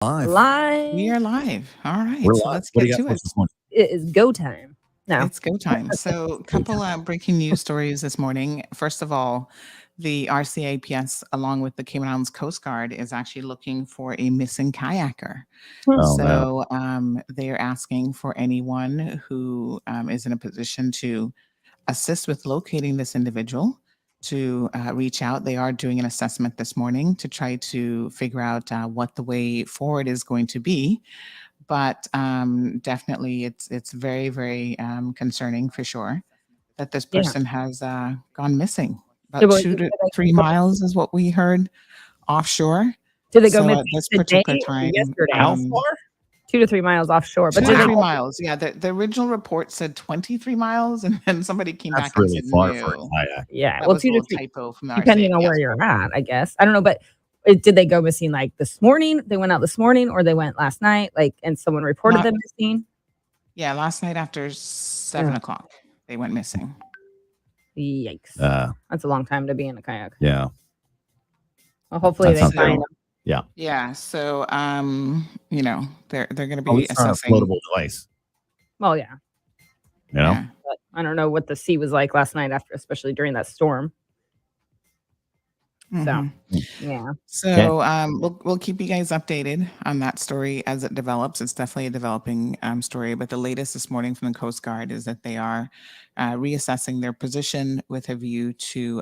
Live. We are live. All right. We're So live. let's What do get you got to for it. us this morning? It is go time. No. It's go time. So, a couple breaking news stories this morning. First of all, the RCAPS, along with the Cayman Islands Coast Guard, is actually looking for a missing kayaker. Oh, no. So, they are asking for anyone who is in a position to assist with locating this individual to reach out. They are doing an assessment this morning to try to figure out what the way forward is going to be. But definitely, it's very, very concerning for sure that this Yeah. person has gone missing. Yeah, About well, 2 did to they 3 go miles is what we heard offshore. did they go So at missing this today particular or time, yesterday? How far? 2 to 3 miles offshore. But 2 did to they 3 miles. Yeah, the original report said 23 miles, and then somebody came That's back and really said, far for a "No." kayak. Yeah, That well, was a 2 to little 3 typo from the depending on RCAPS. where you're at, I guess. I don't know, but did they go missing like this morning? They went out this morning or they went last night, like, and someone reported Not them missing? Yeah, last night after 7 Yeah. o'clock, they went missing. Yikes. Uh, That's a long time to be in a kayak. yeah. Well, hopefully That they sounds find terrible. them. Yeah. Yeah, so, they're gonna At be least on a assessing. floatable device, Well, yeah. you know? Yeah. But I don't know what the sea was like last night after, especially during that storm. So, Mhm. yeah. So, we'll keep you guys updated on that story as it develops. It's definitely a developing story, but the latest this morning from the Coast Guard is that they are reassessing their position with a view to,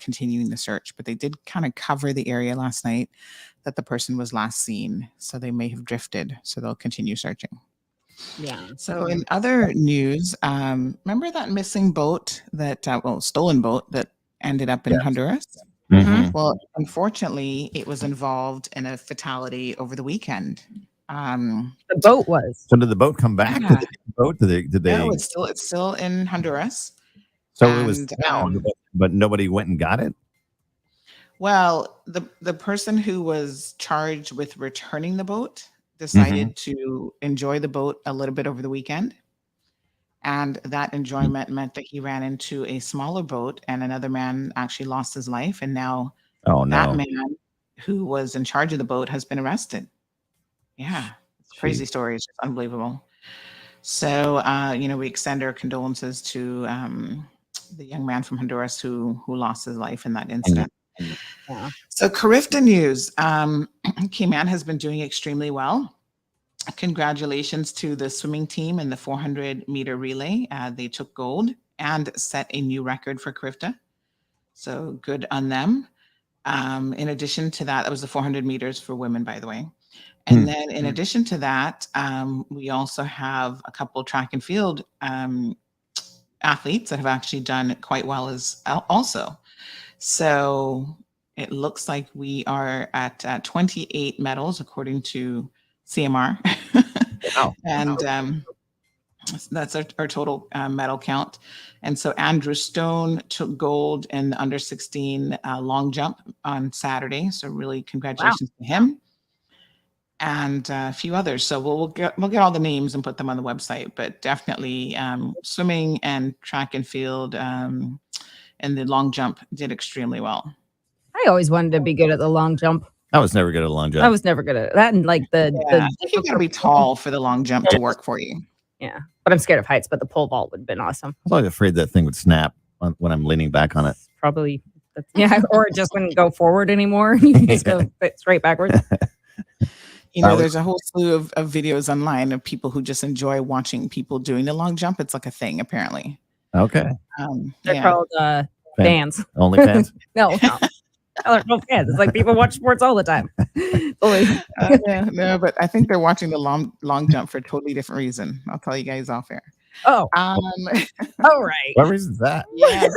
continuing the search. But they did kind of cover the area last night that the person was last seen, so they may have drifted. So they'll continue searching. Yeah. So, in other news, remember that missing boat stolen boat that ended up in Yes. Honduras? Mhm. Well, unfortunately, it was involved in a fatality over the weekend. The boat was. So did the boat come back? Yeah. Did the boat? Did they? No, it's still in Honduras. So it was And found, but nobody went and got it. well, the person who was charged with returning the boat decided to enjoy the boat a little bit over the weekend. And that enjoyment meant that he ran into a smaller boat and another man actually lost his life. And now Oh that no! man who was in charge of the boat has been arrested. Yeah, it's a crazy Jeez. story. It's just unbelievable. So, we extend our condolences to the young man from Honduras who lost his life in that incident. Yeah. So, Carifta news. Cayman has been doing extremely well. Congratulations to the swimming team in the 400-meter relay. They took gold and set a new record for Carifta. So good on them. In addition to that, that was the 400 meters for women, by the way. And then in addition to that, we also have a couple track and field athletes that have actually done quite well also. So it looks like we are at 28 medals according to CMR. Wow. And that's our total medal count. And so Andrew Stone took gold in the under 16 long jump on Saturday. So really congratulations to him. And a few others. So we'll get all the names and put them on the website. But definitely swimming and track and field and the long jump did extremely well. I always wanted to be good at the long jump. I was never good at a long jump. I was never good at that. And like I think you got to be tall for the long jump to work for you. Yeah. But I'm scared of heights, but the pole vault would have been awesome. I was always afraid that thing would snap when I'm leaning back on it. Probably. Or it just wouldn't go forward anymore. You can just go straight backwards. There's a whole slew of videos online of people who just enjoy watching people doing the long jump. It's like a thing, apparently. Okay. They're called fans. Only fans? No. They're called fans. It's like people watch sports all the time. No, but I think they're watching the long jump for a totally different reason. I'll tell you guys off air. Oh. All right. What reason is that? Yes.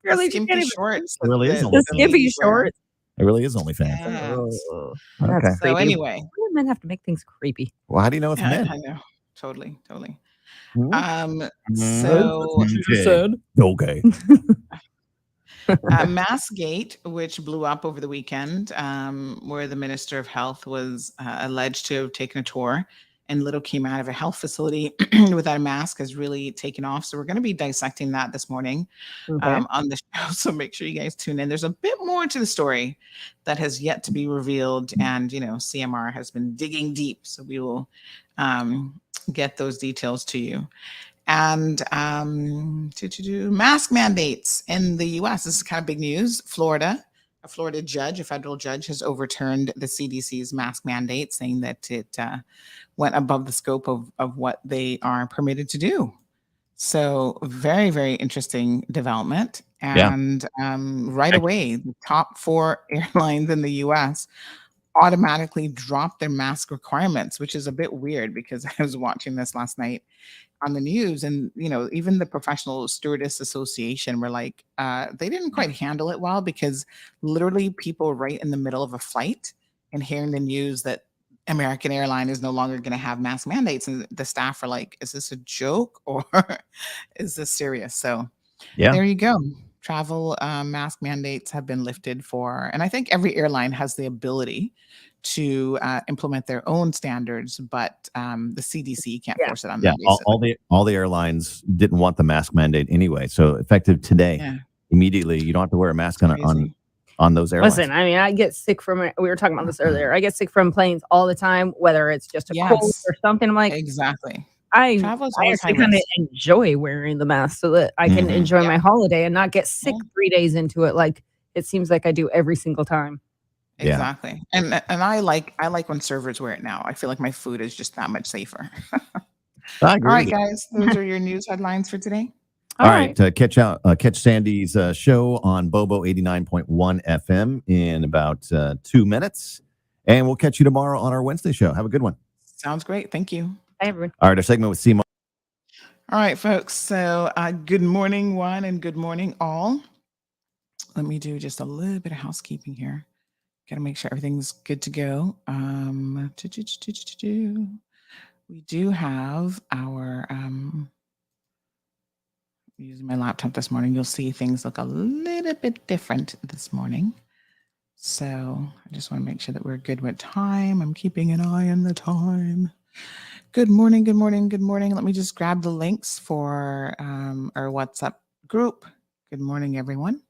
Really skimpy shorts. It really is the skimpy shorts. It really is only fans. Yes. Oh, Okay. So anyway. Why do men have to make things creepy? Well, how do you know it's men? I know. Totally. Hmm? So Okay. Maskgate, which blew up over the weekend, where the Minister of Health was alleged to have taken a tour in Little Cayman of a health facility without a mask has really taken off. So we're going to be dissecting that this morning Okay. on the show. So make sure you guys tune in. There's a bit more to the story that has yet to be revealed. And, CMR has been digging deep. So we will get those details to you. And mask mandates in the U.S. This is kind of big news. A Florida judge, a federal judge, has overturned the CDC's mask mandate, saying that it went above the scope of what they are permitted to do. So very, very interesting development. And right away, the top 4 airlines in the U.S. automatically dropped their mask requirements, which is a bit weird because I was watching this last night on the news, and even the Professional Stewardess Association were like, they didn't quite handle it well, because literally people right in the middle of a flight and hearing the news that American Airline is no longer going to have mask mandates, and the staff are like, is this a joke or is this serious? So there you go. Travel mask mandates have been lifted for, and I think every airline has the ability to implement their own standards, but the CDC can't force it on them. All the airlines didn't want the mask mandate anyway. So effective today, immediately, you don't have to wear a mask on those airlines. Listen, I mean, I get sick from it. We were talking about this earlier. I get sick from planes all the time, whether it's just a cold or something. I'm like, exactly. I actually kind of enjoy wearing the mask so that I can enjoy my holiday and not get sick 3 days into it. Like it seems like I do every single time. Exactly. And I like when servers wear it now. I feel like my food is just that much safer. I agree. All right, guys, those are your news headlines for today. All right. Catch Sandy's show on Bobo 89.1 FM in about 2 minutes. And we'll catch you tomorrow on our Wednesday show. Have a good one. Sounds great. Thank you. Hi, everyone. All right. Our segment with Seymour. All right, folks. So good morning, one, and good morning, all. Let me do just a little bit of housekeeping here. Got to make sure everything's good to go. We do have our using my laptop this morning. You'll see things look a little bit different this morning. So I just want to make sure that we're good with time. I'm keeping an eye on the time. Good morning, good morning, good morning. Let me just grab the links for our WhatsApp group. Good morning, everyone.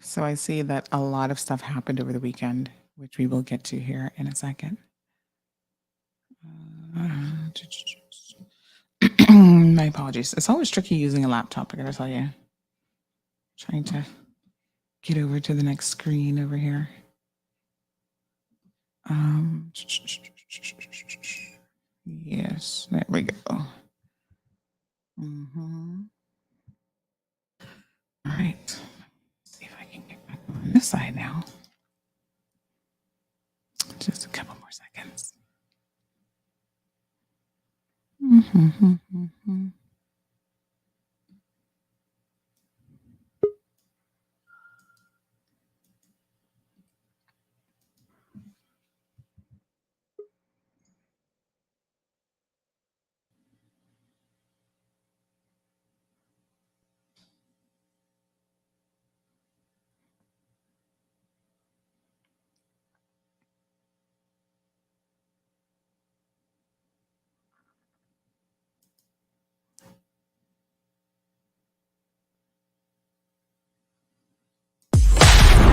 So I see that a lot of stuff happened over the weekend, which we will get to here in a second. My apologies. It's always tricky using a laptop, I gotta tell you. Trying to get over to the next screen over here. Yes, there we go. All right. On this side now. Just a couple more seconds.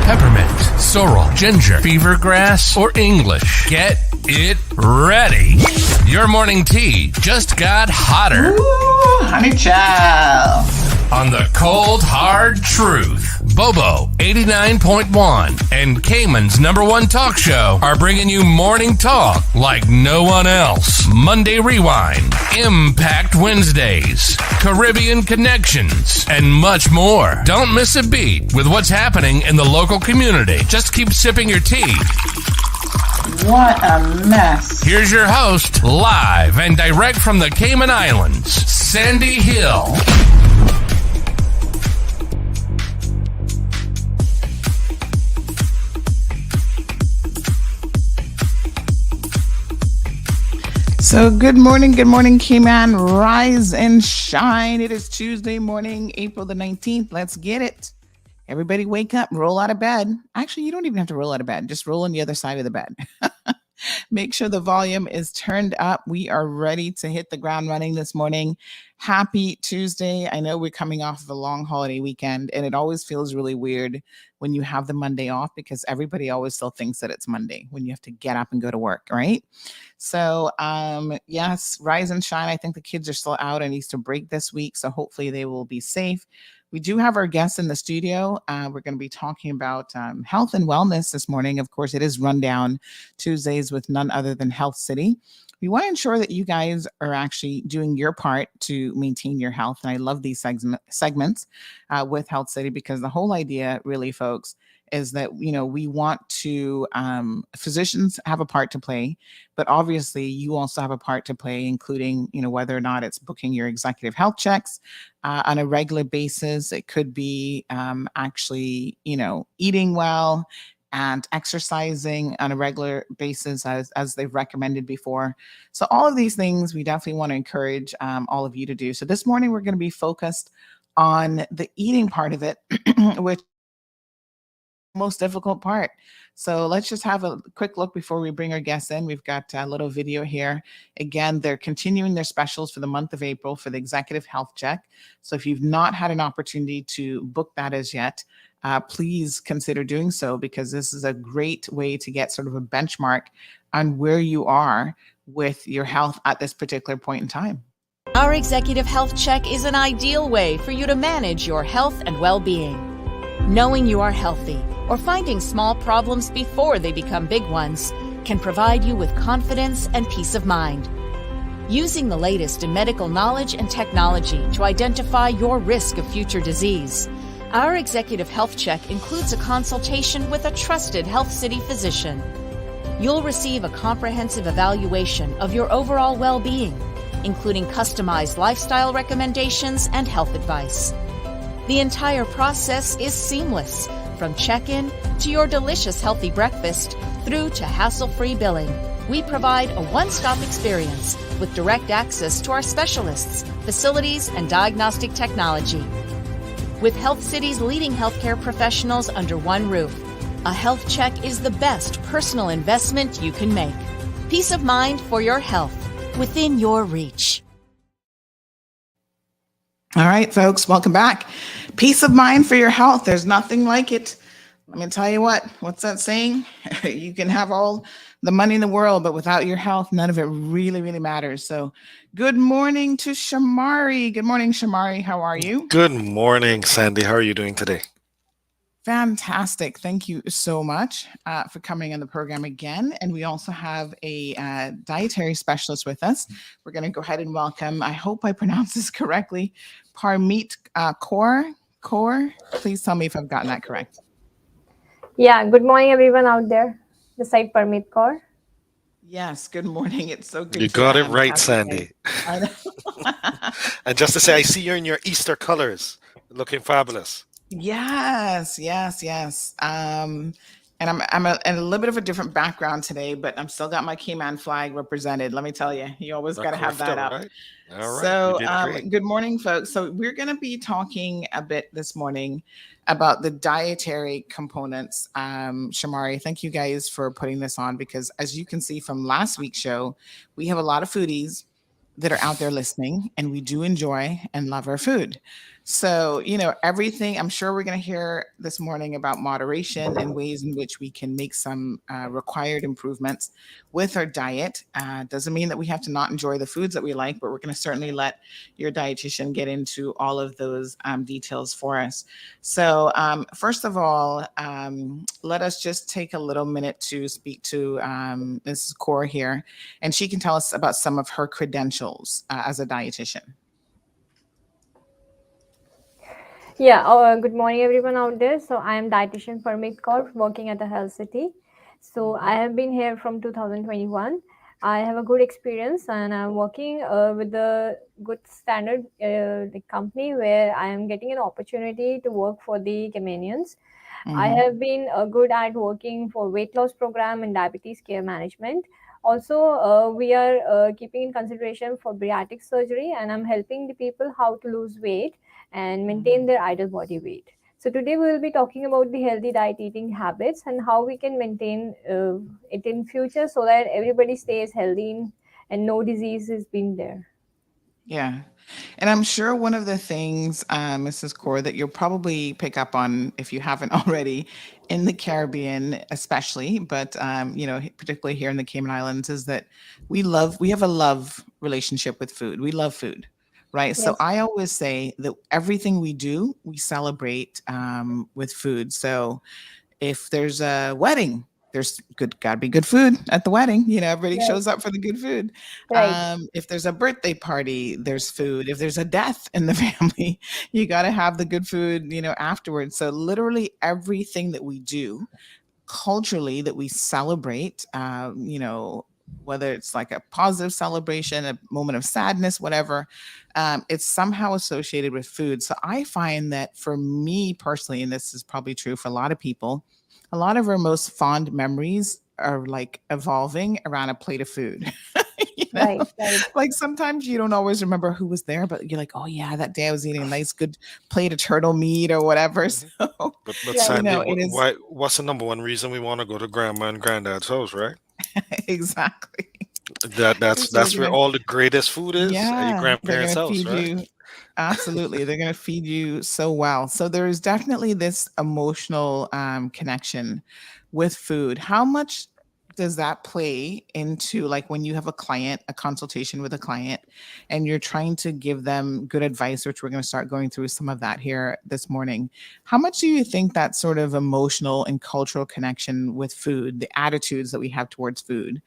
Peppermint, sorrel, ginger, fever grass, or English. Get it ready. Your morning tea just got hotter. Ooh, honey child. On the cold, hard truth. Bobo 89.1 and Cayman's #1 talk show are bringing you morning talk like no one else. Monday Rewind, Impact Wednesdays, Caribbean Connections, and much more. Don't miss a beat with what's happening in the local community. Just keep sipping your tea. What a mess. Here's your host, live and direct from the Cayman Islands, Sandy Hill. So good morning, Cayman. Rise and shine. It is Tuesday morning, April the 19th. Let's get it. Everybody wake up, roll out of bed. Actually, you don't even have to roll out of bed. Just roll on the other side of the bed. Make sure the volume is turned up. We are ready to hit the ground running this morning. Happy Tuesday. I know we're coming off of a long holiday weekend, and it always feels really weird when you have the Monday off because everybody always still thinks that it's Monday when you have to get up and go to work, right? So, yes, rise and shine. I think the kids are still out on Easter break this week, so hopefully they will be safe. We do have our guests in the studio. We're going to be talking about health and wellness this morning. Of course, it is Rundown Tuesdays with none other than Health City. We want to ensure that you guys are actually doing your part to maintain your health. And I love these segments with Health City because the whole idea really, folks, is that, we want to, physicians have a part to play, but obviously you also have a part to play, including, whether or not it's booking your executive health checks on a regular basis. It could be actually, eating well and exercising on a regular basis as they've recommended before. So all of these things we definitely want to encourage all of you to do. So this morning we're going to be focused on the eating part of it, which most difficult part. So let's just have a quick look before we bring our guests in. We've got a little video here. Again, they're continuing their specials for the month of April for the executive health check. So if you've not had an opportunity to book that as yet, please consider doing so because this is a great way to get sort of a benchmark on where you are with your health at this particular point in time. Our executive health check is an ideal way for you to manage your health and well-being. Knowing you are healthy or finding small problems before they become big ones can provide you with confidence and peace of mind. Using the latest in medical knowledge and technology to identify your risk of future disease, our executive health check includes a consultation with a trusted Health City physician. You'll receive a comprehensive evaluation of your overall well-being, including customized lifestyle recommendations and health advice. The entire process is seamless, from check-in to your delicious healthy breakfast through to hassle-free billing. We provide a one-stop experience with direct access to our specialists, facilities, and diagnostic technology. With Health City's leading healthcare professionals under one roof, a health check is the best personal investment you can make. Peace of mind for your health within your reach. All right, folks, welcome back. Peace of mind for your health. There's nothing like it. Let me tell you what's that saying? You can have all the money in the world, but without your health, none of it really, really matters. So good morning to Shamari. Good morning, Shamari. How are you? Good morning, Sandy. How are you doing today? Fantastic. Thank you so much for coming on the program again. And we also have a dietary specialist with us. We're going to go ahead and welcome, I hope I pronounced this correctly, Parmeet Kaur. Please tell me if I've gotten that correct. Yeah, good morning, everyone out there. This side Parmeet Kaur. Yes, good morning. It's so good. You got it right, Sandy. And just to say, I see you're in your Easter colors, looking fabulous. Yes. And I'm in a little bit of a different background today, but I'm still got my Cayman flag represented. Let me tell you, you always got to have that up. Right? All right. So good morning, folks. So we're going to be talking a bit this morning about the dietary components. Shamari, thank you guys for putting this on because as you can see from last week's show, we have a lot of foodies that are out there listening and we do enjoy and love our food. So, everything, I'm sure we're going to hear this morning about moderation and ways in which we can make some required improvements with our diet. Doesn't mean that we have to not enjoy the foods that we like, but we're going to certainly let your dietitian get into all of those details for us. So first of all, let us just take a little minute to speak to Mrs. Kaur here, and she can tell us about some of her credentials as a dietitian. Yeah, good morning, everyone out there. So I am dietitian Parmeet Kaur, working at the Health City. So I have been here from 2021. I have a good experience and I'm working with a good standard company where I am getting an opportunity to work for the Caymanians. I have been good at working for weight loss program and diabetes care management. Also, we are keeping in consideration for bariatric surgery, and I'm helping the people how to lose weight and maintain their ideal body weight. So today we will be talking about the healthy diet eating habits and how we can maintain it in future so that everybody stays healthy and no disease is being there. Yeah. And I'm sure one of the things, Mrs. Kaur, that you'll probably pick up on if you haven't already in the Caribbean, especially, but particularly here in the Cayman Islands, is that we have a love relationship with food. We love food, right? So Yes, I always say that everything we do, we celebrate with food. So if there's a wedding, there's gotta be good food at the wedding. Everybody right, shows up for the good food. right, If there's a birthday party, there's food. If there's a death in the family, you got to have the good food, afterwards. So literally everything that we do culturally that we celebrate, whether it's like a positive celebration, a moment of sadness, whatever, it's somehow associated with food. So I find that for me personally, and this is probably true for a lot of people, a lot of our most fond memories are like evolving around a plate of food. you know, right, right. like sometimes you don't always remember who was there, but you're like, oh yeah, that day I was eating a nice, good plate of turtle meat or whatever. Mhm. So, But Right. Sandy, it is why? What's the number one reason we want to go to grandma and granddad's house, right? exactly. So they're That's where gonna, all the greatest food is at your yeah, they're grandparents' gonna house, feed right? you. Absolutely, they're gonna feed you so well. So there is definitely this emotional connection with food. How much does that play into like when you have a consultation with a client, and you're trying to give them good advice, which we're going to start going through some of that here this morning. How much do you think that sort of emotional and cultural connection with food, the attitudes that we have towards food,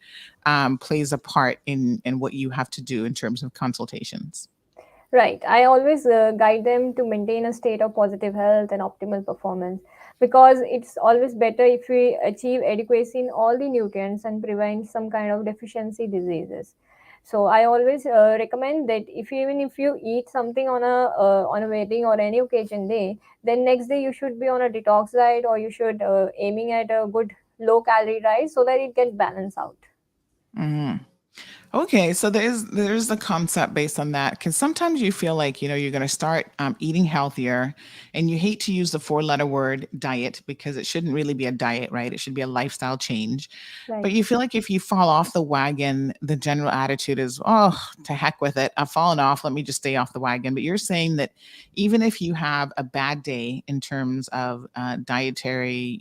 plays a part in what you have to do in terms of consultations? Right. I always guide them to maintain a state of positive health and optimal performance because it's always better if we achieve adequacy in all the nutrients and prevent some kind of deficiency diseases. So I always recommend that even if you eat something on a wedding or any occasion day, then next day you should be on a detox diet or you should aiming at a good low calorie diet so that it can balance out. Mhm. Okay, so there's the concept based on that because sometimes you feel like you're going to start eating healthier, and you hate to use the four-letter word diet because it shouldn't really be a diet, right? It should be a lifestyle change. But Right. you feel like if you fall off the wagon, the general attitude is, oh, to heck with it. I've fallen off. Let me just stay off the wagon. But you're saying that even if you have a bad day in terms of dietary,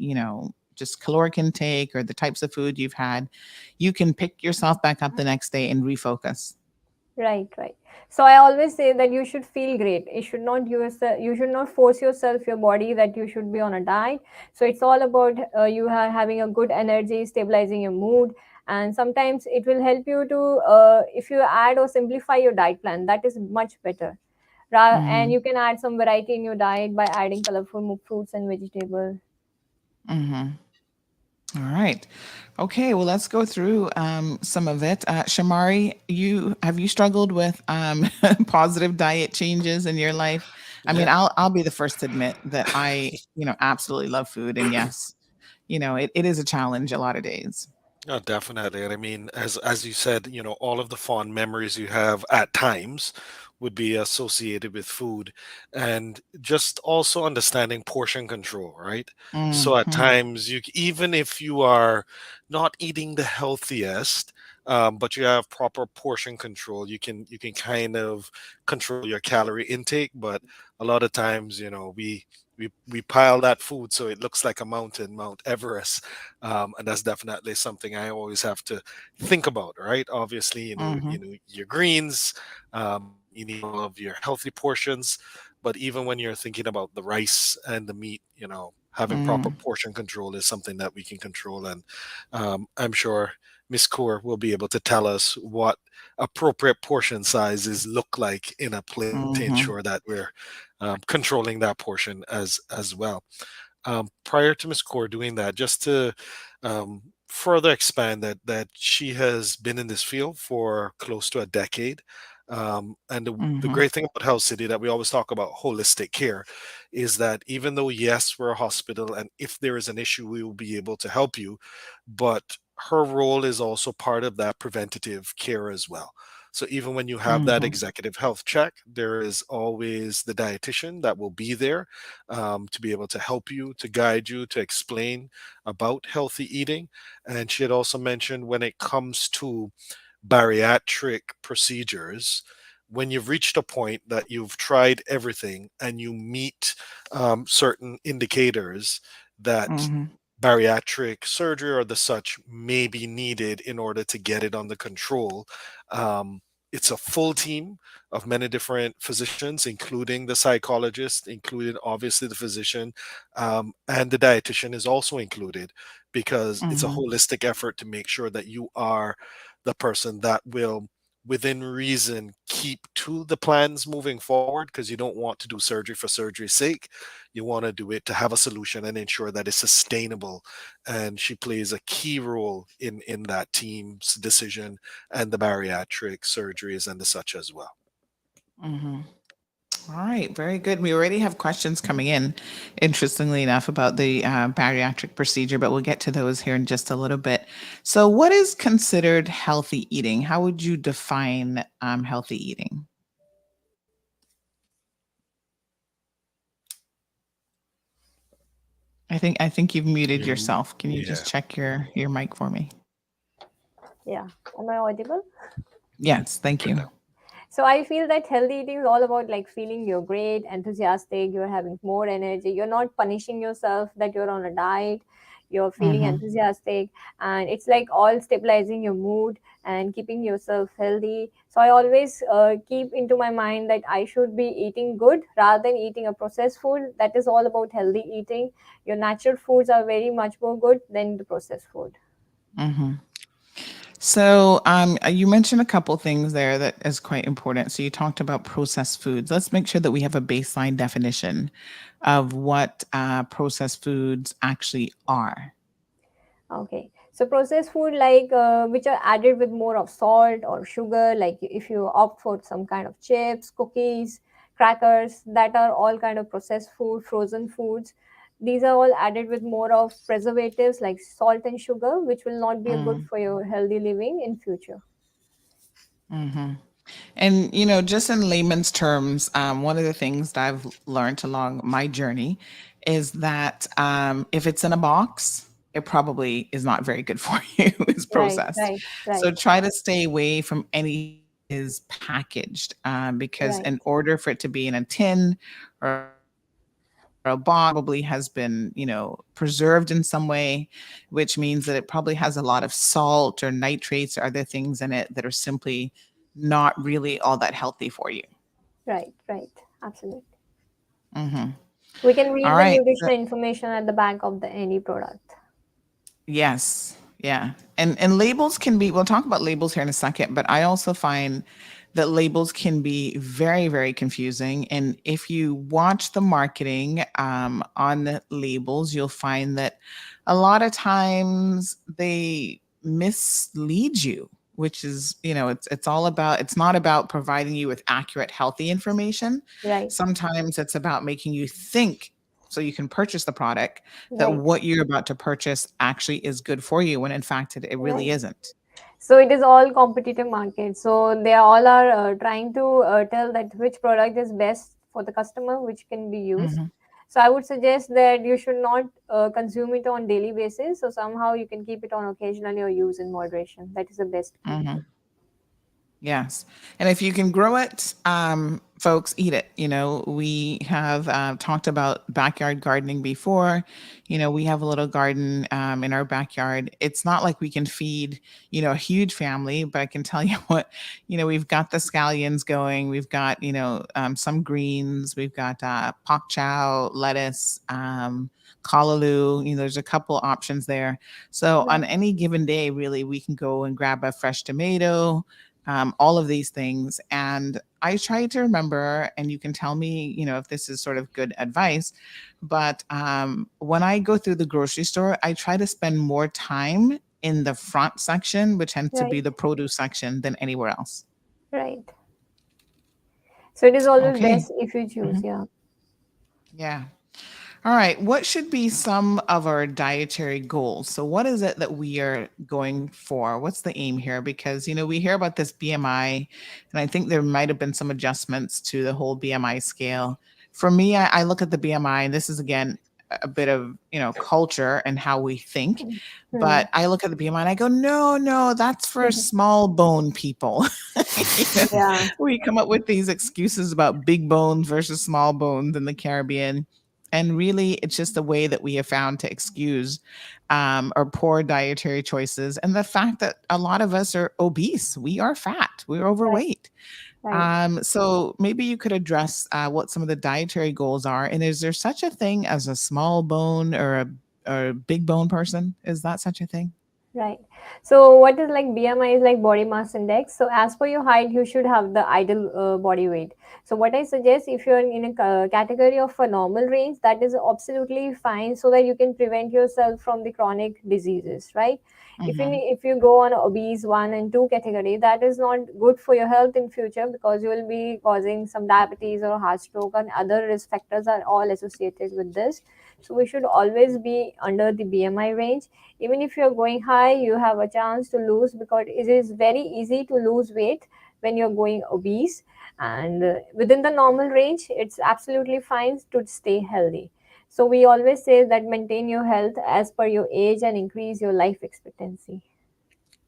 just caloric intake or the types of food you've had, you can pick yourself back up the next day and refocus. Right, right. So I always say that you should feel great. You should not force yourself, your body, that you should be on a diet. So it's all about you having a good energy, stabilizing your mood, and sometimes it will help you to if you add or simplify your diet plan. That is much better. And Mhm, you can add some variety in your diet by adding colorful fruits and vegetables. mhm. All right. Okay, well, let's go through some of it. Shamari, you struggled with positive diet changes in your life? I mean, Yeah. I'll be the first to admit that I, absolutely love food, and yes, it is a challenge a lot of days. Oh, definitely. And I mean, as you said, all of the fond memories you have at times would be associated with food, and just also understanding portion control, right? So at Mhm, times even if you are not eating the healthiest, but you have proper portion control, you can kind of control your calorie intake. But a lot of times, we pile that food so it looks like a mountain, Mount Everest, and that's definitely something I always have to think about, right? Obviously, mhm, your greens, you need all of your healthy portions, but even when you're thinking about the rice and the meat, having proper mm, portion control is something that we can control, and I'm sure Miss Kaur will be able to tell us what appropriate portion sizes look like in a plate to mhm, ensure that we're controlling that portion as well. Prior to Miss Core doing that, just to further expand that she has been in this field for close to a decade. And the mhm, great thing about Health City that we always talk about holistic care is that even though, yes, we're a hospital, and if there is an issue, we will be able to help you, but her role is also part of that preventative care as well. So even when you have that Mhm. executive health check, there is always the dietitian that will be there to be able to help you, to guide you, to explain about healthy eating. And she had also mentioned when it comes to bariatric procedures, when you've reached a point that you've tried everything and you meet certain indicators that Mhm. bariatric surgery or the such may be needed in order to get it under control. Um, it's a full team of many different physicians, including the psychologist, including obviously the physician, and the dietitian is also included because it's a Mhm. holistic effort to make sure that you are the person that will, within reason, keep to the plans moving forward because you don't want to do surgery for surgery's sake. You want to do it to have a solution and ensure that it's sustainable. And she plays a key role in that team's decision and the bariatric surgeries and the such as well. Mhm. All right, very good. We already have questions coming in, interestingly enough, about the bariatric procedure, but we'll get to those here in just a little bit. So, what is considered healthy eating? How would you define healthy eating? I think you've muted yourself. Can you just Yeah. check your mic for me? Yeah. Am I audible? Yes, thank you. So I feel that healthy eating is all about like feeling you're great, enthusiastic, you're having more energy, you're not punishing yourself that you're on a diet, you're feeling Mhm. enthusiastic, and it's like all stabilizing your mood and keeping yourself healthy. So I always keep into my mind that I should be eating good rather than eating a processed food. That is all about healthy eating. Your natural foods are very much more good than the processed food. Mhm. So, you mentioned a couple things there that is quite important. So, you talked about processed foods. Let's make sure that we have a baseline definition of what processed foods actually are. Okay, so processed food like which are added with more of salt or sugar, like if you opt for some kind of chips, cookies, crackers, that are all kind of processed food, frozen foods. These are all added with more of preservatives like salt and sugar, which will not be a good Mm, for your healthy living in future. mhm. And, just in layman's terms, one of the things that I've learned along my journey is that if it's in a box, it probably is not very good for you. It's Right, processed. right, So right, try to stay away from any is packaged because right, in order for it to be in a tin or a box, probably has been, preserved in some way, which means that it probably has a lot of salt or nitrates or other things in it that are simply not really all that healthy for you. right, right. Absolutely. Mhm. We can All read the right. nutritional information at the back of the any product. Yes. Yeah. And labels can be, we'll talk about labels here in a second, but I also find that labels can be very, very confusing. And if you watch the marketing on the labels, you'll find that a lot of times they mislead you, which is, it's all about, it's not about providing you with accurate, healthy information. Right, Sometimes it's about making you think so you can purchase the product that right, what you're about to purchase actually is good for you when in fact it really right. isn't. So it is all competitive market. So they all are trying to tell that which product is best for the customer, which can be used. Mhm, So I would suggest that you should not consume it on daily basis. So somehow you can keep it on occasionally or use in moderation. That is the best key. mhm. Yes. And if you can grow it, folks, eat it. We have talked about backyard gardening before. We have a little garden in our backyard. It's not like we can feed, a huge family, but I can tell you what, we've got the scallions going. We've got, some greens. We've got pak chow, lettuce, callaloo. There's a couple options there. So on Right, any given day, really, we can go and grab a fresh tomato, all of these things. And I try to remember, and you can tell me, if this is sort of good advice, but when I go through the grocery store, I try to spend more time in the front section, which tends to be right, the produce section, than anywhere else. right. So it is always Okay. best if you choose. Mhm. Yeah. Yeah. All right. What should be some of our dietary goals? So, what is it that we are going for? What's the aim here? Because, we hear about this BMI, and I think there might have been some adjustments to the whole BMI scale. For me, I look at the BMI, and this is again a bit of, culture and how we think. Hmm. But I look at the BMI and I go, no, no, that's for small bone people. Yeah, We come up with these excuses about big bones versus small bones in the Caribbean. And really, it's just a way that we have found to excuse our poor dietary choices and the fact that a lot of us are obese. We are fat. We're right, overweight. right. So maybe you could address what some of the dietary goals are. And is there such a thing as a small bone or a big bone person? Is that such a thing? Right. So what is like BMI is like body mass index. So as per your height, you should have the ideal body weight. So what I suggest, if you're in a category of a normal range, that is absolutely fine, so that you can prevent yourself from the chronic diseases, right? Mm-hmm. If you go on obese 1 and 2 category, that is not good for your health in future, because you will be causing some diabetes or heart stroke, and other risk factors are all associated with this. So we should always be under the BMI range. Even if you're going high, you have a chance to lose, because it is very easy to lose weight when you're going obese. And within the normal range, it's absolutely fine to stay healthy. So we always say that maintain your health as per your age and increase your life expectancy.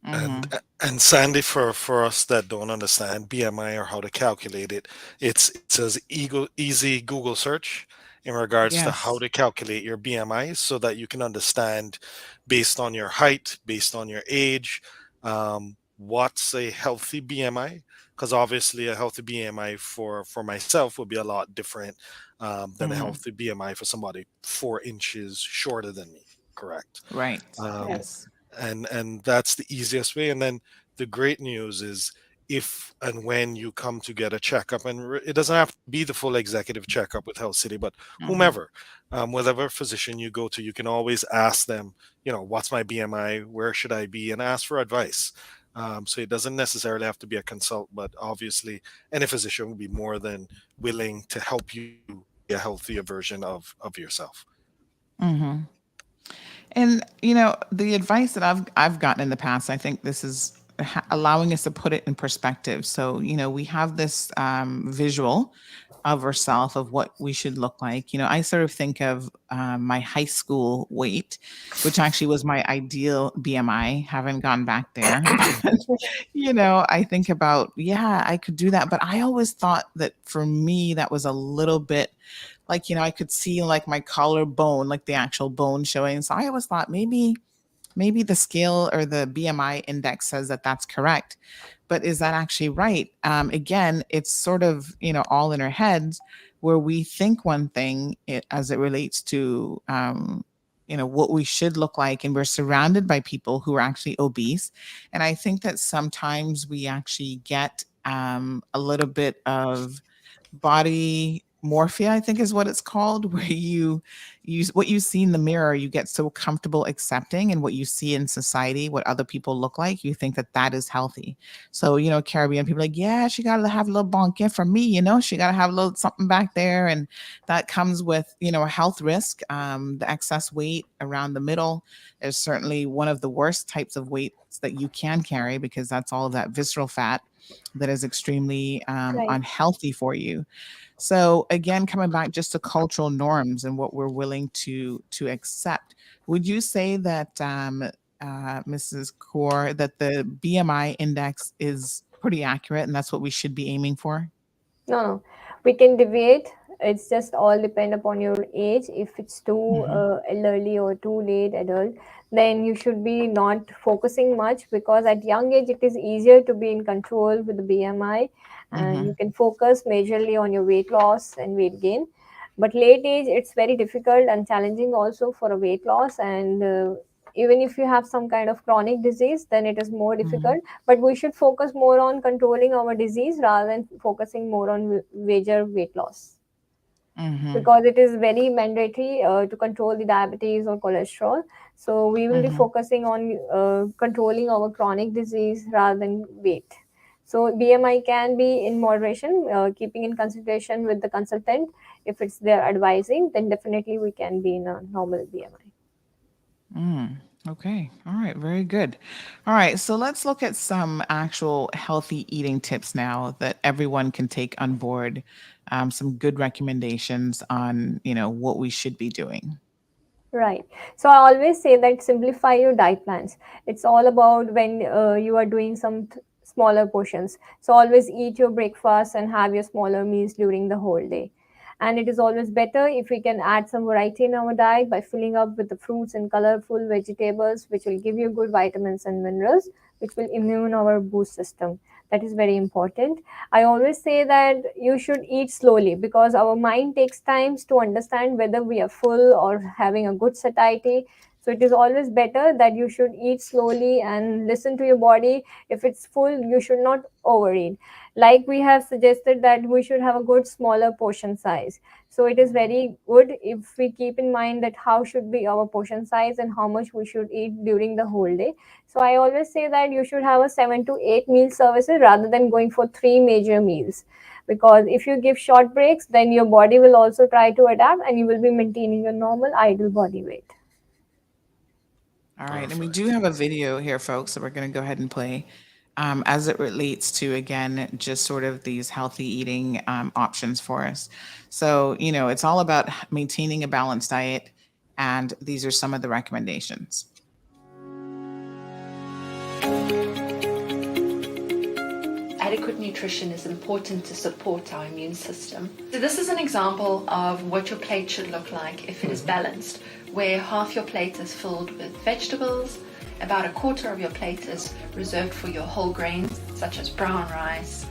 And Mm-hmm. and Sandy, for us that don't understand BMI or how to calculate it, it's as easy Google search in regards to how Yes. to calculate your BMI, so that you can understand, based on your height, based on your age, what's a healthy BMI. Because obviously a healthy BMI for myself would be a lot different than a Mm-hmm. healthy BMI for somebody 4 inches shorter than me. Correct. Right. Um, Right. Yes. and that's the easiest way. And then the great news is, if and when you come to get a checkup, and it doesn't have to be the full executive checkup with Health City, but Mm-hmm. whomever, whatever physician you go to, you can always ask them, what's my BMI, where should I be, and ask for advice. So it doesn't necessarily have to be a consult, but obviously any physician will be more than willing to help you be a healthier version of yourself. Mm-hmm. And the advice that I've gotten in the past, I think this is allowing us to put it in perspective. So we have this visual of ourselves of what we should look like. I sort of think of my high school weight, which actually was my ideal BMI. Haven't gone back there, but I think about, yeah, I could do that. But I always thought that for me, that was a little bit like, I could see like my collarbone, like the actual bone showing. So I always thought maybe the scale or the BMI index says that that's correct. But is that actually right? Again, it's sort of, all in our heads where we think one thing as it relates to, what we should look like. And we're surrounded by people who are actually obese. And I think that sometimes we actually get a little bit of body morphia, I think is what it's called, where you use what you see in the mirror, you get so comfortable accepting, and what you see in society, what other people look like, you think that that is healthy. So, Caribbean people are like, yeah, she got to have a little bonket for me, she got to have a little something back there. And that comes with, a health risk. The excess weight around the middle is certainly one of the worst types of weights that you can carry, because that's all of that visceral fat that is extremely Right. unhealthy for you. So again, coming back just to cultural norms and what we're willing to accept, would you say that, Mrs. Kaur, that the BMI index is pretty accurate and that's what we should be aiming for? No, no, we can deviate. It's just all depend upon your age. If it's too Hmm. elderly or too late adult, then you should be not focusing much, because at young age it is easier to be in control with the BMI, and you Hmm. can focus majorly on your weight loss and weight gain. But late age, it's very difficult and challenging also for a weight loss, and even if you have some kind of chronic disease, then it is more Hmm. difficult. But we should focus more on controlling our disease rather than focusing more on major weight loss, Hmm. because it is very mandatory to control the diabetes or cholesterol. So we will be Hmm. focusing on controlling our chronic disease rather than weight. So BMI can be in moderation, keeping in consideration with the consultant. If it's their advising, then definitely we can be in a normal BMI. Okay. All right. Very good. All right. So let's look at some actual healthy eating tips now that everyone can take on board. Some good recommendations on, what we should be doing. Right. So I always say that simplify your diet plans. It's all about when you are doing some smaller portions. So always eat your breakfast and have your smaller meals during the whole day. And it is always better if we can add some variety in our diet by filling up with the fruits and colorful vegetables, which will give you good vitamins and minerals, which will immune our boost system. That is very important. I always say that you should eat slowly because our mind takes times to understand whether we are full or having a good satiety. So it is always better that you should eat slowly and listen to your body. If it's full, you should not overeat. Like we have suggested that we should have a good smaller portion size. So it is very good if we keep in mind that how should be our portion size and how much we should eat during the whole day. So I always say that you should have a 7 to 8 meal services rather than going for 3 major meals. Because if you give short breaks, then your body will also try to adapt and you will be maintaining your normal ideal body weight. All right. And we do have a video here, folks, that we're going to go ahead and play as it relates to, again, just sort of these healthy eating options for us. So, it's all about maintaining a balanced diet. And these are some of the recommendations. Adequate nutrition is important to support our immune system. So this is an example of what your plate should look like if it is balanced, where half your plate is filled with vegetables, about a quarter of your plate is reserved for your whole grains, such as brown rice,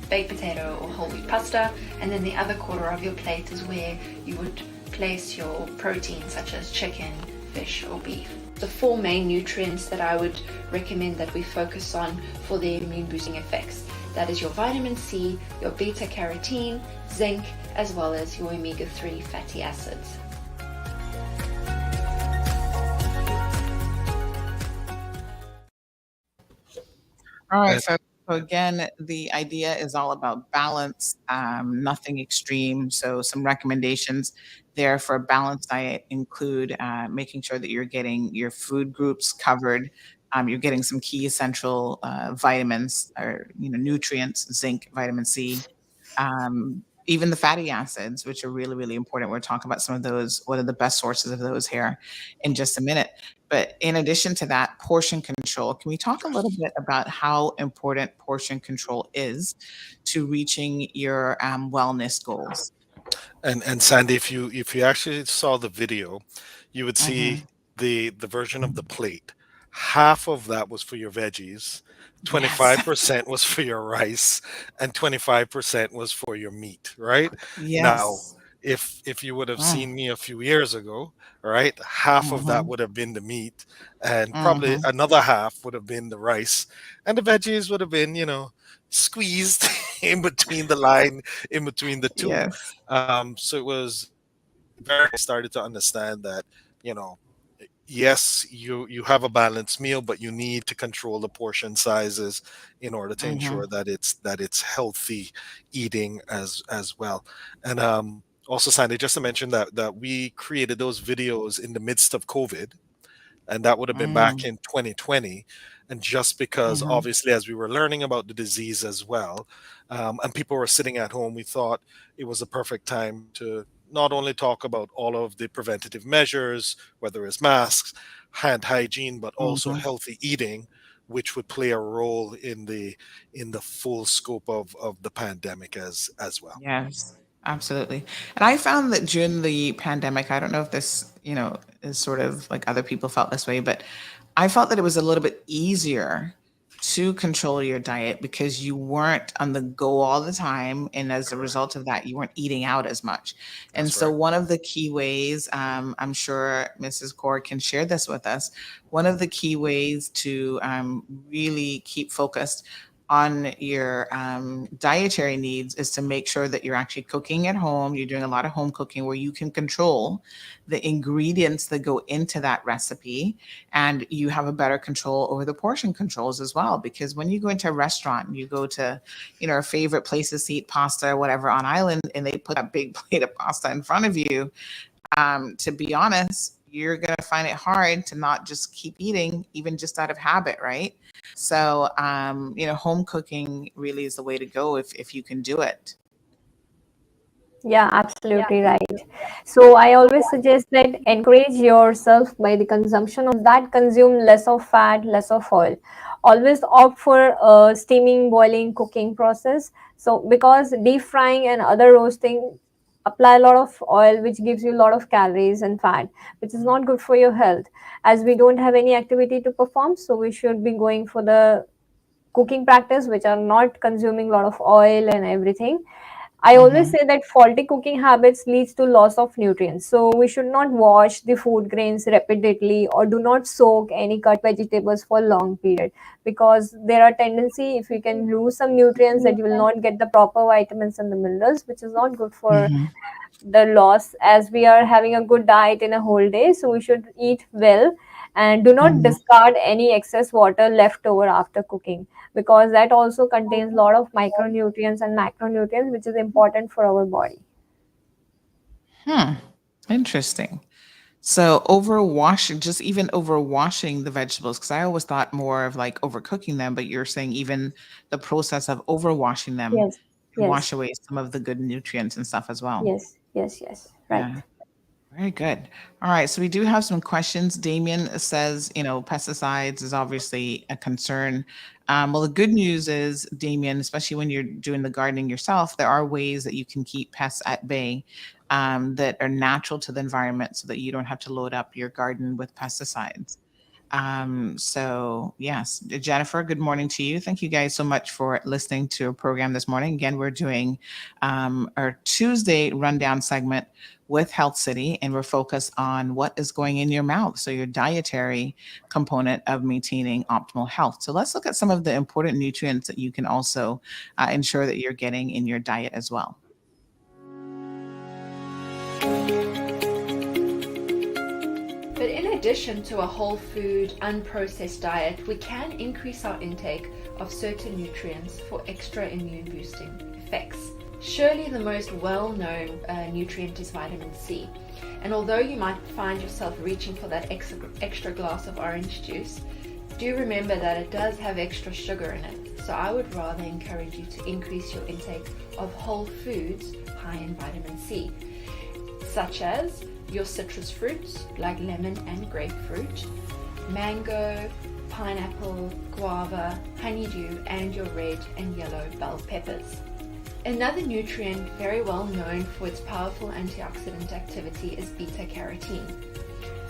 baked potato or whole wheat pasta, and then the other quarter of your plate is where you would place your protein, such as chicken, fish or beef. The 4 main nutrients that I would recommend that we focus on for their immune boosting effects. That is your vitamin C, your beta carotene, zinc, as well as your omega-3 fatty acids. All right. So again, the idea is all about balance, nothing extreme. So some recommendations there for a balanced diet include making sure that you're getting your food groups covered. You're getting some key essential vitamins or nutrients, zinc, vitamin C, even the fatty acids, which are really, really important. We're talking about some of those, what are the best sources of those here in just a minute. But in addition to that, portion control. Can we talk a little bit about how important portion control is to reaching your wellness goals? And Sandy, if you actually saw the video, you would see the version of the plate. Half of that was for your veggies, Yes. 25% was for your rice, and 25% was for your meat, right? Now, Yes. if you would have seen me a few years ago, right, half of that would have been the meat, and probably another half would have been the rice, and the veggies would have been, squeezed in between the line, in between the two. Yes. So it was very started to understand that, you know, yes, you have a balanced meal, but you need to control the portion sizes in order to ensure that it's healthy eating as well. And also, Sandy, just to mention that we created those videos in the midst of COVID, and that would have been back in 2020. And just because, obviously, as we were learning about the disease as well, and people were sitting at home, we thought it was a perfect time to not only talk about all of the preventative measures, whether it's masks, hand hygiene, but also healthy eating, which would play a role in the full scope of the pandemic as well. Yes, absolutely. And I found that during the pandemic, I don't know if this, is sort of like other people felt this way, but I felt that it was a little bit easier to control your diet because you weren't on the go all the time. And as a result of that, you weren't eating out as much. And That's so right. one of the key ways, I'm sure Mrs. Kaur can share this with us, one of the key ways to really keep focused on your dietary needs is to make sure that you're actually cooking at home. You're doing a lot of home cooking where you can control the ingredients that go into that recipe, and you have a better control over the portion controls as well. Because when you go into a restaurant, you go to, our favorite places to eat pasta or whatever on island, and they put a big plate of pasta in front of you, to be honest, you're going to find it hard to not just keep eating, even just out of habit, right? So, home cooking really is the way to go if you can do it. Yeah, absolutely right. So I always suggest that encourage yourself by the consumption of that, consume less of fat, less of oil. Always opt for steaming, boiling, cooking process. So because deep frying and other roasting apply a lot of oil, which gives you a lot of calories and fat, which is not good for your health. As we don't have any activity to perform, so we should be going for the cooking practice which are not consuming a lot of oil and everything. I always say that faulty cooking habits leads to loss of nutrients. So we should not wash the food grains repeatedly or do not soak any cut vegetables for a long period, because there are tendency if you can lose some nutrients that you will not get the proper vitamins and the minerals, which is not good for the loss, as we are having a good diet in a whole day. So we should eat well and do not discard any excess water left over after cooking, because that also contains a lot of micronutrients and macronutrients, which is important for our body. Interesting. So overwashing, just even overwashing the vegetables, because I always thought more of like overcooking them, but you're saying even the process of overwashing them Yes, can yes, wash away some of the good nutrients and stuff as well. yes, yes, yes, right. Yeah. Very good. All right. So we do have some questions. Damien says, pesticides is obviously a concern. Well, the good news is, Damien, especially when you're doing the gardening yourself, there are ways that you can keep pests at bay, that are natural to the environment so that you don't have to load up your garden with pesticides. So yes, Jennifer, good morning to you. Thank you guys so much for listening to a program this morning. Again, we're doing our Tuesday rundown segment with Health City, and we're focused on what is going in your mouth. So your dietary component of maintaining optimal health. So let's look at some of the important nutrients that you can also ensure that you're getting in your diet as well. But in addition to a whole food, unprocessed diet, we can increase our intake of certain nutrients for extra immune boosting effects. Surely the most well-known nutrient is vitamin C. And although you might find yourself reaching for that extra glass of orange juice, do remember that it does have extra sugar in it. So I would rather encourage you to increase your intake of whole foods high in vitamin C, such as your citrus fruits like lemon and grapefruit, mango, pineapple, guava, honeydew, and your red and yellow bell peppers. Another nutrient very well known for its powerful antioxidant activity is beta-carotene.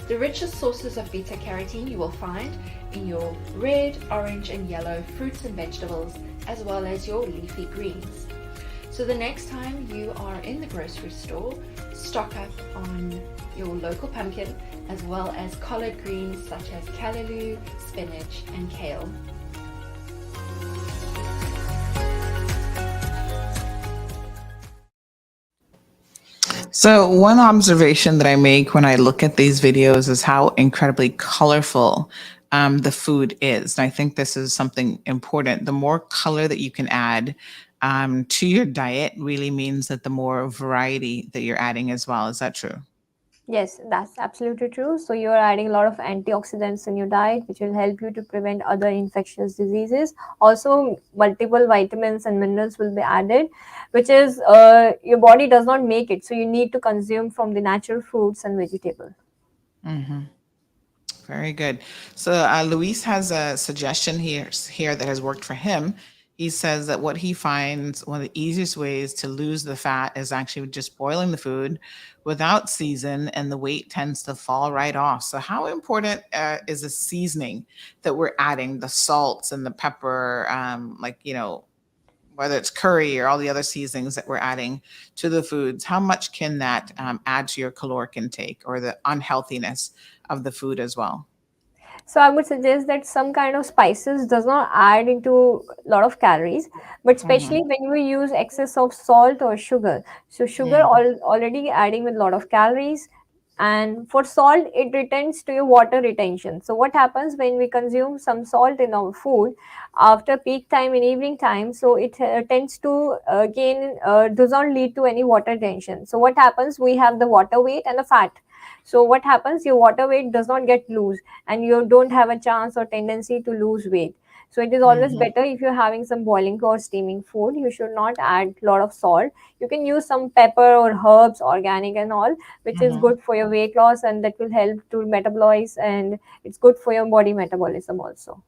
The richest sources of beta-carotene you will find in your red, orange, and yellow fruits and vegetables, as well as your leafy greens. So the next time you are in the grocery store, stock up on your local pumpkin, as well as collard greens such as callaloo, spinach, and kale. So one observation that I make when I look at these videos is how incredibly colorful the food is. And I think this is something important. The more color that you can add to your diet really means that the more variety that you're adding as well. Is that true? Yes, that's absolutely true. So you're adding a lot of antioxidants in your diet, which will help you to prevent other infectious diseases. Also, multiple vitamins and minerals will be added, which is your body does not make it. So you need to consume from the natural fruits and vegetables. Very good. So Luis has a suggestion here that has worked for him. He says that what he finds one of the easiest ways to lose the fat is actually just boiling the food without season, and the weight tends to fall right off. So how important is the seasoning that we're adding, the salts and the pepper, whether it's curry or all the other seasonings that we're adding to the foods? How much can that add to your caloric intake or the unhealthiness of the food as well? So I would suggest that some kind of spices does not add into a lot of calories, but especially when we use excess of salt or sugar. So sugar already adding with a lot of calories, and for salt it retains to your water retention. So what happens when we consume some salt in our food after peak time in evening time? So it tends to again does not lead to any water retention. So what happens? We have the water weight and the fat. So what happens? Your water weight does not get loose, and you don't have a chance or tendency to lose weight. So it is always better if you're having some boiling or steaming food, you should not add a lot of salt. You can use some pepper or herbs, organic and all, which is good for your weight loss, and that will help to metabolize, and it's good for your body metabolism also.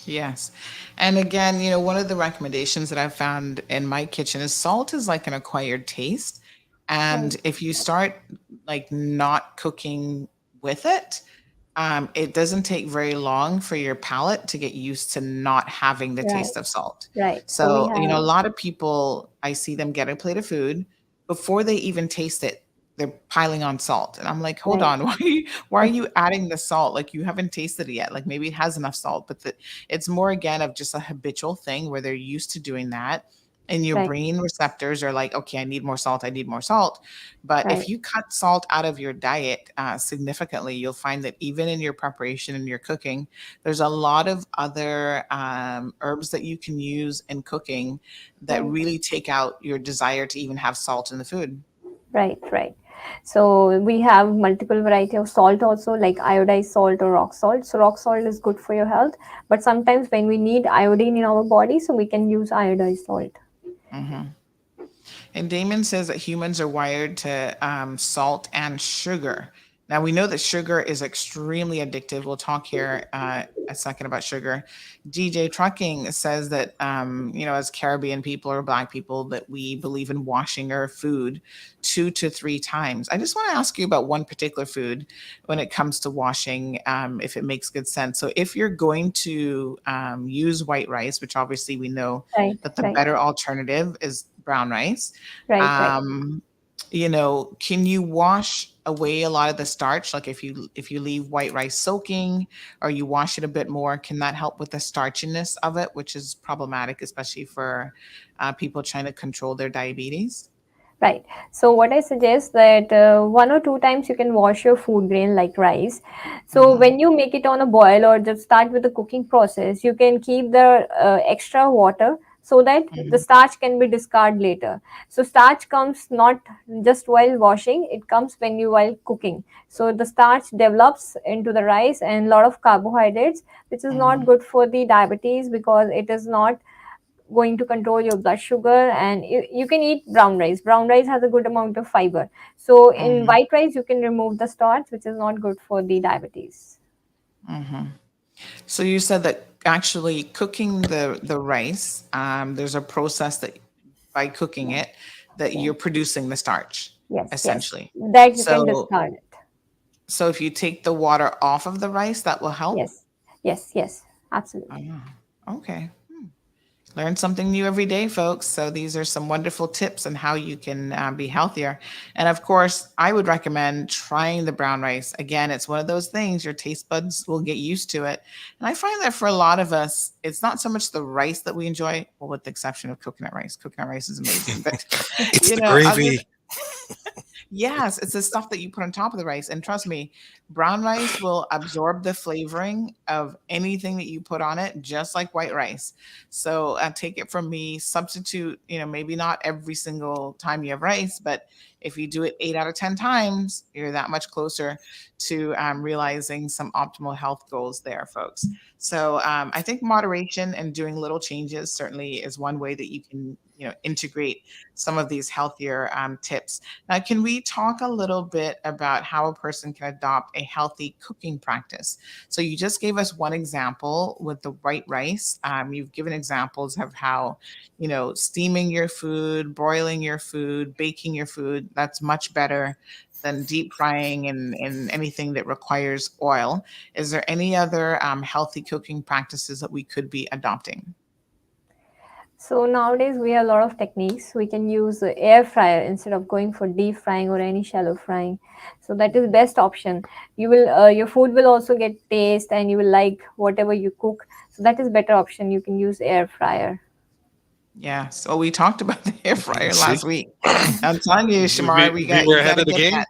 Yes. And again, one of the recommendations that I've found in my kitchen is salt is like an acquired taste. Right, And if you start like not cooking with it, it doesn't take very long for your palate to get used to not having the right, taste of salt. right. So we So, a have, lot of people, I see them get a plate of food before they even taste it, they're piling on salt. And I'm like, hold right, on, why are you adding the salt? Like you haven't tasted it yet. Like maybe it has enough salt, but it's more again of just a habitual thing where they're used to doing that. And your right, brain receptors are like, okay, I need more salt. I need more salt. But if right, you cut salt out of your diet significantly, you'll find that even in your preparation and your cooking, there's a lot of other herbs that you can use in cooking that right. really take out your desire to even have salt in the food. Right, right. So we have multiple variety of salt also, like iodized salt or rock salt. So rock salt is good for your health, but sometimes when we need iodine in our body, so we can use iodized salt. hmm And Damon says that humans are wired to salt and sugar. Now, we know that sugar is extremely addictive. We'll talk here a second about sugar. DJ Trucking says that, as Caribbean people or Black people, that we believe in washing our food 2 to 3 times. I just want to ask you about one particular food when it comes to washing, if it makes good sense. So, if you're going to use white rice, which obviously we know Right, that the right, better alternative is brown rice, right, right. um, can you wash away a lot of the starch? Like if you leave white rice soaking or you wash it a bit more, can that help with the starchiness of it, which is problematic, especially for people trying to control their diabetes? Right. So what I suggest that 1 or 2 times you can wash your food grain like rice. So hmm when you make it on a boil or just start with the cooking process, you can keep the extra water so that the hmm starch can be discarded later. So starch comes not just while washing, it comes when you while cooking. So the starch develops into the rice and a lot of carbohydrates, which is not hmm good for the diabetes because it is not going to control your blood sugar. And you can eat brown rice. Brown rice has a good amount of fiber. So in hmm white rice you can remove the starch, which is not good for the diabetes. hmm So you said that actually cooking the rice, there's a process that by cooking Yeah, it that yeah. you're producing the starch, Yes, yes, essentially. that you can So discard it. so if you take the water off of the rice, that will help. Yes, yes, yes, absolutely. Ah, okay. Learn something new every day, folks. So these are some wonderful tips on how you can be healthier. And of course, I would recommend trying the brown rice. Again, it's one of those things your taste buds will get used to it. And I find that for a lot of us, it's not so much the rice that we enjoy, well, with the exception of coconut rice. Coconut rice is amazing, but It's the other gravy. yes, it's the stuff that you put on top of the rice. And trust me, brown rice will absorb the flavoring of anything that you put on it, just like white rice. So take it from me, substitute, maybe not every single time you have rice, but if you do it 8 out of 10 times, you're that much closer to realizing some optimal health goals there, folks. So I think moderation and doing little changes certainly is one way that you can, integrate some of these healthier tips. Now, can we talk a little bit about how a person can adopt a healthy cooking practice? So, you just gave us one example with the white rice. You've given examples of how, steaming your food, broiling your food, baking your food, that's much better than deep frying and anything that requires oil. Is there any other healthy cooking practices that we could be adopting? So nowadays we have a lot of techniques. We can use air fryer instead of going for deep frying or any shallow frying. So that is best option. You will your food will also get taste and you will like whatever you cook. So that is better option. You can use air fryer. Yeah. So we talked about the air fryer See, last week. I'm telling you, Shamar, we were you ahead gotta of the get game. that.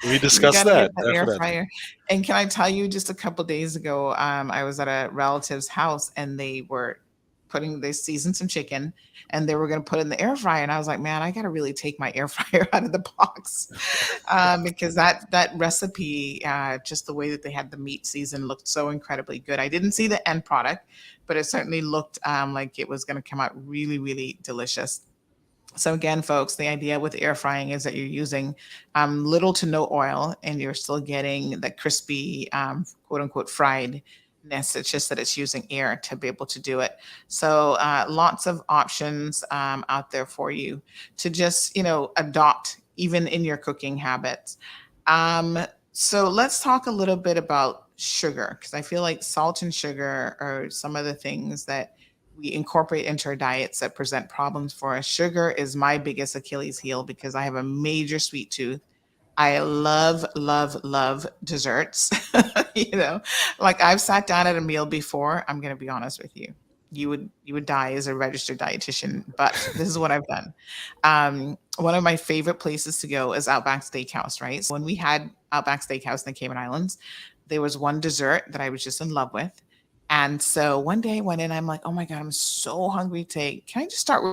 We You discussed got to get that the air definitely. fryer. And can I tell you, just a couple days ago, I was at a relative's house and they seasoned some chicken and they were going to put it in the air fryer. And I was like, man, I got to really take my air fryer out of the box because that recipe, just the way that they had the meat seasoned, looked so incredibly good. I didn't see the end product, but it certainly looked like it was going to come out really, really delicious. So again, folks, the idea with air frying is that you're using little to no oil, and you're still getting the crispy, quote unquote, friedness. It's just that it's using air to be able to do it. So lots of options out there for you to just adopt even in your cooking habits. Um, so let's talk a little bit about sugar because I feel like salt and sugar are some of the things that we incorporate into our diets that present problems for us. Sugar is my biggest Achilles heel because I have a major sweet tooth. I love, love, love desserts. you know, like I've sat down at a meal before. I'm going to be honest with you. You would die as a registered dietitian, but this is what I've done. One of my favorite places to go is Outback Steakhouse, right? So when we had Outback Steakhouse in the Cayman Islands, there was one dessert that I was just in love with. And so one day I went in, I'm like, oh my God, I'm so hungry today. Can I just start with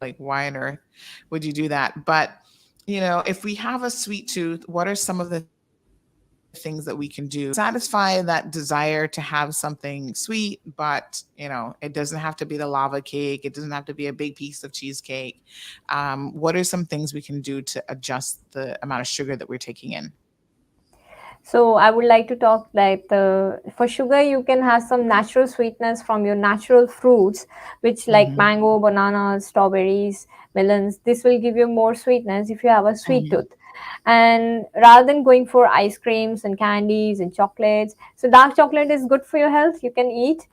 like, why on earth would you do that? But, if we have a sweet tooth, what are some of the things that we can do to satisfy that desire to have something sweet, but it doesn't have to be the lava cake, it doesn't have to be a big piece of cheesecake. What are some things we can do to adjust the amount of sugar that we're taking in? So I would like to talk that for sugar, you can have some natural sweetness from your natural fruits, which like Hmm. mango, bananas, strawberries, melons. This will give you more sweetness if you have a sweet Hmm. tooth. And rather than going for ice creams and candies and chocolates, so dark chocolate is good for your health. You can eat.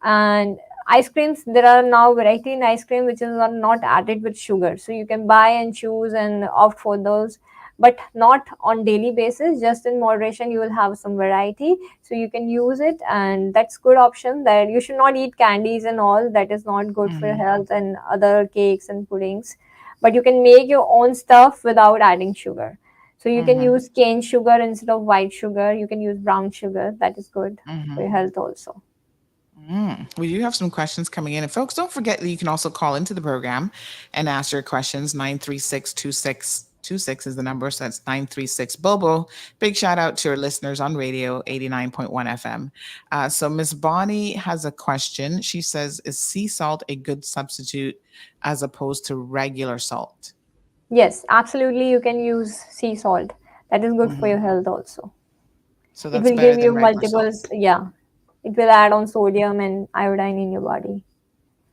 And ice creams, there are now variety in ice cream which is not added with sugar, so you can buy and choose and opt for those, but not on daily basis, just in moderation. You will have some variety, so you can use it, and that's good option. That you should not eat candies and all, that is not good for your Hmm. health, and other cakes and puddings. But you can make your own stuff without adding sugar. So you can Hmm. use cane sugar instead of white sugar, you can use brown sugar, that is good for Hmm. your health also. We do have some questions coming in. And folks, don't forget that you can also call into the program and ask your questions. 936-2626 is the number. So that's 936 Bobo. Big shout out to our listeners on radio, 89.1 FM. So Miss Bonnie has a question. She says, is sea salt a good substitute as opposed to regular salt? Yes, absolutely. You can use sea salt. That is good for Hmm. your health also. So It that's will better give you than regular salt. multiples. Yeah, it will add on sodium and iodine in your body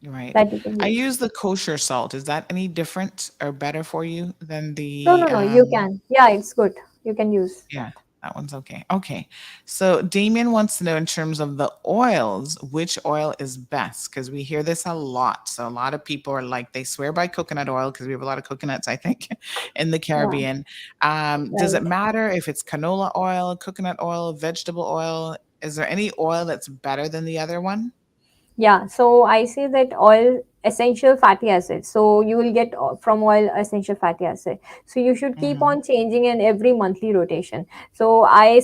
Right. that you can I use. use the kosher salt. Is that any different or better for you than No, the no, no. You can. Yeah, it's good. You can use yeah, that. that one's okay. Okay. So Damien wants to know in terms of the oils, which oil is best? Because we hear this a lot. So a lot of people are like, they swear by coconut oil because we have a lot of coconuts, I think, in the Yeah, Caribbean. Does it right. matter if it's canola oil, coconut oil, vegetable oil? Is there any oil that's better than the other one? Yeah, so I say that oil essential fatty acids. So you will get from oil essential fatty acid. So you should keep Mm-hmm. on changing in every monthly rotation. So I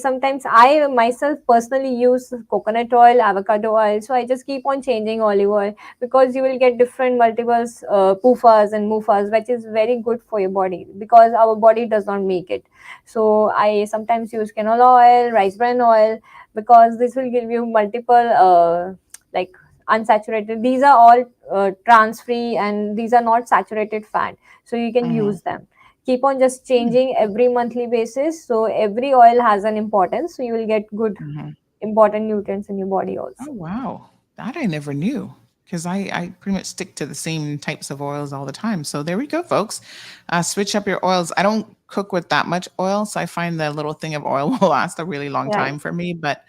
myself personally use coconut oil, avocado oil. So I just keep on changing olive oil because you will get different multiples PUFAs and MUFAs, which is very good for your body because our body does not make it. So I sometimes use canola oil, rice bran oil because this will give you multiple like unsaturated. These are all trans free and these are not saturated fat, so you can Mm-hmm. use them. Keep on just changing every monthly basis, so every oil has an importance, so you will get good Mm-hmm. important nutrients in your body Oh, also. wow. That I never knew because I pretty much stick to the same types of oils all the time. So there we go, folks. Switch up your oils. I don't cook with that much oil, so I find the little thing of oil will last a really long Right. time for me. But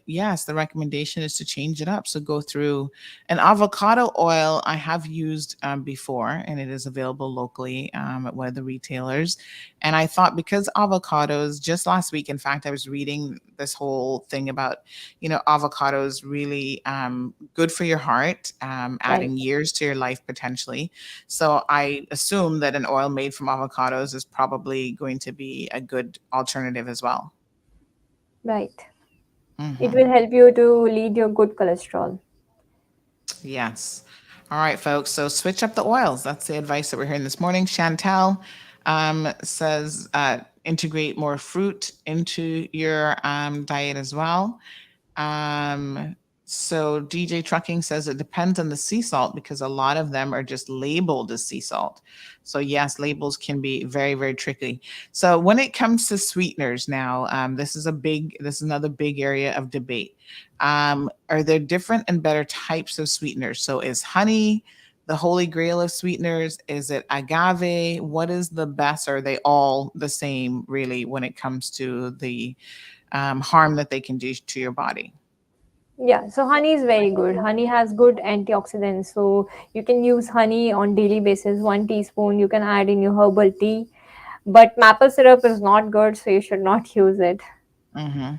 yes, the recommendation is to change it up. So go through an avocado oil I have used before, and it is available locally at one of the retailers. And I thought, because avocados, just last week, in fact, I was reading this whole thing about, avocados really good for your heart, Right. adding years to your life potentially. So I assume that an oil made from avocados is probably going to be a good alternative as well. Right. It Hmm. will help you to lead your good cholesterol. Yes. All right, folks. So switch up the oils. That's the advice that we're hearing this morning. Chantel says integrate more fruit into your diet as well. Um, so DJ Trucking says it depends on the sea salt, because a lot of them are just labeled as sea salt. So yes, labels can be very, very tricky. So when it comes to sweeteners now, this is another big area of debate. Are there different and better types of sweeteners? So is honey the holy grail of sweeteners? Is it agave? What is the best? Are they all the same, really, when it comes to the harm that they can do to your body? Yeah, so honey is very good. Honey has good antioxidants. So you can use honey on daily basis. 1 teaspoon you can add in your herbal tea. But maple syrup is not good, so you should not use it. Hmm.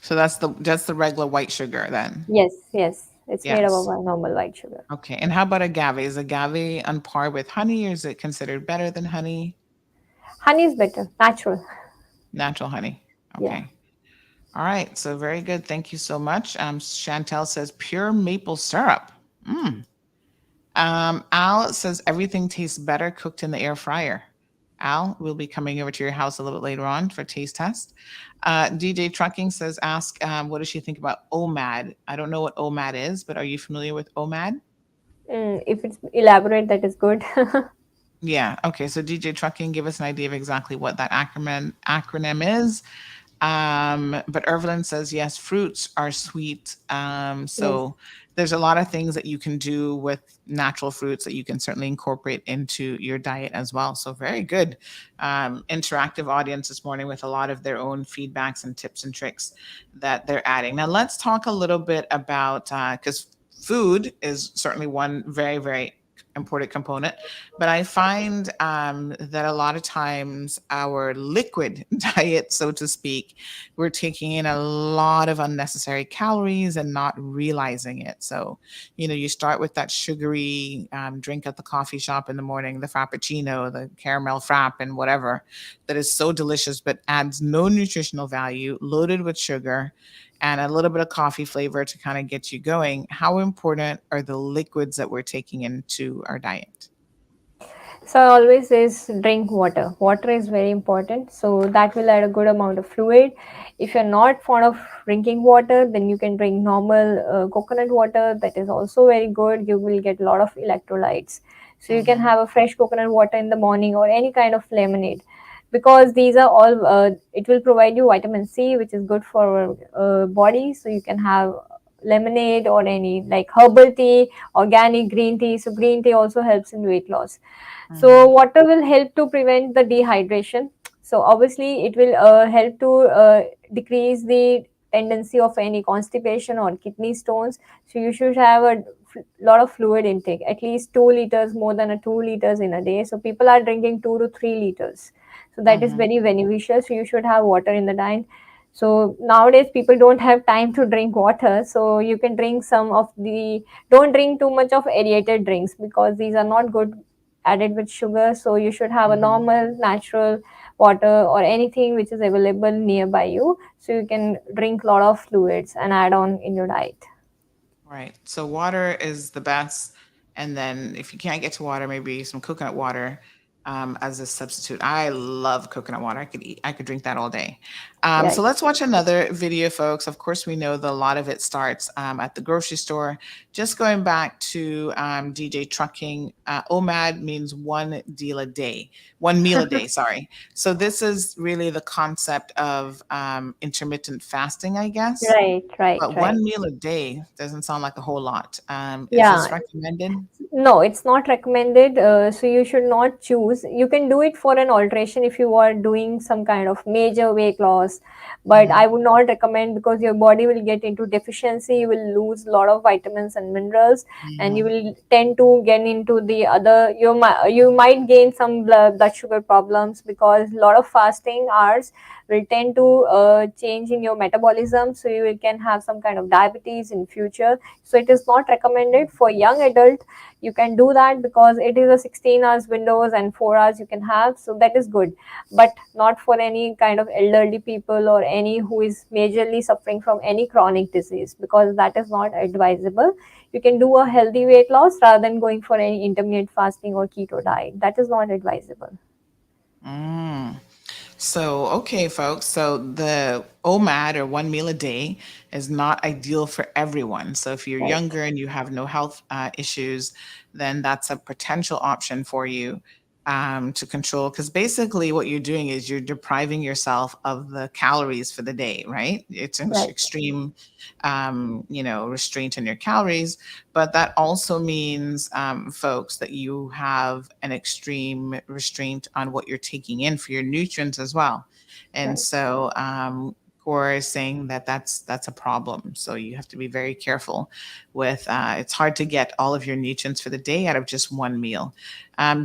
So that's the regular white sugar then. Yes, yes. It's made up of Yes. a normal white sugar. Okay. And how about agave? Is agave on par with honey, or is it considered better than honey? Honey is better, natural. Natural honey. Yeah. Okay. All right. So very good. Thank you so much. Chantel says pure maple syrup. Mm. Al says everything tastes better cooked in the air fryer. Al, we'll be coming over to your house a little bit later on for taste test. DJ Trucking says, ask, what does she think about OMAD? I don't know what OMAD is, but are you familiar with OMAD? If it's elaborate, that is good. Yeah. Okay. So DJ Trucking, give us an idea of exactly what that acronym is. But Irvelin says, yes, fruits are sweet. Yes. So there's a lot of things that you can do with natural fruits that you can certainly incorporate into your diet as well. So very good. Interactive audience this morning with a lot of their own feedbacks and tips and tricks that they're adding. Now let's talk a little bit about, because food is certainly one very, very important component, but I find that a lot of times our liquid diet, so to speak, we're taking in a lot of unnecessary calories and not realizing it. So, you start with that sugary drink at the coffee shop in the morning, the Frappuccino, the caramel frap, and whatever, that is so delicious, but adds no nutritional value, loaded with sugar and a little bit of coffee flavor to kind of get you going. How important are the liquids that we're taking into our diet? So I always says drink water. Water is very important. So that will add a good amount of fluid. If you're not fond of drinking water, then you can drink normal coconut water. That is also very good. You will get a lot of electrolytes. So you can Mhm. have a fresh coconut water in the morning or any kind of lemonade, because these are all. It will provide you vitamin C, which is good for our body. So you can have lemonade or any like herbal tea, organic green tea. So green tea also helps in weight loss. So Mhm. water will help to prevent the dehydration. So obviously it will help to decrease the tendency of any constipation or kidney stones. So you should have a lot of fluid intake, at least 2 liters, more than a 2 liters in a day. So people are drinking 2 to 3 liters. So that is Mhm. very beneficial. So you should have water in the diet. So nowadays people don't have time to drink water. So you can drink don't drink too much of aerated drinks, because these are not good added with sugar. So you should have a Mhm. normal natural water or anything which is available nearby you, so you can drink a lot of fluids and add on in your diet. Right. So water is the best. And then if you can't get to water, maybe some coconut water as a substitute. I love coconut water. I could drink that all day. So let's watch another video, folks. Of course, we know that a lot of it starts at the grocery store. Just going back to DJ Trucking, OMAD means one meal a day, sorry. So this is really the concept of intermittent fasting, I guess. But 1 meal a day doesn't sound like a whole lot. Is this recommended? No, it's not recommended. So you should not choose. You can do it for an alteration if you are doing some kind of major weight loss, but I would not recommend, because your body will get into deficiency. You will lose a lot of vitamins and minerals, and you will tend to get into the other. You might gain some blood sugar problems, because a lot of fasting hours will tend to change in your metabolism, so you can have some kind of diabetes in future. So it is not recommended for young adult. You can do that because it is a 16 hours windows and 4 hours you can have, so that is good, but not for any kind of elderly people or any who is majorly suffering from any chronic disease, because that is not advisable. You can do a healthy weight loss rather than going for any intermittent fasting or keto diet. That is not advisable. So, okay, folks. So the OMAD, or 1 meal a day, is not ideal for everyone. So if you're younger and you have no health issues, then that's a potential option for you to control. Because basically what you're doing is you're depriving yourself of the calories for the day, right? It's an extreme, restraint on your calories. But that also means, folks, that you have an extreme restraint on what you're taking in for your nutrients as well. And so Cora is saying that that's a problem. So you have to be very careful with, it's hard to get all of your nutrients for the day out of just one meal.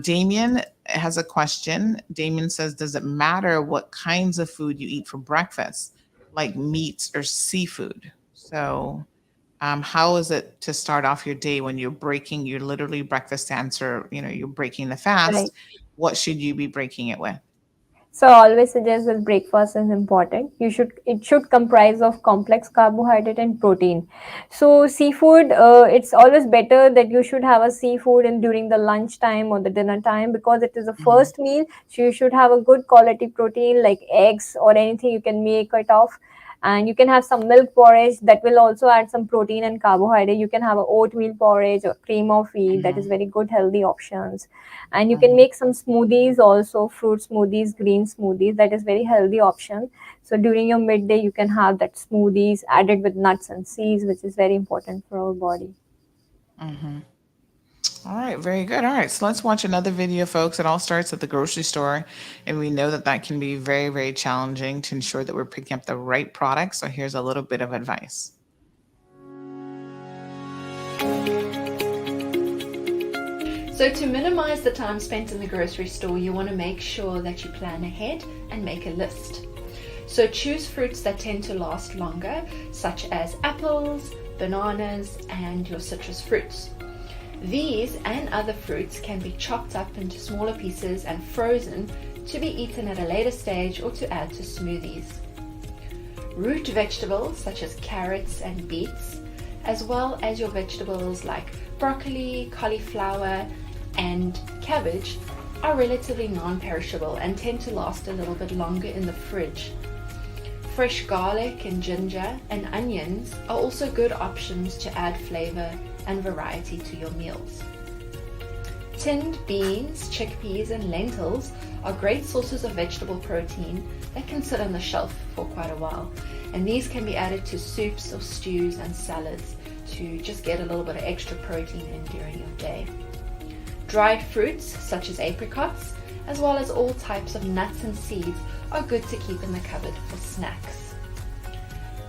Damien has a question. Damien says, does it matter what kinds of food you eat for breakfast, like meats or seafood? So how is it to start off your day when you're literally breakfast answer, you're breaking the fast? What should you be breaking it with? So I always suggest that breakfast is important. It should comprise of complex carbohydrate and protein. So seafood, it's always better that you should have a seafood during the lunch time or the dinner time, because it is the first meal. So you should have a good quality protein like eggs or anything you can make it of. And you can have some milk porridge that will also add some protein and carbohydrate. You can have a oatmeal porridge or cream of wheat. That is very good healthy options. And you can make some smoothies also, fruit smoothies, green smoothies. That is very healthy option. So during your midday, you can have that smoothies added with nuts and seeds, which is very important for our body. All right, very good. All right, so let's watch another video, folks. It all starts at the grocery store, and we know that can be very, very challenging to ensure that we're picking up the right product. So here's a little bit of advice. So to minimize the time spent in the grocery store, you want to make sure that you plan ahead and make a list. So choose fruits that tend to last longer, such as apples, bananas, and your citrus fruits. These and other fruits can be chopped up into smaller pieces and frozen to be eaten at a later stage or to add to smoothies. Root vegetables such as carrots and beets, as well as your vegetables like broccoli, cauliflower, and cabbage, are relatively non-perishable and tend to last a little bit longer in the fridge. Fresh garlic and ginger and onions are also good options to add flavor and variety to your meals. Tinned beans, chickpeas, and lentils are great sources of vegetable protein that can sit on the shelf for quite a while, and these can be added to soups or stews and salads to just get a little bit of extra protein in during your day. Dried fruits such as apricots, as well as all types of nuts and seeds, are good to keep in the cupboard for snacks.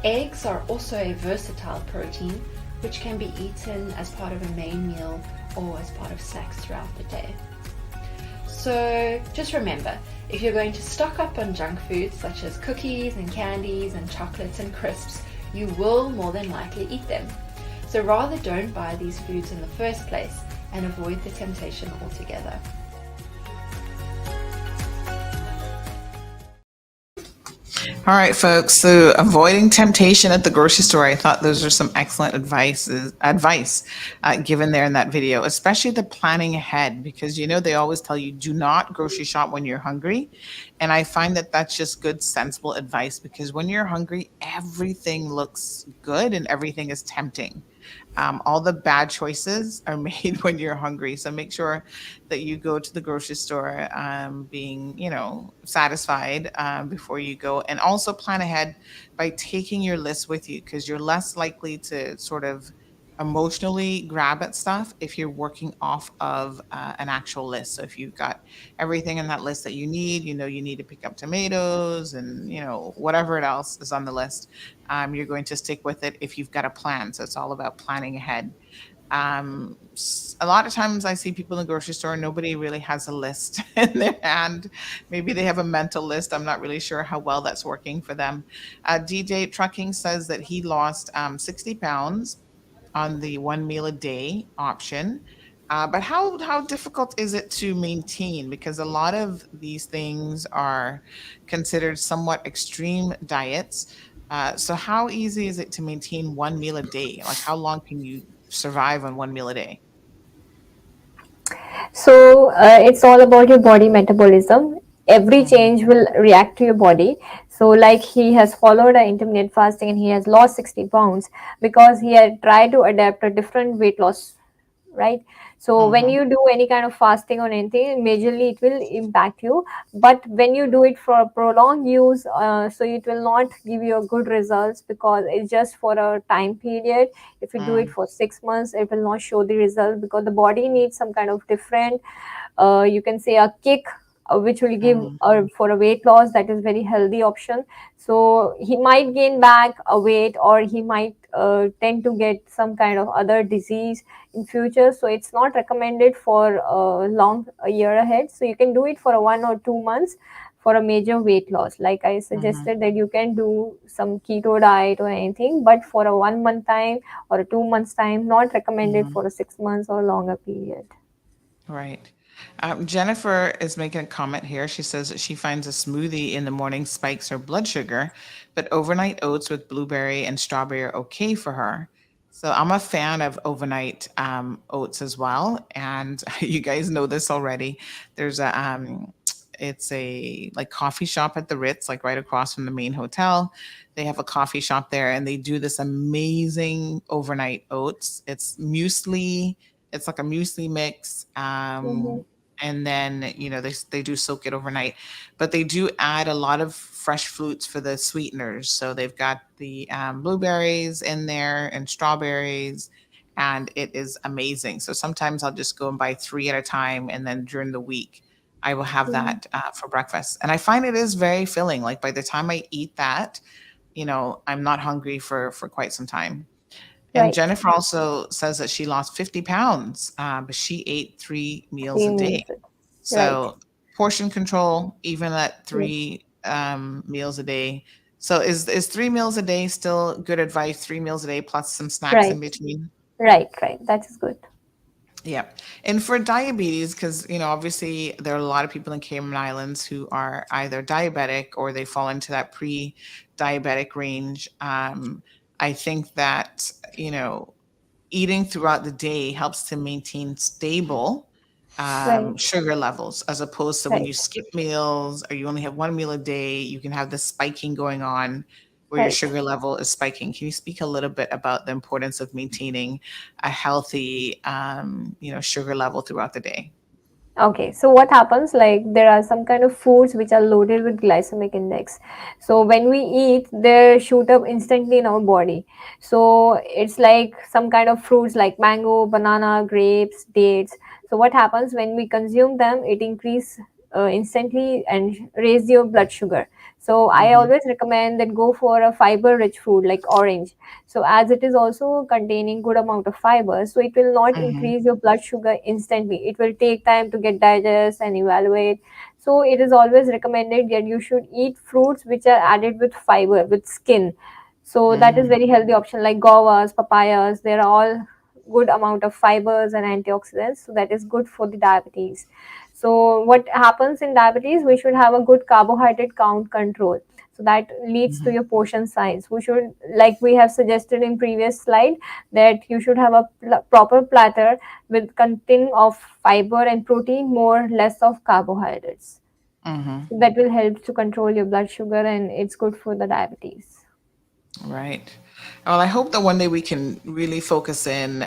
Eggs are also a versatile protein which can be eaten as part of a main meal or as part of snacks throughout the day. So just remember, if you're going to stock up on junk foods such as cookies and candies and chocolates and crisps, you will more than likely eat them. So rather don't buy these foods in the first place and avoid the temptation altogether. All right, folks. So avoiding temptation at the grocery store. I thought those are some excellent advice given there in that video, especially the planning ahead, because they always tell you do not grocery shop when you're hungry. And I find that that's just good, sensible advice, because when you're hungry, everything looks good and everything is tempting. All the bad choices are made when you're hungry. So make sure that you go to the grocery store being, satisfied before you go. And also plan ahead by taking your list with you, because you're less likely to sort of emotionally grab at stuff if you're working off of an actual list. So if you've got everything in that list that you need, you need to pick up tomatoes and, whatever it else is on the list, you're going to stick with it if you've got a plan. So it's all about planning ahead. A lot of times I see people in the grocery store, nobody really has a list in their hand. Maybe they have a mental list. I'm not really sure how well that's working for them. DJ Trucking says that he lost 60 pounds on the one meal a day option. But how difficult is it to maintain? Because a lot of these things are considered somewhat extreme diets. So how easy is it to maintain one meal a day? Like, how long can you survive on one meal a day? So it's all about your body metabolism. Every Mhm. change will react to your body. So like he has followed a intermittent fasting and he has lost 60 pounds because he had tried to adapt a different weight loss, right? So when Mhm. you do any kind of fasting or anything, majorly it will impact you. But when you do it for a prolonged use, so it will not give you a good results because it's just for a time period. If you do it Mm. for 6 months, it will not show the result because the body needs some kind of different, you can say a kick, which will give Mm. for a weight loss. That is very healthy option. So he might gain back a weight, or he might tend to get some kind of other disease in future. So it's not recommended for a year ahead. So you can do it for a 1 or 2 months for a major weight loss. Like I Mhm. suggested that you can do some keto diet or anything, but for a 1 month time or a 2 months time, not recommended Mhm. for a 6 months or longer period. Right. Jennifer is making a comment here. She says that she finds a smoothie in the morning spikes her blood sugar, but overnight oats with blueberry and strawberry are okay for her. So I'm a fan of overnight oats as well. And you guys know this already. There's it's a like coffee shop at the Ritz, like right across from the main hotel. They have a coffee shop there, and they do this amazing overnight oats. It's muesli. It's like a muesli mix. Mm-hmm. And then, they do soak it overnight, but they do add a lot of fresh fruits for the sweeteners. So they've got the blueberries in there and strawberries, and it is amazing. So sometimes I'll just go and buy three at a time. And then during the week, I will have Mm-hmm. that for breakfast. And I find it is very filling. Like by the time I eat that, I'm not hungry for quite some time. And Right. Jennifer also says that she lost 50 pounds, but she ate three meals Three a day. meals. Right. So portion control, even at Yes. three meals a day. So is 3 meals a day still good advice? 3 meals a day plus some snacks in Right. between? Right. Right. That is good. Yeah. And for diabetes, because, obviously there are a lot of people in Cayman Islands who are either diabetic or they fall into that pre-diabetic range. I think that, eating throughout the day helps to maintain stable Right. sugar levels, as opposed to when Right. you skip meals or you only have one meal a day, you can have this spiking going on where your Right. sugar level is spiking. Can you speak a little bit about the importance of maintaining a healthy, sugar level throughout the day? Okay, so what happens, like there are some kind of foods which are loaded with glycemic index. So when we eat, they shoot up instantly in our body. So it's like some kind of fruits like mango, banana, grapes, dates. So what happens when we consume them, it increase instantly and raise your blood sugar. So I Mm-hmm. always recommend that go for a fiber rich food like orange. So as it is also containing good amount of fiber, so it will not Mm-hmm. increase your blood sugar instantly. It will take time to get digest and evaluate. So it is always recommended that you should eat fruits which are added with fiber, with skin. So that is Mm-hmm. very healthy option like guavas, papayas. They are all good amount of fibers and antioxidants. So that is good for the diabetes. So what happens in diabetes? We should have a good carbohydrate count control. So that leads to Mm-hmm. your portion size. We should, like we have suggested in previous slide, that you should have a proper platter with containing of fiber and protein, more less of carbohydrates. Mhm. So that will help to control your blood sugar, and it's good for the diabetes. Right. Well, I hope that one day we can really focus in,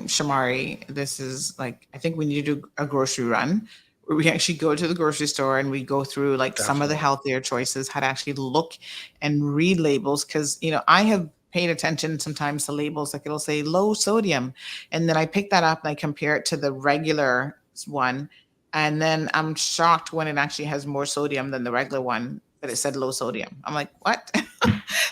Shamari. This is like, I think we need to do a grocery run where we actually go to the grocery store and we go through like some of the Definitely. healthier choices, how to actually look and read labels. Cause, I have paid attention sometimes to labels, like it'll say low sodium. And then I pick that up and I compare it to the regular one. And then I'm shocked when it actually has more sodium than the regular one, but it said low sodium. I'm like, what?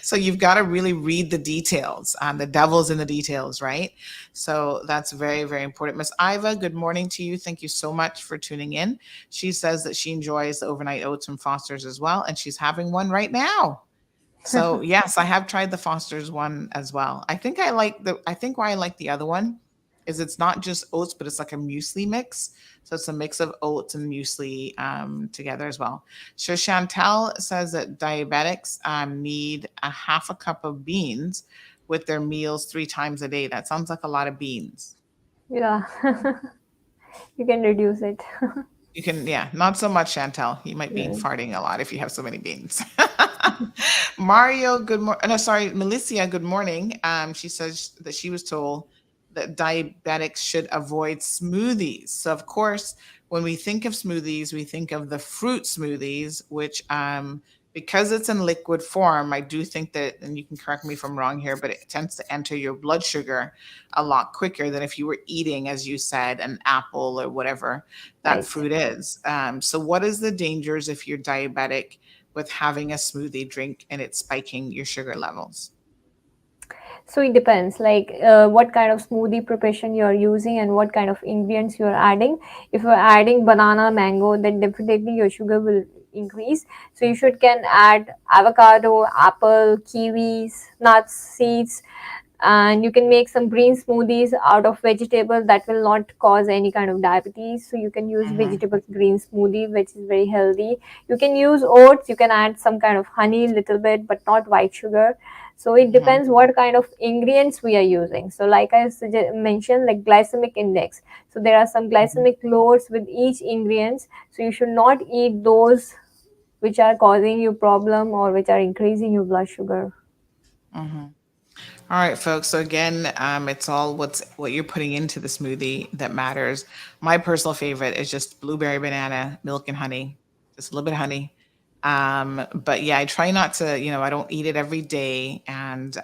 So you've got to really read the details. The devil's in the details, right? So that's very, very important. Miss Iva, good morning to you. Thank you so much for tuning in. She says that she enjoys the overnight oats from Foster's as well, and she's having one right now. So yes, I have tried the Foster's one as well. I think why I like the other one is it's not just oats, but it's like a muesli mix. So it's a mix of oats and muesli together as well. So Chantel says that diabetics need a half a cup of beans with their meals 3 times a day. That sounds like a lot of beans. Yeah, you can reduce it. You can, yeah, not so much, Chantel. You might be Yeah. farting a lot if you have so many beans. Mario, good morning. No, sorry, Melissa, good morning. She says that she was told that diabetics should avoid smoothies. So, of course, when we think of smoothies, we think of the fruit smoothies, which, because it's in liquid form, I do think that, and you can correct me if I'm wrong here, but it tends to enter your blood sugar a lot quicker than if you were eating, as you said, an apple or whatever that Right. fruit is. So, what is the dangers if you're diabetic with having a smoothie drink and it's spiking your sugar levels? So it depends, like what kind of smoothie preparation you're using and what kind of ingredients you're adding. If you're adding banana, mango, then definitely your sugar will increase. So you should can add avocado, apple, kiwis, nuts, seeds, and you can make some green smoothies out of vegetables that will not cause any kind of diabetes. So you can use Mm-hmm. vegetable green smoothie, which is very healthy. You can use oats, you can add some kind of honey little bit, but not white sugar. So it Mm-hmm. depends what kind of ingredients we are using. So like I mentioned, like glycemic index, so there are some glycemic loads with each ingredients. So you should not eat those which are causing you problem or which are increasing your blood sugar. Mm-hmm. All right, folks. So again, it's all what you're putting into the smoothie that matters. My personal favorite is just blueberry banana, milk and honey, just a little bit of honey. But yeah, I try not to, I don't eat it every day. And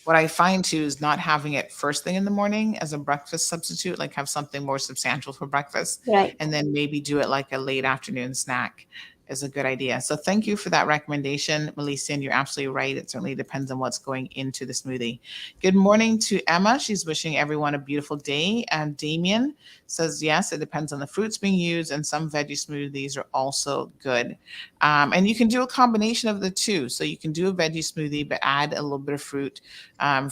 what I find too is not having it first thing in the morning as a breakfast substitute, like have something more substantial for breakfast, Right. and then maybe do it like a late afternoon snack is a good idea. So thank you for that recommendation, Melissa. And you're absolutely right. It certainly depends on what's going into the smoothie. Good morning to Emma. She's wishing everyone a beautiful day. And Damien says, yes, it depends on the fruits being used, and some veggie smoothies are also good. And you can do a combination of the two. So you can do a veggie smoothie, but add a little bit of fruit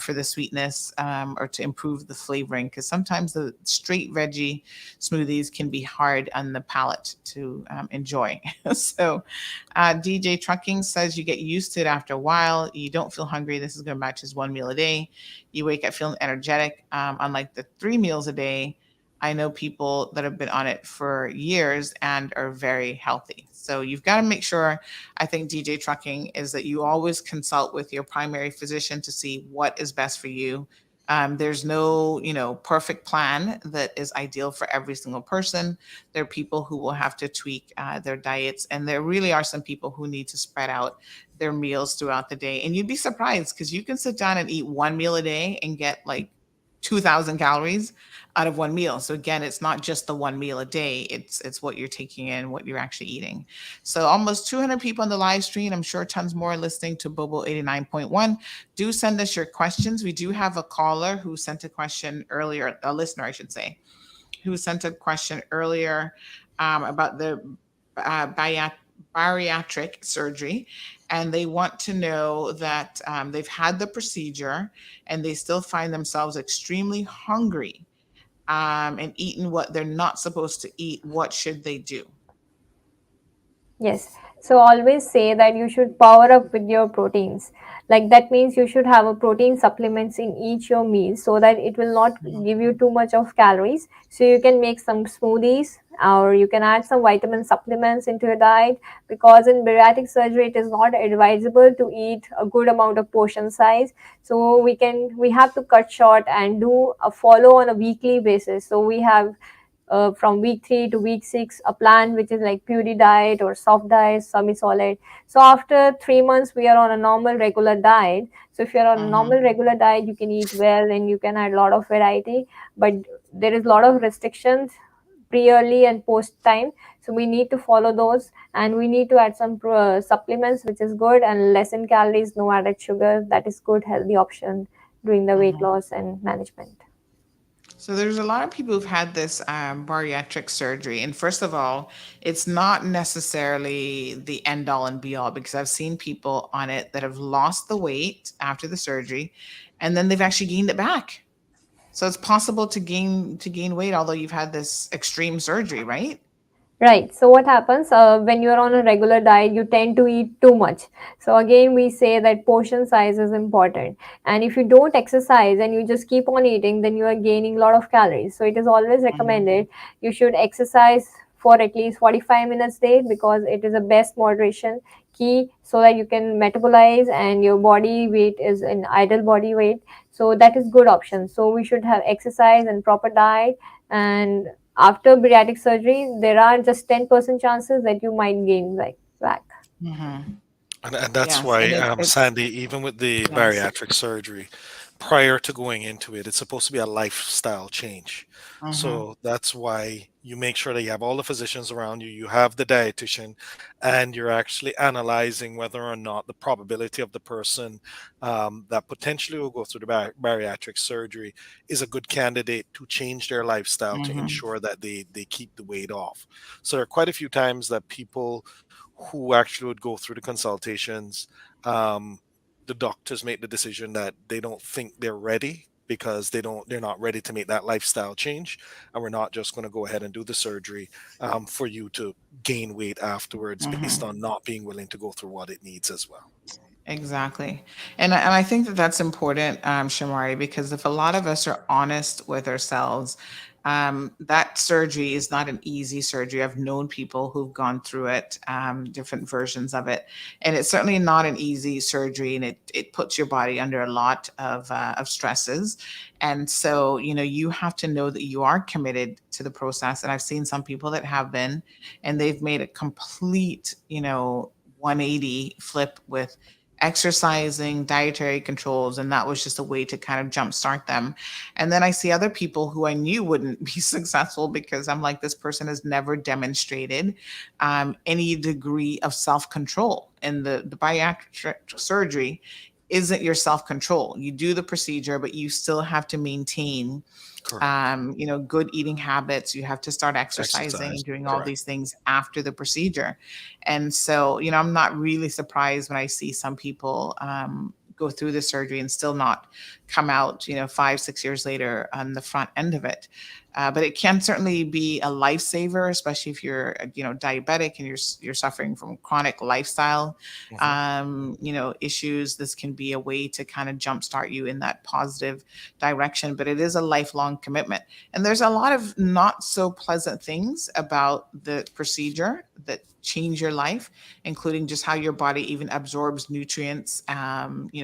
for the sweetness or to improve the flavoring, because sometimes the straight veggie smoothies can be hard on the palate to enjoy. So DJ Trucking says you get used to it after a while. You don't feel hungry. This is going to match his 1 meal a day. You wake up feeling energetic, unlike the 3 meals a day. I know people that have been on it for years and are very healthy. So you've got to make sure, I think DJ Trucking, is that you always consult with your primary physician to see what is best for you. There's no, perfect plan that is ideal for every single person. There are people who will have to tweak their diets, and there really are some people who need to spread out their meals throughout the day. And you'd be surprised because you can sit down and eat 1 meal a day and get like 2,000 calories out of 1 meal. So again, it's not just the 1 meal a day. It's what you're taking in, what you're actually eating. So almost 200 people on the live stream. I'm sure tons more listening to Bobo 89.1. Do send us your questions. We do have a caller who sent a question earlier, a listener, I should say, who sent a question earlier about the bariatric surgery. And they want to know that they've had the procedure and they still find themselves extremely hungry and eating what they're not supposed to eat. What should they do? Yes. So always say that you should power up with your proteins. Like that means you should have a protein supplements in each your meal so that it will not give you too much of calories. So you can make some smoothies or you can add some vitamin supplements into your diet, because in bariatric surgery it is not advisable to eat a good amount of portion size. So we have to cut short and do a follow on a weekly basis. So we have from week 3 to week 6 a plan which is like puree diet or soft diet, semi solid. So after 3 months we are on a normal regular diet. So if you're on a normal regular diet, you can eat well and you can add a lot of variety, but there is a lot of restrictions pre early and post time. So we need to follow those, and we need to add some supplements which is good and less in calories, no added sugar. That is good healthy option during the weight loss and management. So there's a lot of people who've had this bariatric surgery, and first of all, it's not necessarily the end all and be all, because I've seen people on it that have lost the weight after the surgery, and then they've actually gained it back. So it's possible to gain weight although you've had this extreme surgery, right? Right. So what happens when you're on a regular diet, you tend to eat too much. So again, we say that portion size is important. And if you don't exercise and you just keep on eating, then you are gaining a lot of calories. So it is always recommended you should exercise for at least 45 minutes a day, because it is a best moderation key, so that you can metabolize and your body weight is an ideal body weight. So that is good option. So we should have exercise and proper diet. And after bariatric surgery, there are just 10% chances that you might gain back. And that's Yes, and why, it's Sandy, even with the yes. bariatric surgery, prior to going into it, it's supposed to be a lifestyle change. So that's why you make sure that you have all the physicians around you, you have the dietitian, and you're actually analyzing whether or not the probability of the person that potentially will go through the bariatric surgery is a good candidate to change their lifestyle to ensure that they keep the weight off. So there are quite a few times that people who actually would go through the consultations, the doctors make the decision that they don't think they're ready because they're not ready to make that lifestyle change, and we're not just going to go ahead and do the surgery for you to gain weight afterwards based on not being willing to go through what it needs as well. Exactly. And I think that that's important, Shamari, because if a lot of us are honest with ourselves, that surgery is not an easy surgery. I've known people who've gone through it, different versions of it, and it's certainly not an easy surgery, and it puts your body under a lot of stresses. And so, you have to know that you are committed to the process. And I've seen some people that have been, and they've made a complete, 180 flip with exercising, dietary controls, and that was just a way to kind of jumpstart them. And then I see other people who I knew wouldn't be successful, because I'm like, this person has never demonstrated any degree of self-control. And the bariatric surgery isn't your self-control. You do the procedure, but you still have to maintain Correct. good eating habits. You have to start exercising Exercise. and doing all Correct. these things after the procedure. And so, I'm not really surprised when I see some people go through the surgery and still not come out, 5, 6 years later on the front end of it. But it can certainly be a lifesaver, especially if you're, diabetic and you're suffering from chronic lifestyle, issues. This can be a way to kind of jumpstart you in that positive direction. But it is a lifelong commitment, and there's a lot of not so pleasant things about the procedure that change your life, including just how your body even absorbs nutrients,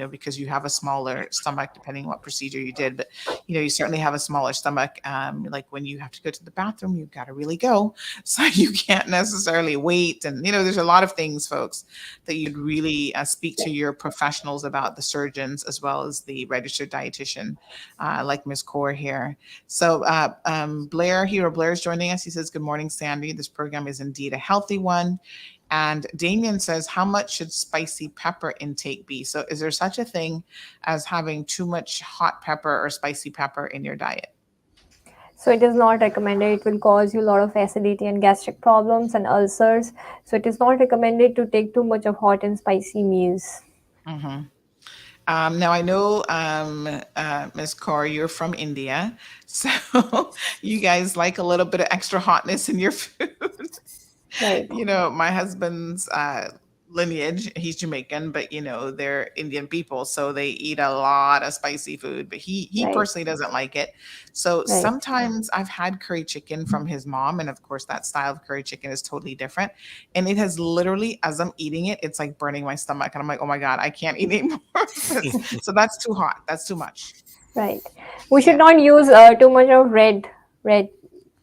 because you have a smaller stomach, depending on what procedure you did. But, you certainly have a smaller stomach. Like when you have to go to the bathroom, you've got to really go. So you can't necessarily wait. And, there's a lot of things, folks, that you'd really speak to your professionals about, the surgeons, as well as the registered dietitian, like Ms. Kaur here. So Blair, Hero Blair is joining us. He says, good morning, Sandy. This program is indeed a healthy one. And Damien says, how much should spicy pepper intake be? So is there such a thing as having too much hot pepper or spicy pepper in your diet? So it is not recommended. It will cause you a lot of acidity and gastric problems and ulcers. So it is not recommended to take too much of hot and spicy meals. Now I know, Ms. Kaur, you're from India, so you guys like a little bit of extra hotness in your food. Right. My husband's lineage, he's Jamaican, but they're Indian people, so they eat a lot of spicy food, but he Right. personally doesn't like it. So Right. sometimes I've had curry chicken from his mom, and of course that style of curry chicken is totally different. And it has literally, as I'm eating it, it's like burning my stomach, and I'm like, oh my God, I can't eat anymore. So that's too hot. That's too much. Right. We should Yeah. not use too much of red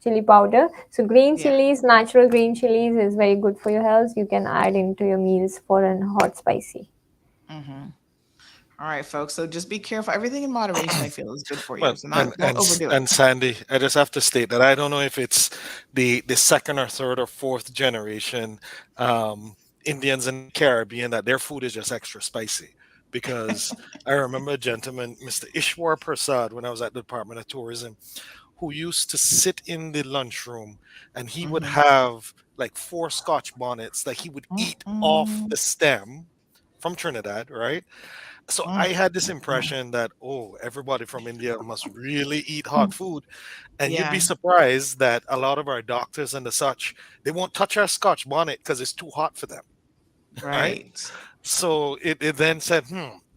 chili powder. So green Yeah. chilies, natural green chilies is very good for your health. You can add into your meals for an hot spicy. Mm-hmm. All right, folks. So just be careful. Everything in moderation, I feel, is good for you. Well, So don't overdo it. and Sandy, I just have to state that I don't know if it's the second or third or fourth generation Indians in the Caribbean that their food is just extra spicy. Because I remember a gentleman, Mr. Ishwar Prasad, when I was at the Department of Tourism, who used to sit in the lunchroom and he would have like 4 Scotch bonnets that he would eat off the stem from Trinidad, right? So I had this impression that, everybody from India must really eat hot food. And you'd be Yeah. surprised that a lot of our doctors and the such, they won't touch our Scotch bonnet because it's too hot for them, right? Right. So it then said,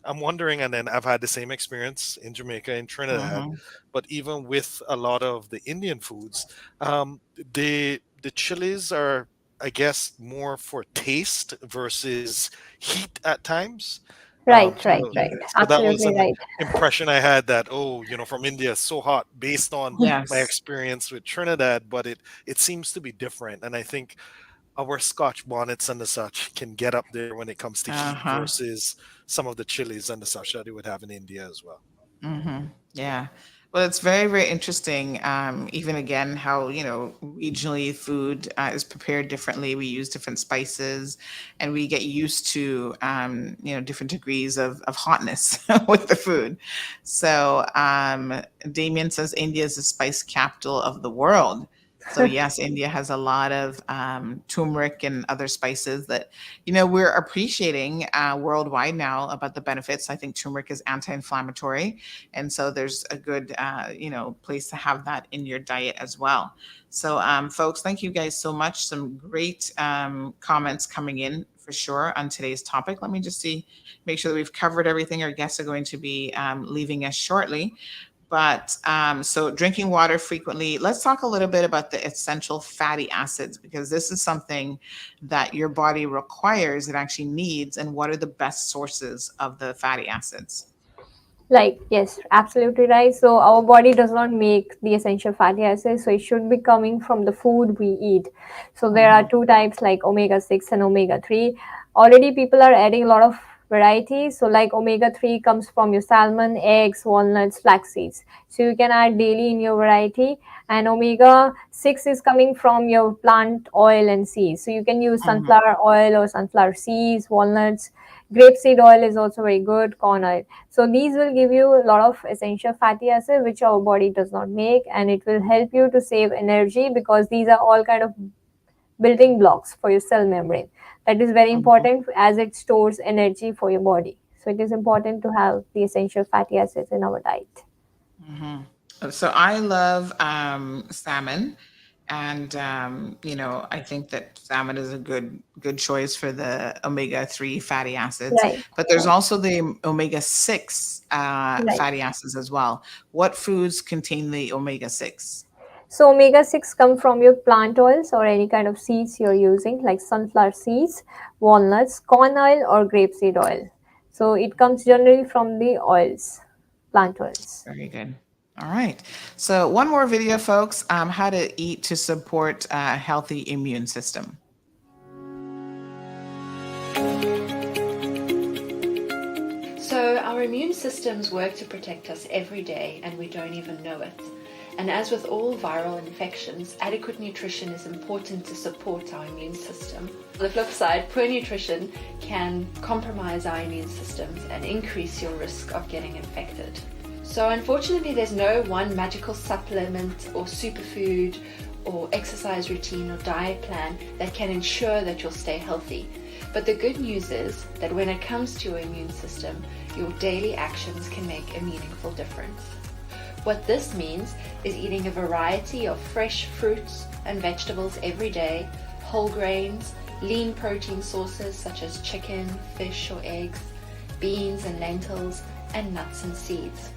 I'm wondering, and then I've had the same experience in Jamaica and Trinidad, but even with a lot of the Indian foods, the chilies are, I guess, more for taste versus heat at times. Right. So that was Absolutely an right. impression I had that, from India, it's so hot based on my Yes. experience with Trinidad, but it seems to be different. And I think our Scotch bonnets and the such can get up there when it comes to heat versus some of the chilies and the such that they would have in India as well. Yeah. Well, it's very, very interesting. Even again, how, regionally food is prepared differently. We use different spices and we get used to, different degrees of hotness with the food. So Damien says India is the spice capital of the world. So yes, India has a lot of turmeric and other spices that, we're appreciating worldwide now about the benefits. I think turmeric is anti-inflammatory. And so there's a good, place to have that in your diet as well. So folks, thank you guys so much. Some great comments coming in for sure on today's topic. Let me just make sure that we've covered everything. Our guests are going to be leaving us shortly. But so drinking water frequently. Let's talk a little bit about the essential fatty acids, because this is something that your body requires, it actually needs. And what are the best sources of the fatty acids? Yes, absolutely right. So our body does not make the essential fatty acids, so it should be coming from the food we eat. So there are 2 types, like omega-6 and omega-3. Already people are adding a lot of variety. So like omega-3 comes from your salmon, eggs, walnuts, flax seeds. So you can add daily in your variety. And omega-6 is coming from your plant oil and seeds. So you can use sunflower oil or sunflower seeds, walnuts. Grapeseed oil is also very good, corn oil. So these will give you a lot of essential fatty acids which our body does not make, and it will help you to save energy, because these are all kind of building blocks for your cell membrane. That is very important, as it stores energy for your body. So it is important to have the essential fatty acids in our diet. So I love salmon. And, I think that salmon is a good choice for the omega-3 fatty acids. Right. But there's also the omega-6 fatty acids as well. What foods contain the omega-6? So omega-6 come from your plant oils or any kind of seeds you're using, like sunflower seeds, walnuts, corn oil, or grapeseed oil. So it comes generally from the oils, plant oils. Very good. All right. So one more video, folks, how to eat to support a healthy immune system. So our immune systems work to protect us every day, and we don't even know it. And as with all viral infections, adequate nutrition is important to support our immune system. On the flip side, poor nutrition can compromise our immune systems and increase your risk of getting infected. So unfortunately, there's no one magical supplement or superfood or exercise routine or diet plan that can ensure that you'll stay healthy. But the good news is that when it comes to your immune system, your daily actions can make a meaningful difference. What this means is eating a variety of fresh fruits and vegetables every day, whole grains, lean protein sources such as chicken, fish or eggs, beans and lentils, and nuts and seeds.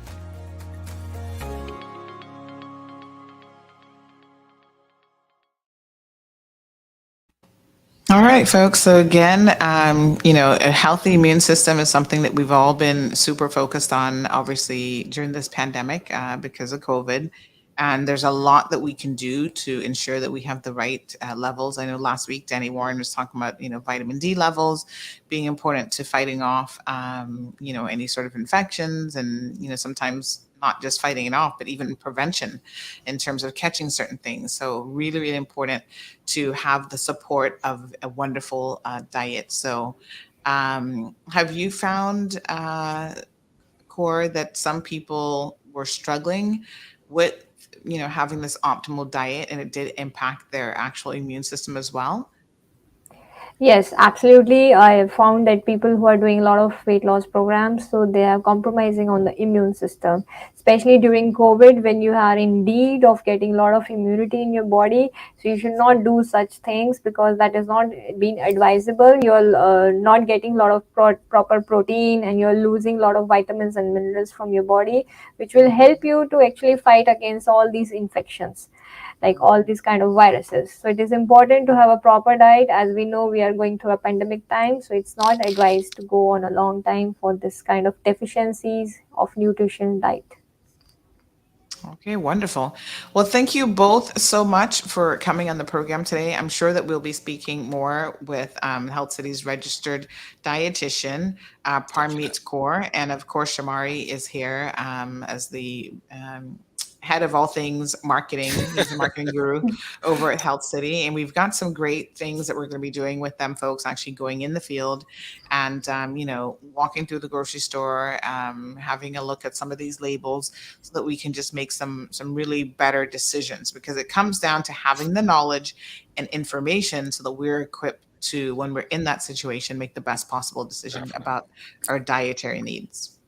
All right, folks. So again, a healthy immune system is something that we've all been super focused on, obviously, during this pandemic because of COVID. And there's a lot that we can do to ensure that we have the right levels. I know last week, Danny Warren was talking about, vitamin D levels being important to fighting off, any sort of infections and, sometimes not just fighting it off, but even prevention in terms of catching certain things. So really, really important to have the support of a wonderful diet. So have you found, Core, that some people were struggling with, having this optimal diet and it did impact their actual immune system as well? Yes, absolutely. I have found that people who are doing a lot of weight loss programs, so they are compromising on the immune system, especially during COVID when you are in need of getting a lot of immunity in your body. So you should not do such things because that is not being advisable. You're not getting a lot of proper protein and you're losing a lot of vitamins and minerals from your body, which will help you to actually fight against all these infections, like all these kind of viruses. So it is important to have a proper diet. As we know, we are going through a pandemic time, so it's not advised to go on a long time for this kind of deficiencies of nutrition diet. Okay, wonderful. Well, thank you both so much for coming on the program today. I'm sure that we'll be speaking more with Health City's registered dietitian, Parmeet Kaur, and of course, Shamari is here as the head of all things marketing. He's the marketing guru over at Health City. And we've got some great things that we're going to be doing with them folks, actually going in the field and, walking through the grocery store, having a look at some of these labels so that we can just make some really better decisions, because it comes down to having the knowledge and information so that we're equipped to, when we're in that situation, make the best possible decision about our dietary needs.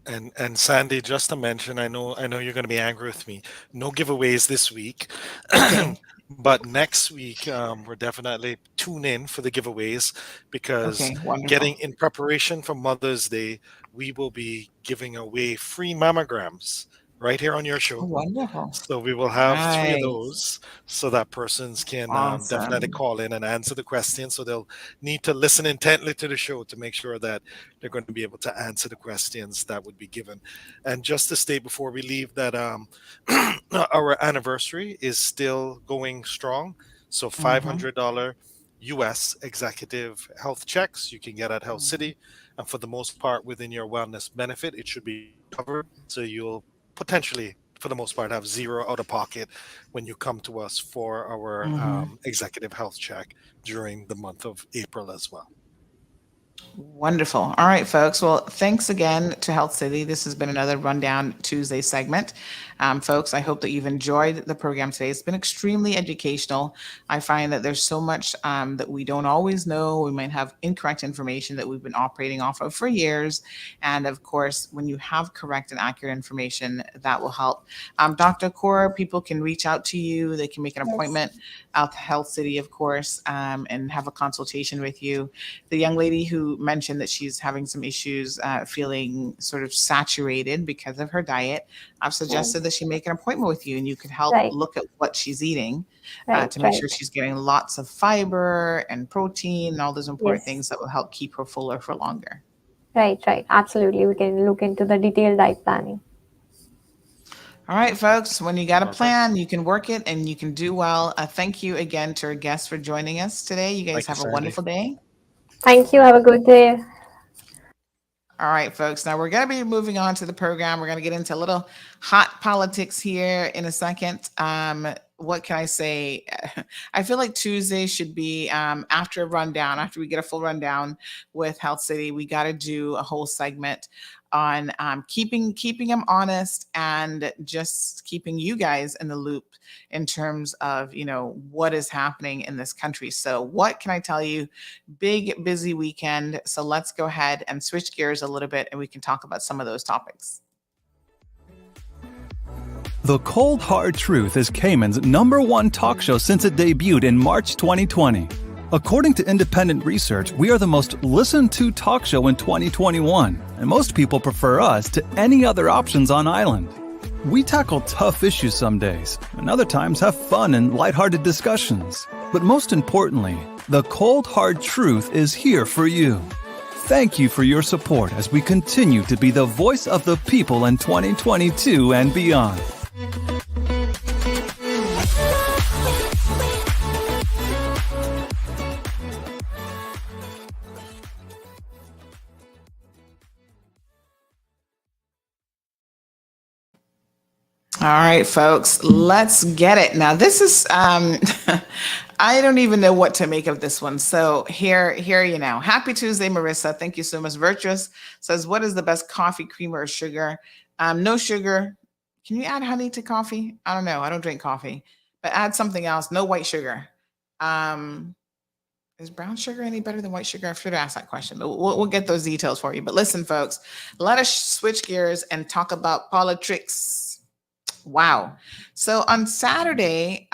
And Sandy, just to mention, I know you're going to be angry with me. No giveaways this week, Okay. but next week we're definitely tune in for the giveaways because Okay, wonderful. getting in preparation for Mother's Day, we will be giving away free mammograms right here on your Oh, show. wonderful. So we will have 3 of Nice. those so that persons can definitely Awesome. call in and answer the question. So they'll need to listen intently to the show to make sure that they're going to be able to answer the questions that would be given. And just to state before we leave that our anniversary is still going strong. So $500 US executive health checks you can get at Health City. And for the most part, within your wellness benefit, it should be covered. So you'll potentially, for the most part, have zero out of pocket when you come to us for our executive health check during the month of April as well. Wonderful. All right, folks. Well, thanks again to Health City. This has been another Rundown Tuesday segment. Folks, I hope that you've enjoyed the program today. It's been extremely educational. I find that there's so much that we don't always know. We might have incorrect information that we've been operating off of for years. And of course, when you have correct and accurate information, that will help. Dr. Kaur, people can reach out to you. They can make an appointment at Health City, of course, and have a consultation with you. The young lady who mentioned that she's having some issues feeling sort of saturated because of her diet, I've suggested that she make an appointment with you and you can help look at what she's eating to make sure she's getting lots of fiber and protein and all those important things that will help keep her fuller for longer. Right. Absolutely. We can look into the detailed diet planning. All right, folks, when you got a plan, you can work it and you can do well. Thank you again to our guests for joining us today. You guys have a wonderful day. Thank you. Have a good day. All right, folks. Now we're going to be moving on to the program. We're going to get into a little hot politics here in a second. What can I say? I feel like Tuesday should be after a rundown, after we get a full rundown with Health City, we got to do a whole segment on keeping them honest and just keeping you guys in the loop in terms of, what is happening in this country. So what can I tell you? Big, busy weekend. So let's go ahead and switch gears a little bit and we can talk about some of those topics. The Cold Hard Truth is Cayman's #1 talk show since it debuted in March 2020. According to independent research, we are the most listened to talk show in 2021, and most people prefer us to any other options on island. We tackle tough issues some days, and other times have fun and lighthearted discussions. But most importantly, The Cold Hard Truth is here for you. Thank you for your support as we continue to be the voice of the people in 2022 and beyond. All right, folks, let's get it. Now, this is, I don't even know what to make of this one. So here you know. Happy Tuesday, Marissa. Thank you so much. Virtuous says, what is the best coffee, creamer, or sugar? No sugar. Can you add honey to coffee? I don't know. I don't drink coffee, but add something else. No white sugar. Is brown sugar any better than white sugar? I should ask that question, but we'll get those details for you. But listen, folks, let us switch gears and talk about politics. Wow. So on Saturday,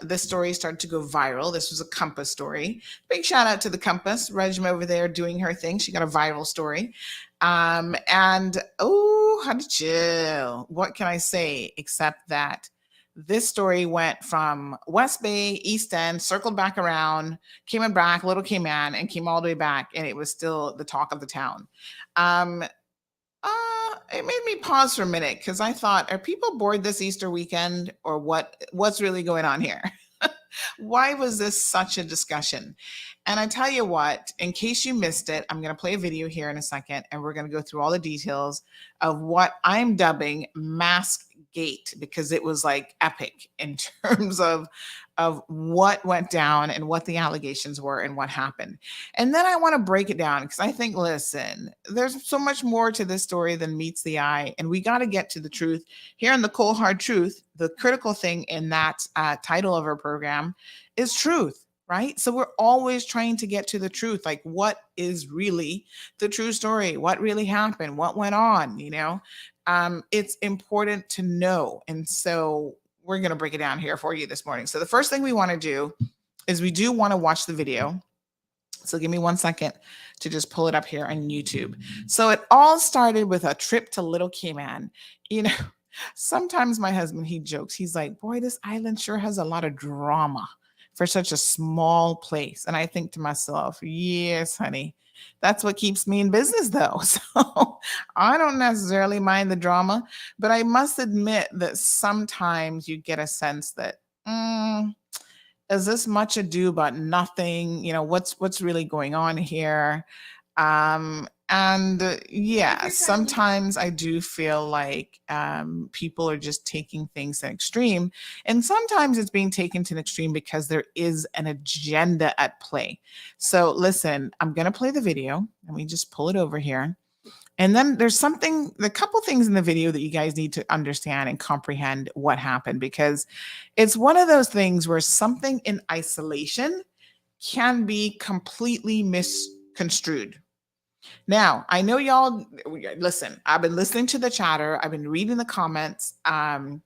this story started to go viral. This was a Compass story. Big shout out to the Compass. Regma over there doing her thing. She got a viral story. And oh, how to chill. What can I say except that this story went from West Bay, East End, circled back around, came back, Little Cayman, and came all the way back. And it was still the talk of the town. It made me pause for a minute because I thought, are people bored this Easter weekend or what's really going on here? Why was this such a discussion? And I tell you what, in case you missed it, I'm going to play a video here in a second, and we're going to go through all the details of what I'm dubbing Maskgate, because it was like epic in terms of what went down and what the allegations were and what happened. And then I want to break it down because I think, listen, there's so much more to this story than meets the eye, and we got to get to the truth. Here in the Cold Hard Truth, the critical thing in that title of our program is truth, right? So we're always trying to get to the truth, like what is really the true story, what really happened, what went on, you know? It's important to know. And so we're going to break it down here for you this morning. So the first thing we want to do is we do want to watch the video. So give me 1 second to just pull it up here on YouTube. So it all started with a trip to Little Cayman. You know, sometimes my husband, he jokes, he's like, boy, this island sure has a lot of drama for such a small place. And I think to myself, yes, honey, that's what keeps me in business though. So I don't necessarily mind the drama, but I must admit that sometimes you get a sense that, is this much ado about nothing? You know, what's really going on here? Yeah, sometimes I do feel like people are just taking things to an extreme, and sometimes it's being taken to an extreme because there is an agenda at play. So listen, I'm going to play the video. Let me just pull it over here. And then there's a couple things in the video that you guys need to understand and comprehend what happened, because it's one of those things where something in isolation can be completely misconstrued. Now, I know y'all, listen, I've been listening to the chatter. I've been reading the comments. And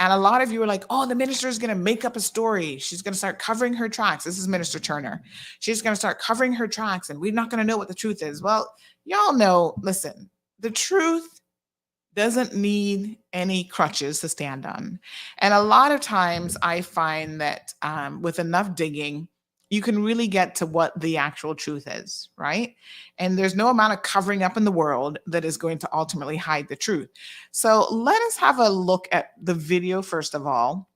a lot of you are like, oh, the minister is going to make up a story. She's going to start covering her tracks. This is Minister Turner. She's going to start covering her tracks, and we're not going to know what the truth is. Well, y'all know, listen, the truth doesn't need any crutches to stand on. And a lot of times I find that with enough digging, you can really get to what the actual truth is, right? And there's no amount of covering up in the world that is going to ultimately hide the truth. So let us have a look at the video first of all.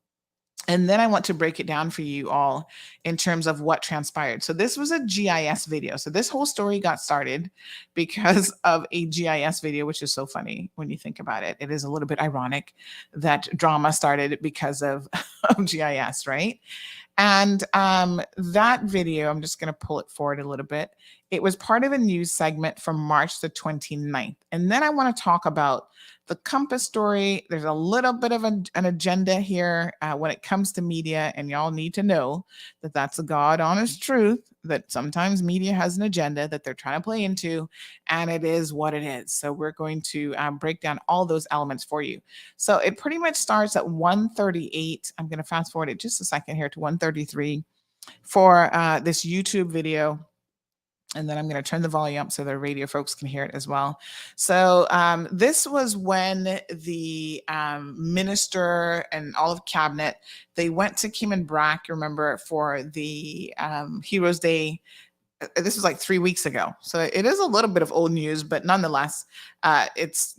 And then I want to break it down for you all in terms of what transpired. So this was a GIS video. So this whole story got started because of a GIS video, which is so funny when you think about it. It is a little bit ironic that drama started because of GIS, right? And that video, I'm just going to pull it forward a little bit. It was part of a news segment from March the 29th. And then I want to talk about the Compass story. There's a little bit of an agenda here when it comes to media, and y'all need to know that that's the God honest truth, that sometimes media has an agenda that they're trying to play into, and it is what it is. So we're going to break down all those elements for you. So it pretty much starts at 1:38. I'm going to fast forward it just a second here to 1:33 for this YouTube video. And then I'm going to turn the volume up so the radio folks can hear it as well. So this was when the minister and all of cabinet, they went to Cayman Brac, remember, for the Heroes Day. This was like 3 weeks ago. So it is a little bit of old news, but nonetheless, it's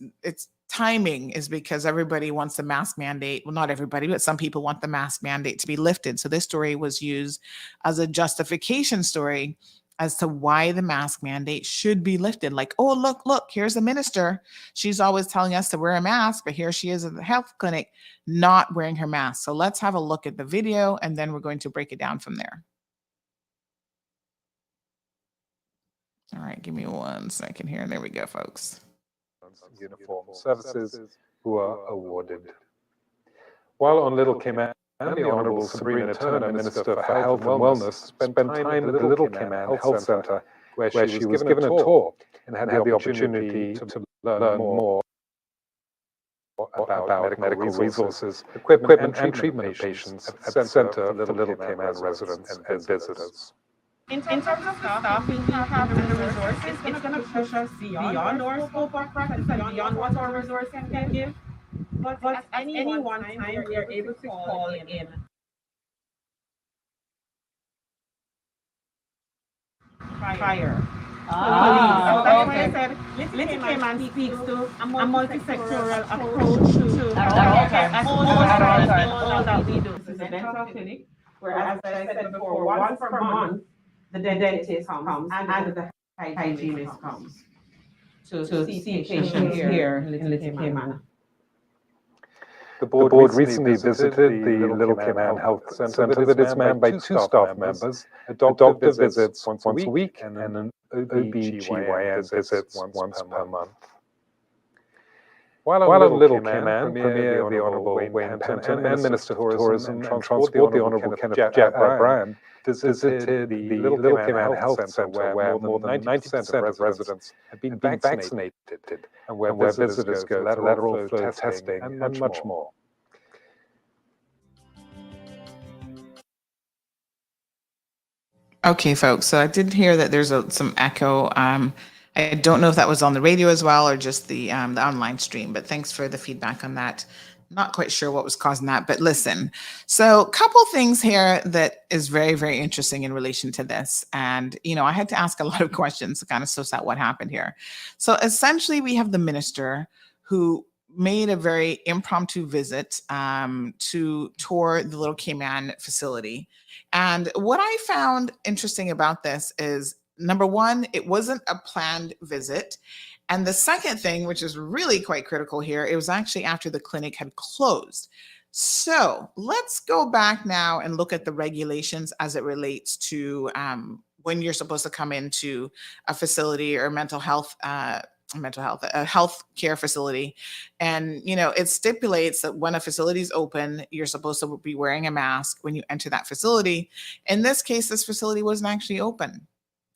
timing is because everybody wants the mask mandate. Well, not everybody, but some people want the mask mandate to be lifted. So this story was used as a justification story as to why the mask mandate should be lifted. Like, oh, look, here's the minister. She's always telling us to wear a mask, but here she is at the health clinic not wearing her mask. So let's have a look at the video, and then we're going to break it down from there. All right, give me 1 second here. There we go, folks. Uniform services who are awarded. While on Little Cayman, the Honourable Sabrina Turner, Minister for Health and Wellness, spent time at the Little Cayman Health Centre, where she was given a tour and had the opportunity to learn more about medical resources, equipment and treatment of patients at the Centre for Little Cayman residents and visitors. In terms of staff, we have the resources. It's going to push us beyond our scope of practice and beyond what our resources can give. But at any one time, we are able to call in fire. So that's why I said Little Cayman speaks to a multi-sectoral approach to all that we do. This is a dental clinic where, as I said before, once per month, the dentist comes and the hygienist comes to see patients here in Little Cayman. The board recently visited the Little Cayman Health Centre that is manned by 2 staff members. A doctor visits once a week and an OBGYN visits once per month. While on Little Cayman, Premier the Honourable Wayne Penton and Minister for Tourism and Transport the Honourable Kenneth Bryan visited the Little Cayman Health Centre, where more than 90% of residents have been vaccinated, and where visitors go for lateral flow testing and much more. Okay, folks, so I did hear that there's some echo. I don't know if that was on the radio as well or just the online stream, but thanks for the feedback on that. Not quite sure what was causing that, but listen. So a couple things here that is very, very interesting in relation to this. And, I had to ask a lot of questions to kind of suss out what happened here. So essentially we have the minister who made a very impromptu visit to tour the Little Cayman facility. And what I found interesting about this is, number one, it wasn't a planned visit. And the second thing, which is really quite critical here, it was actually after the clinic had closed. So let's go back now and look at the regulations as it relates to when you're supposed to come into a facility or a health care facility. And, it stipulates that when a facility is open, you're supposed to be wearing a mask when you enter that facility. In this case, this facility wasn't actually open.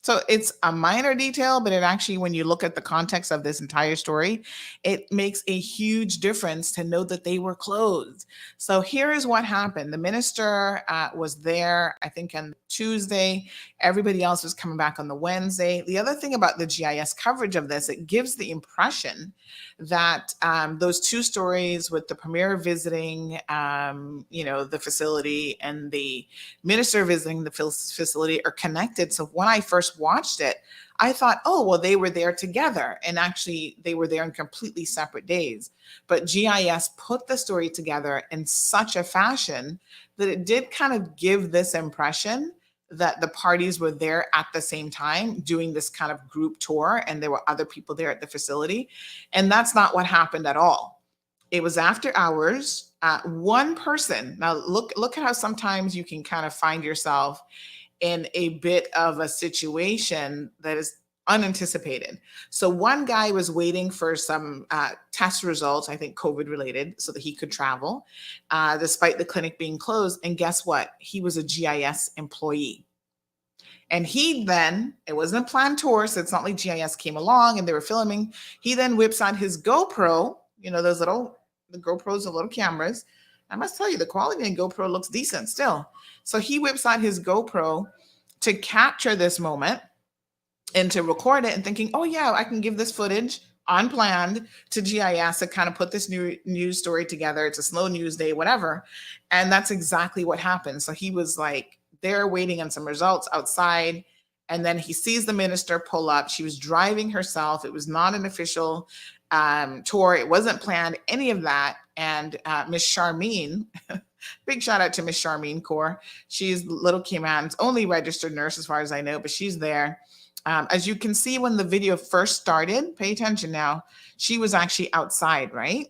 So it's a minor detail, but it actually, when you look at the context of this entire story, it makes a huge difference to know that they were closed. So here is what happened. The minister was there, I think, on Tuesday. Everybody else was coming back on the Wednesday. The other thing about the GIS coverage of this, it gives the impression that those 2 stories with the premier visiting, the facility and the minister visiting the facility are connected. So when I first watched it, I thought, oh, well, they were there together. And actually, they were there on completely separate days. But GIS put the story together in such a fashion that it did kind of give this impression that the parties were there at the same time doing this kind of group tour, and there were other people there at the facility. And that's not what happened at all. It was after hours. One person, now look at how sometimes you can kind of find yourself in a bit of a situation that is unanticipated. So one guy was waiting for some test results, I think COVID related, so that he could travel, despite the clinic being closed. And guess what? He was a GIS employee. And he then, it wasn't a planned tour, so it's not like GIS came along and they were filming. He then whips out his GoPro, you know, those little, the GoPros, the little cameras. I must tell you, the quality in GoPro looks decent still. So he whips out his GoPro to capture this moment and to record it and thinking, oh yeah, I can give this footage unplanned to GIS to kind of put this new news story together. It's a slow news day, whatever. And that's exactly what happened. So he was like there waiting on some results outside. And then he sees the minister pull up. She was driving herself. It was not an official tour. It wasn't planned, any of that. And Miss Charmine, big shout out to Miss Charmine Kaur. She's Little Cayman's only registered nurse as far as I know, but she's there. As you can see, when the video first started, pay attention now, she was actually outside, right?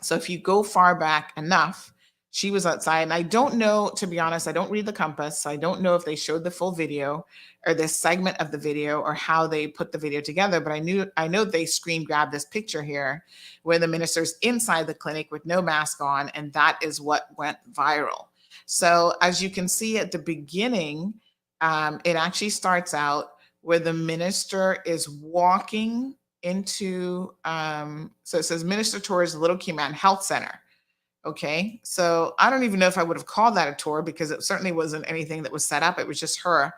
So if you go far back enough, she was outside. And I don't know, to be honest, I don't read the compass. So I don't know if they showed the full video or this segment of the video or how they put the video together. But I know they screen grabbed this picture here where the minister's inside the clinic with no mask on. And that is what went viral. So as you can see at the beginning, it actually starts out where the minister is walking into, so it says minister tours Little Cayman Health Center. Okay, so I don't even know if I would have called that a tour because it certainly wasn't anything that was set up. It was just her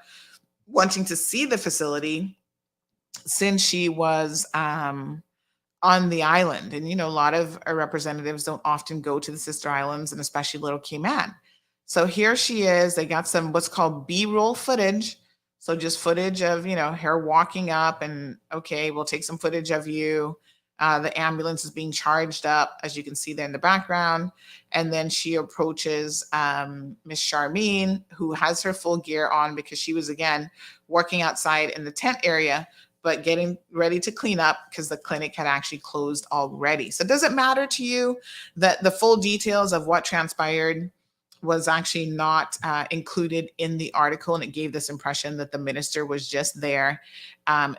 wanting to see the facility since she was on the island. And, you know, a lot of our representatives don't often go to the sister islands and especially Little Cayman. So here she is. They got some what's called B-roll footage. So just footage of, you know, her walking up and, okay, we'll take some footage of you. The ambulance is being charged up, as you can see there in the background. And then she approaches Miss Charmine, who has her full gear on because she was, again, working outside in the tent area, but getting ready to clean up because the clinic had actually closed already. So does it matter to you that the full details of what transpired was actually not included in the article, and it gave this impression that the minister was just there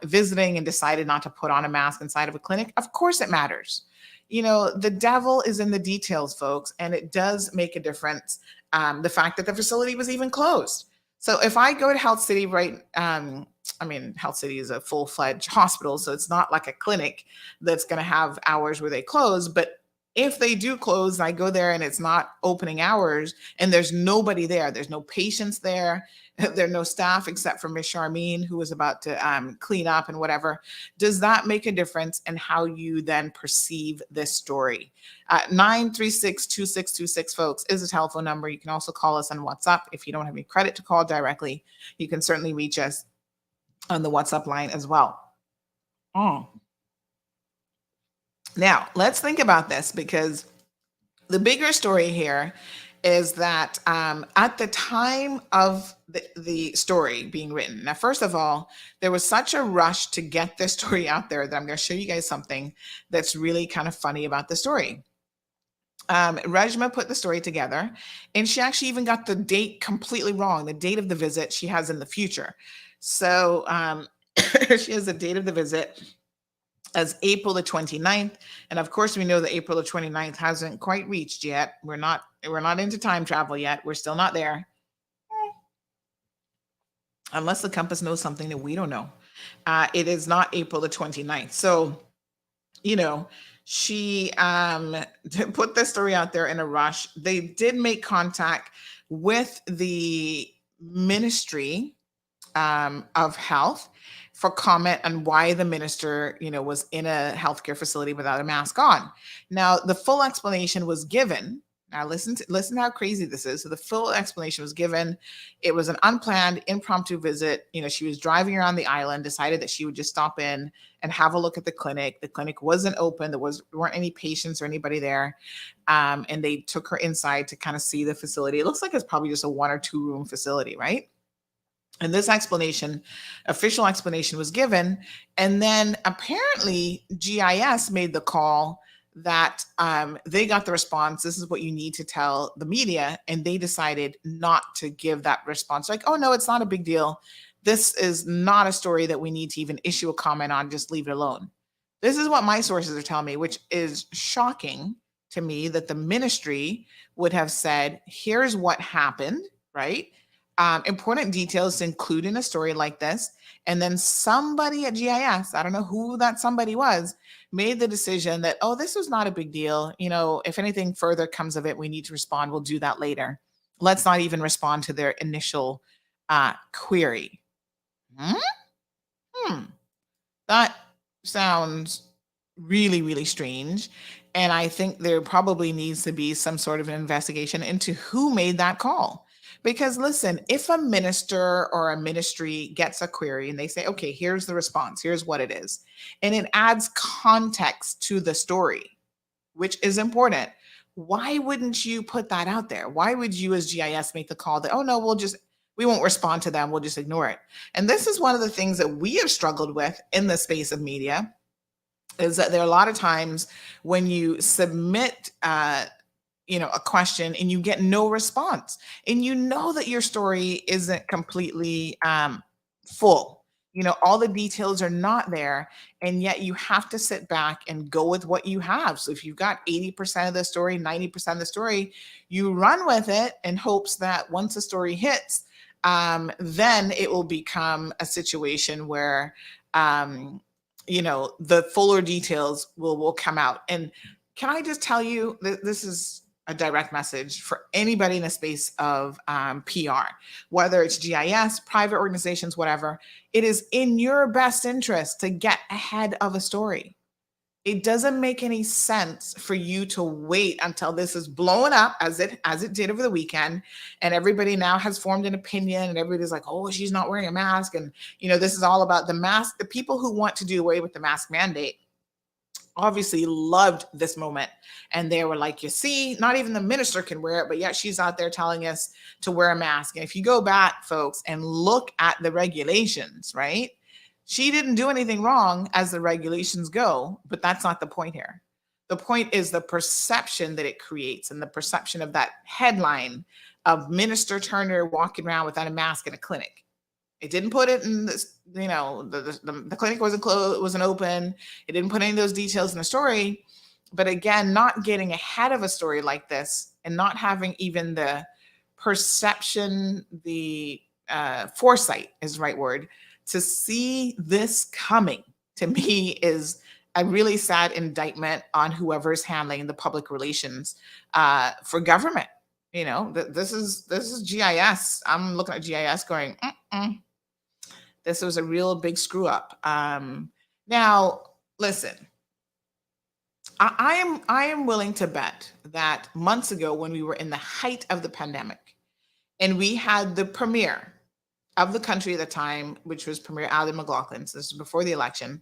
visiting and decided not to put on a mask inside of a clinic? Of course it matters. You know, the devil is in the details, folks, and it does make a difference. The fact that the facility was even closed. So if I go to Health City, right, I mean, Health City is a full-fledged hospital, so it's not like a clinic that's going to have hours where they close, but if they do close, I go there and it's not opening hours and there's nobody there, there's no patients there, there are no staff except for Miss Charmine, who was about to clean up and whatever. Does that make a difference in how you then perceive this story? 936-2626, folks, is a telephone number. You can also call us on WhatsApp. If you don't have any credit to call directly, you can certainly reach us on the WhatsApp line as well. Now, let's think about this, because the bigger story here is that at the time of the story being written, now, first of all, there was such a rush to get this story out there that I'm going to show you guys something that's really kind of funny about the story. Rajma put the story together, and she actually even got the date completely wrong. The date of the visit she has in the future. So she has the date of the visit as April the 29th. And of course, we know that April the 29th hasn't quite reached yet. We're not into time travel yet. We're still not there. Unless the compass knows something that we don't know. It is not April the 29th. So, you know, she put this story out there in a rush. They did make contact with the Ministry of Health for comment on why the minister, you know, was in a healthcare facility without a mask on. Now, the full explanation was given. Now, listen how crazy this is. So the full explanation was given. It was an unplanned, impromptu visit. You know, she was driving around the island, decided that she would just stop in and have a look at the clinic. The clinic wasn't open. There weren't any patients or anybody there. And they took her inside to kind of see the facility. It looks like it's probably just a 1 or 2 room facility, right? And this explanation, official explanation, was given. And then apparently GIS made the call that they got the response, this is what you need to tell the media. And they decided not to give that response. Like, oh, no, it's not a big deal. This is not a story that we need to even issue a comment on. Just leave it alone. This is what my sources are telling me, which is shocking to me, that the ministry would have said, here's what happened, right? important details to include in a story like this. And then somebody at GIS, I don't know who that somebody was, made the decision that, oh, this was not a big deal. You know, if anything further comes of it, we need to respond. We'll do that later. Let's not even respond to their initial query. That sounds really, really strange. And I think there probably needs to be some sort of an investigation into who made that call. Because listen, if a minister or a ministry gets a query and they say, okay, here's the response, here's what it is, and it adds context to the story, which is important, why wouldn't you put that out there? Why would you as GIS make the call that, oh no, we won't respond to them, we'll just ignore it? And this is one of the things that we have struggled with in the space of media, is that there are a lot of times when you submit a question and you get no response, and you know that your story isn't completely full. You know, all the details are not there, and yet you have to sit back and go with what you have. So if you've got 80% of the story, 90% of the story, you run with it in hopes that once the story hits, then it will become a situation where the fuller details will come out. And can I just tell you that this is a direct message for anybody in the space of PR, whether it's GIS, private organizations, whatever. It is in your best interest to get ahead of a story. It doesn't make any sense for you to wait until this is blown up as it did over the weekend, and everybody now has formed an opinion, and everybody's like, oh, she's not wearing a mask, and this is all about the mask. The people who want to do away with the mask mandate obviously loved this moment, and they were like, you see, not even the minister can wear it, but yet she's out there telling us to wear a mask. And if you go back, folks, and look at the regulations, right? She didn't do anything wrong as the regulations go, but that's not the point here. The point is the perception that it creates, and the perception of that headline of Minister Turner walking around without a mask in a clinic. It didn't put it in this, the clinic wasn't closed, wasn't open. It didn't put any of those details in the story. But again, not getting ahead of a story like this, and not having even the perception, the foresight is the right word, to see this coming, to me is a really sad indictment on whoever's handling the public relations for government. This is GIS. I'm looking at GIS going, this was a real big screw up. Now, listen, I am willing to bet that months ago, when we were in the height of the pandemic, and we had the premier of the country at the time, which was Premier Alan McLaughlin, so this was before the election,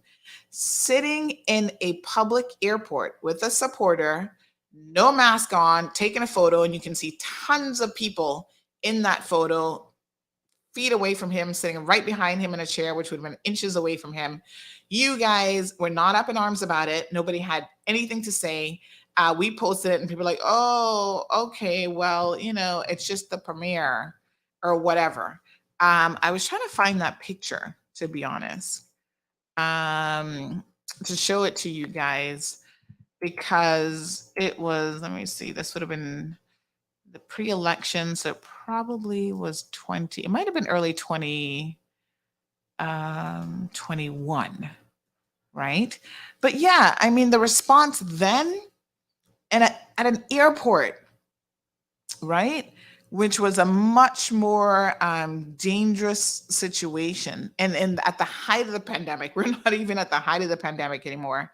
sitting in a public airport with a supporter, no mask on, taking a photo, and you can see tons of people in that photo, feet away from him, sitting right behind him in a chair, which would have been inches away from him. You guys were not up in arms about it. Nobody had anything to say. We posted it, and people were like, oh, okay, well, it's just the premier or whatever. I was trying to find that picture, to be honest, to show it to you guys, because it was, let me see, this would have been the pre-election, so it probably was it might have been early 2021, right? But yeah, I mean, the response then, and at an airport, right, which was a much more dangerous situation. And at the height of the pandemic, we're not even at the height of the pandemic anymore,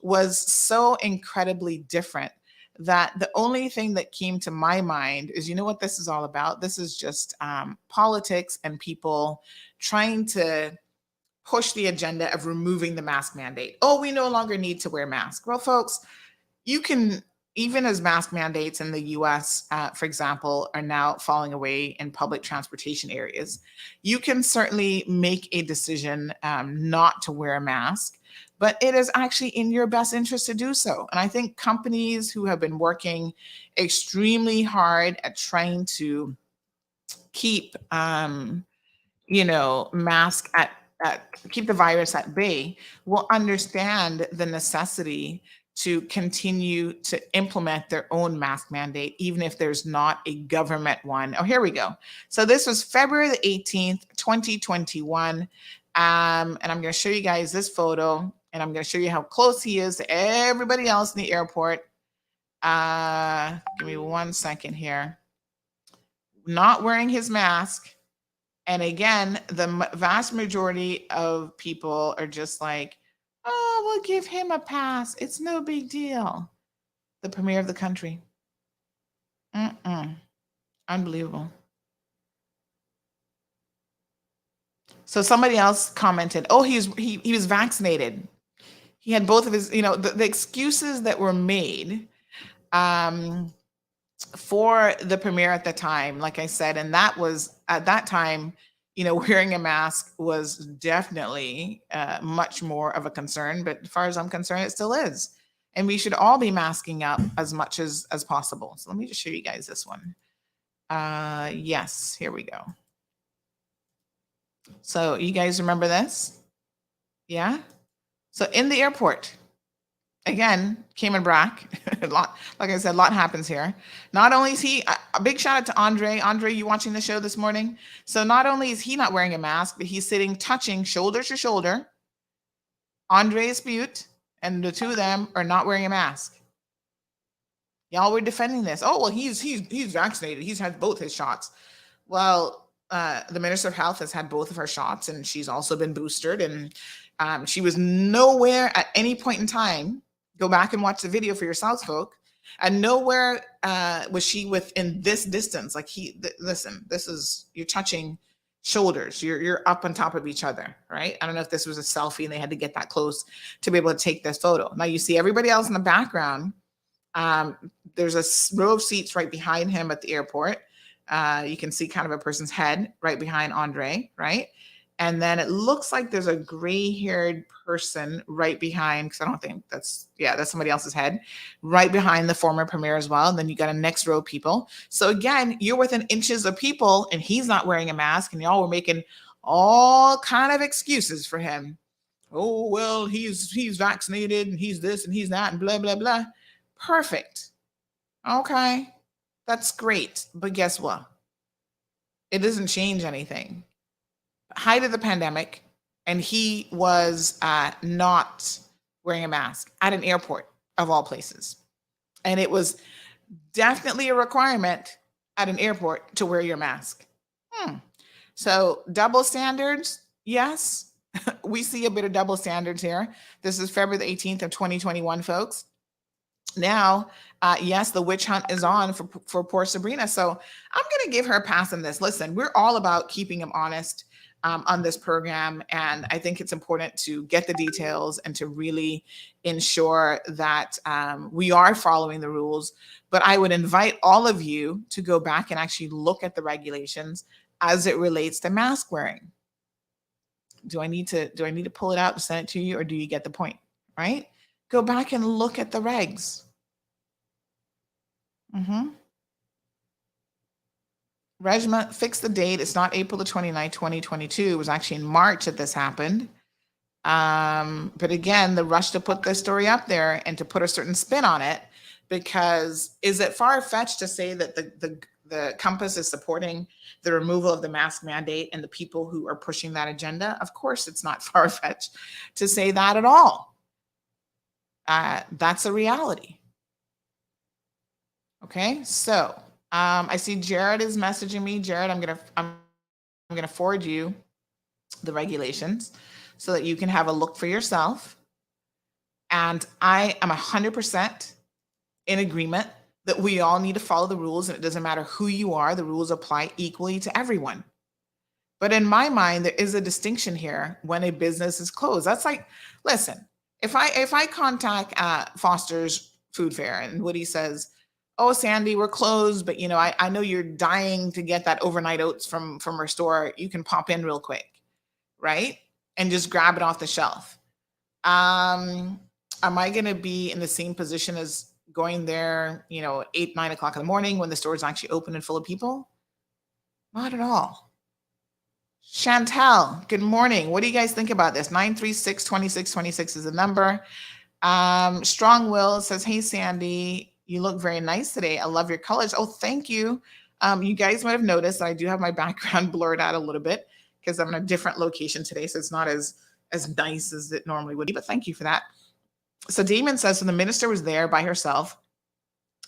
was so incredibly different that the only thing that came to my mind is, you know what this is all about? This is just politics and people trying to push the agenda of removing the mask mandate. Oh, we no longer need to wear masks. Well, folks, you can, even as mask mandates in the US, for example, are now falling away in public transportation areas, you can certainly make a decision not to wear a mask, but it is actually in your best interest to do so. And I think companies who have been working extremely hard at trying to keep, keep the virus at bay will understand the necessity to continue to implement their own mask mandate, even if there's not a government one. Oh, here we go. So this was February the 18th, 2021. And I'm going to show you guys this photo, and I'm going to show you how close he is to everybody else in the airport. Give me 1 second here. Not wearing his mask. And again, the vast majority of people are just like, oh, we'll give him a pass. It's no big deal. The premier of the country. Unbelievable. So somebody else commented, oh, he was vaccinated. He had both of his, the excuses that were made for the premier at the time, like I said, and that was at that time, wearing a mask was definitely much more of a concern, but as far as I'm concerned, it still is. And we should all be masking up as much as possible. So let me just show you guys this one. Yes, here we go. So you guys remember this? Yeah? So in the airport, again, Cayman Brack, like I said, a lot happens here. Not only is he, a big shout out to Andre. Andre, you watching the show this morning? So not only is he not wearing a mask, but he's sitting touching shoulder to shoulder. Andre Espute, and the two of them are not wearing a mask. Y'all were defending this. Oh, well, he's vaccinated. He's had both his shots. Well, the Minister of Health has had both of her shots, and she's also been boosted, and she was nowhere at any point in time. Go back and watch the video for yourselves, folk. And nowhere was she within this distance. Like listen, you're touching shoulders. You're up on top of each other, right? I don't know if this was a selfie and they had to get that close to be able to take this photo. Now you see everybody else in the background. There's a row of seats right behind him at the airport. You can see kind of a person's head right behind Andre, right? And then it looks like there's a gray-haired person right behind, because I don't think that's somebody else's head, right behind the former premier as well. And then you got a next row of people. So again, you're within inches of people, and he's not wearing a mask, and y'all were making all kind of excuses for him. Oh, well, he's vaccinated, and he's this, and he's that, and blah, blah, blah. Perfect. Okay, that's great. But guess what? It doesn't change anything. Height of the pandemic, and he was not wearing a mask at an airport of all places. And it was definitely a requirement at an airport to wear your mask. So double standards, yes, we see a bit of double standards here. This is February the 18th of 2021, folks. Now, yes, the witch hunt is on for poor Sabrina. So I'm going to give her a pass on this. Listen, we're all about keeping him honest on this program. And I think it's important to get the details and to really ensure that we are following the rules. But I would invite all of you to go back and actually look at the regulations as it relates to mask wearing. Do I need to pull it out and send it to you, or do you get the point, right? Go back and look at the regs. Regiment, fix the date. It's not April the 29th, 2022. It was actually in March that this happened. But again, the rush to put this story up there and to put a certain spin on it, because is it far-fetched to say that the Compass is supporting the removal of the mask mandate and the people who are pushing that agenda? Of course, it's not far-fetched to say that at all. That's a reality. Okay, so I see Jared is messaging me. Jared, I'm gonna forward you the regulations so that you can have a look for yourself. And I am 100% in agreement that we all need to follow the rules, and it doesn't matter who you are, the rules apply equally to everyone. But in my mind, there is a distinction here when a business is closed. That's like, listen, if I contact Foster's Food Fair and Woody says, oh, Sandy, we're closed, but I know you're dying to get that overnight oats from our store. You can pop in real quick, right? And just grab it off the shelf. Am I going to be in the same position as going there, 8, 9 o'clock in the morning when the store is actually open and full of people? Not at all. Chantel, good morning. What do you guys think about this? 936-2626 is the number. Strong Will says, hey, Sandy, you look very nice today. I love your colors. Oh, thank you. You guys might have noticed that I do have my background blurred out a little bit because I'm in a different location today. So it's not as nice as it normally would be, but thank you for that. So Damon says, so the minister was there by herself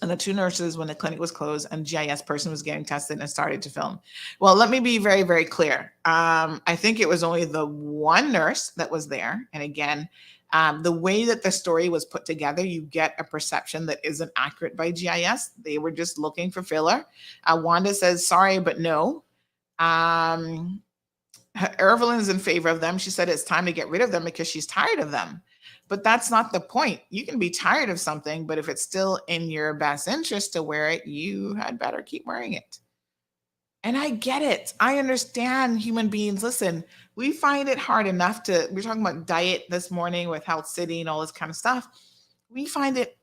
and the 2 nurses when the clinic was closed and GIS person was getting tested and started to film. Well, let me be very, very clear. I think it was only the 1 nurse that was there. And again, the way that the story was put together, you get a perception that isn't accurate by GIS. They were just looking for filler. Wanda says, sorry, but no. Evelyn is in favor of them. She said it's time to get rid of them because she's tired of them. But that's not the point. You can be tired of something, but if it's still in your best interest to wear it, you had better keep wearing it. And I get it. I understand human beings. Listen, we find it hard enough we're talking about diet this morning with Health City and all this kind of stuff. We find it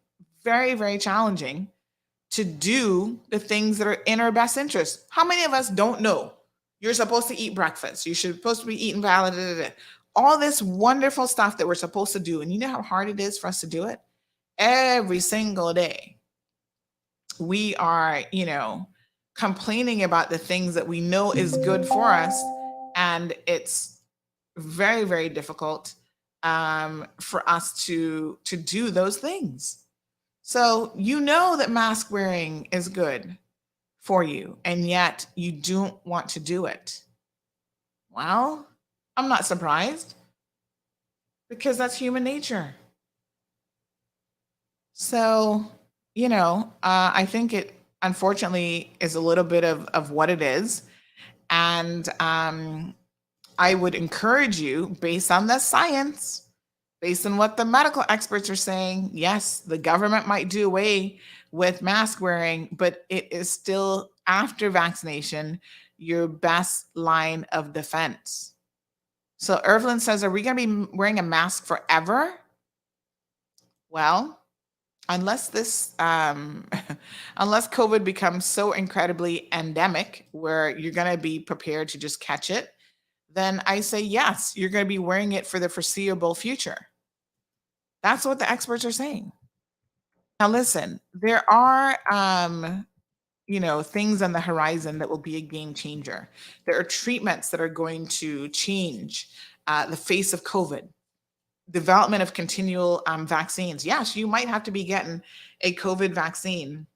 very, very challenging to do the things that are in our best interest. How many of us don't know? You're supposed to eat breakfast. You're supposed to be eating valid. All this wonderful stuff that we're supposed to do. And you know how hard it is for us to do it? Every single day. We are, complaining about the things that we know is good for us. And it's very, very difficult for us to do those things. So you know that mask wearing is good for you, and yet you don't want to do it. Well, I'm not surprised because that's human nature. So, I think it unfortunately is a little bit of what it is. And I would encourage you, based on the science, based on what the medical experts are saying, yes, the government might do away with mask wearing, but it is still, after vaccination, your best line of defense. So Evelyn says, are we going to be wearing a mask forever? Well, unless COVID becomes so incredibly endemic where you're going to be prepared to just catch it, then I say, yes, you're going to be wearing it for the foreseeable future. That's what the experts are saying. Now, listen, there are, things on the horizon that will be a game changer. There are treatments that are going to change the face of COVID. Development of continual vaccines. Yes, you might have to be getting a COVID vaccine,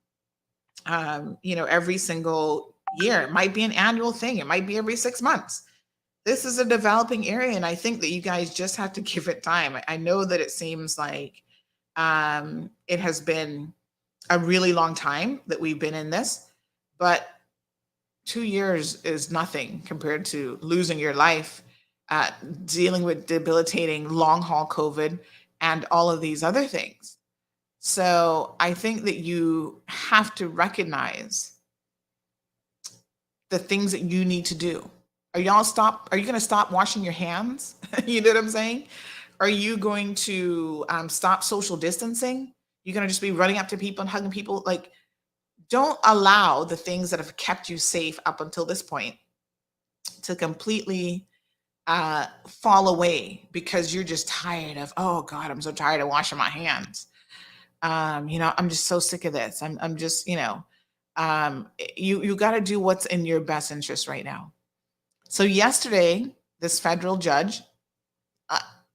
every single year. It might be an annual thing. It might be every 6 months. This is a developing area, and I think that you guys just have to give it time. I know that it seems like it has been a really long time that we've been in this, but 2 years is nothing compared to losing your life, dealing with debilitating long-haul COVID and all of these other things. So I think that you have to recognize the things that you need to do. Are you going to stop washing your hands? You know what I'm saying? Are you going to stop social distancing? You're going to just be running up to people and hugging people? Like, don't allow the things that have kept you safe up until this point to completely fall away because you're just tired of, oh God, I'm so tired of washing my hands. I'm just so sick of this. I'm just, you got to do what's in your best interest right now. So yesterday, this federal judge,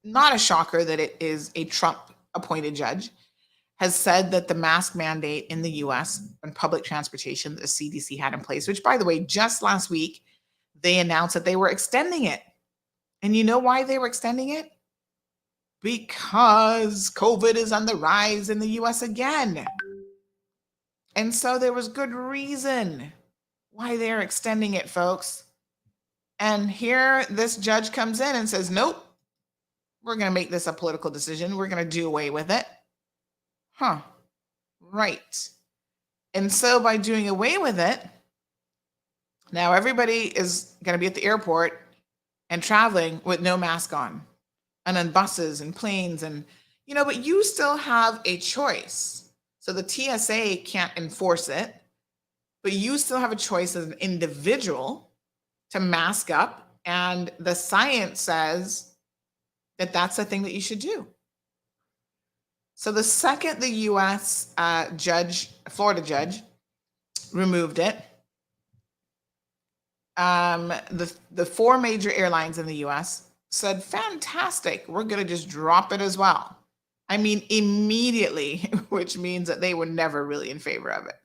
not a shocker that it is a Trump-appointed judge, has said that the mask mandate in the U.S. on public transportation that the CDC had in place, which, by the way, just last week, they announced that they were extending it. And you know why they were extending it? Because COVID is on the rise in the U.S. again. And so there was good reason why they're extending it, folks. And here this judge comes in and says, nope, we're going to make this a political decision. We're going to do away with it. Right. And so by doing away with it, now everybody is going to be at the airport and traveling with no mask on, and on buses and planes, and but you still have a choice. So the TSA can't enforce it, but you still have a choice as an individual to mask up, and the science says that that's the thing that you should do. So the second the U.S. Florida judge, removed it, the four major airlines in the U.S. said, fantastic, we're going to just drop it as well. I mean, immediately, which means that they were never really in favor of it.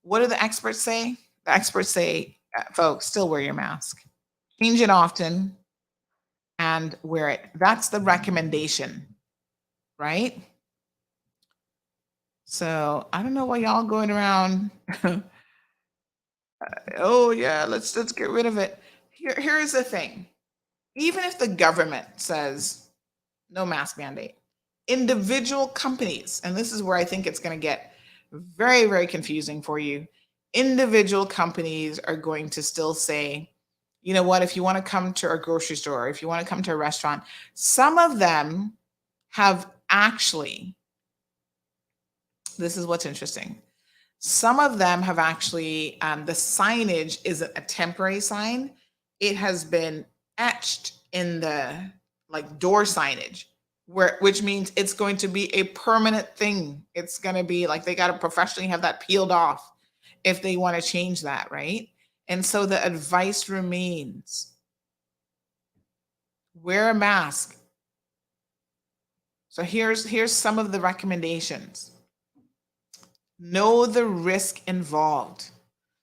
What do the experts say? The experts say, folks, still wear your mask. Change it often and wear it. That's the recommendation, right? So I don't know why y'all going around. Oh yeah, let's get rid of it. Here's the thing. Even if the government says no mask mandate, individual companies, and this is where I think it's going to get very, very confusing for you. Individual companies are going to still say, you know what, if you want to come to a grocery store, if you want to come to a restaurant, some of them have actually, this is what's interesting. Some of them have actually, the signage isn't a temporary sign. It has been etched in the door signage, which means it's going to be a permanent thing. It's going to be like they got to professionally have that peeled off if they want to change that, right? And so the advice remains, wear a mask. So here's some of the recommendations. Know the risk involved.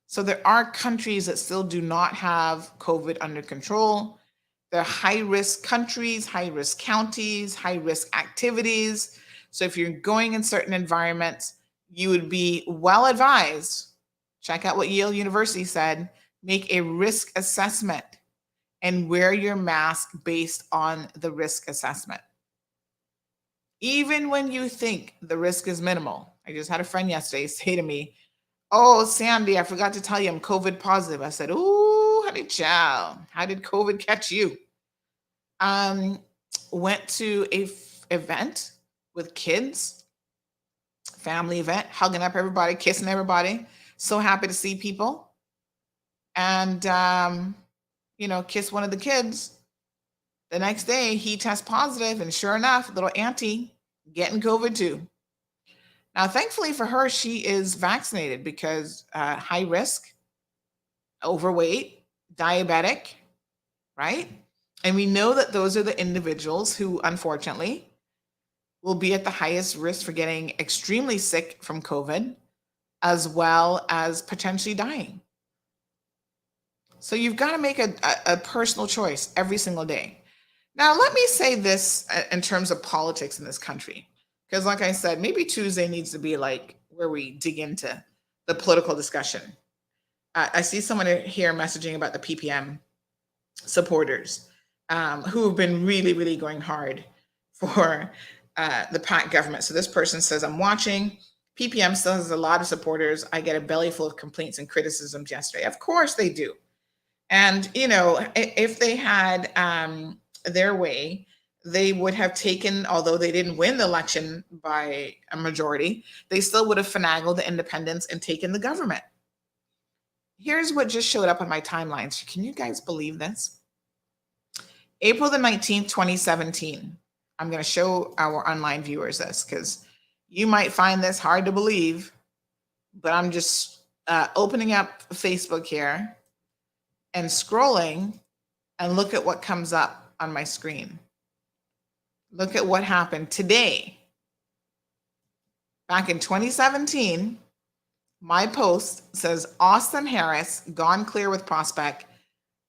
So there are countries that still do not have COVID under control. They're high-risk countries, high-risk counties, high-risk activities. So if you're going in certain environments, you would be well advised, check out what Yale University said, make a risk assessment and wear your mask based on the risk assessment. Even when you think the risk is minimal. I just had a friend yesterday say to me, oh, Sandy, I forgot to tell you I'm COVID positive. I said, ooh, honey child, how did COVID catch you? Went to a event with kids, family event, hugging up everybody, kissing everybody. So happy to see people. And, kiss one of the kids. The next day he tests positive, and sure enough, little auntie getting COVID too. Now, thankfully for her, she is vaccinated because high risk, overweight, diabetic, right? And we know that those are the individuals who, unfortunately, will be at the highest risk for getting extremely sick from COVID, as well as potentially dying. So you've got to make a personal choice every single day. Now, let me say this in terms of politics in this country. Because like I said, maybe Tuesday needs to be like where we dig into the political discussion. I see someone here messaging about the PPM supporters who have been really, really going hard for the PAC government. So this person says, I'm watching. PPM still has a lot of supporters. I get a belly full of complaints and criticisms yesterday. Of course they do. And, if they had their way, they would have taken, although they didn't win the election by a majority, they still would have finagled the independents and taken the government. Here's what just showed up on my timelines. Can you guys believe this? April the 19th, 2017. I'm going to show our online viewers this because you might find this hard to believe, but I'm just opening up Facebook here and scrolling, and look at what comes up on my screen. Look at what happened today. Back in 2017, my post says, Austin Harris, gone clear with prospect.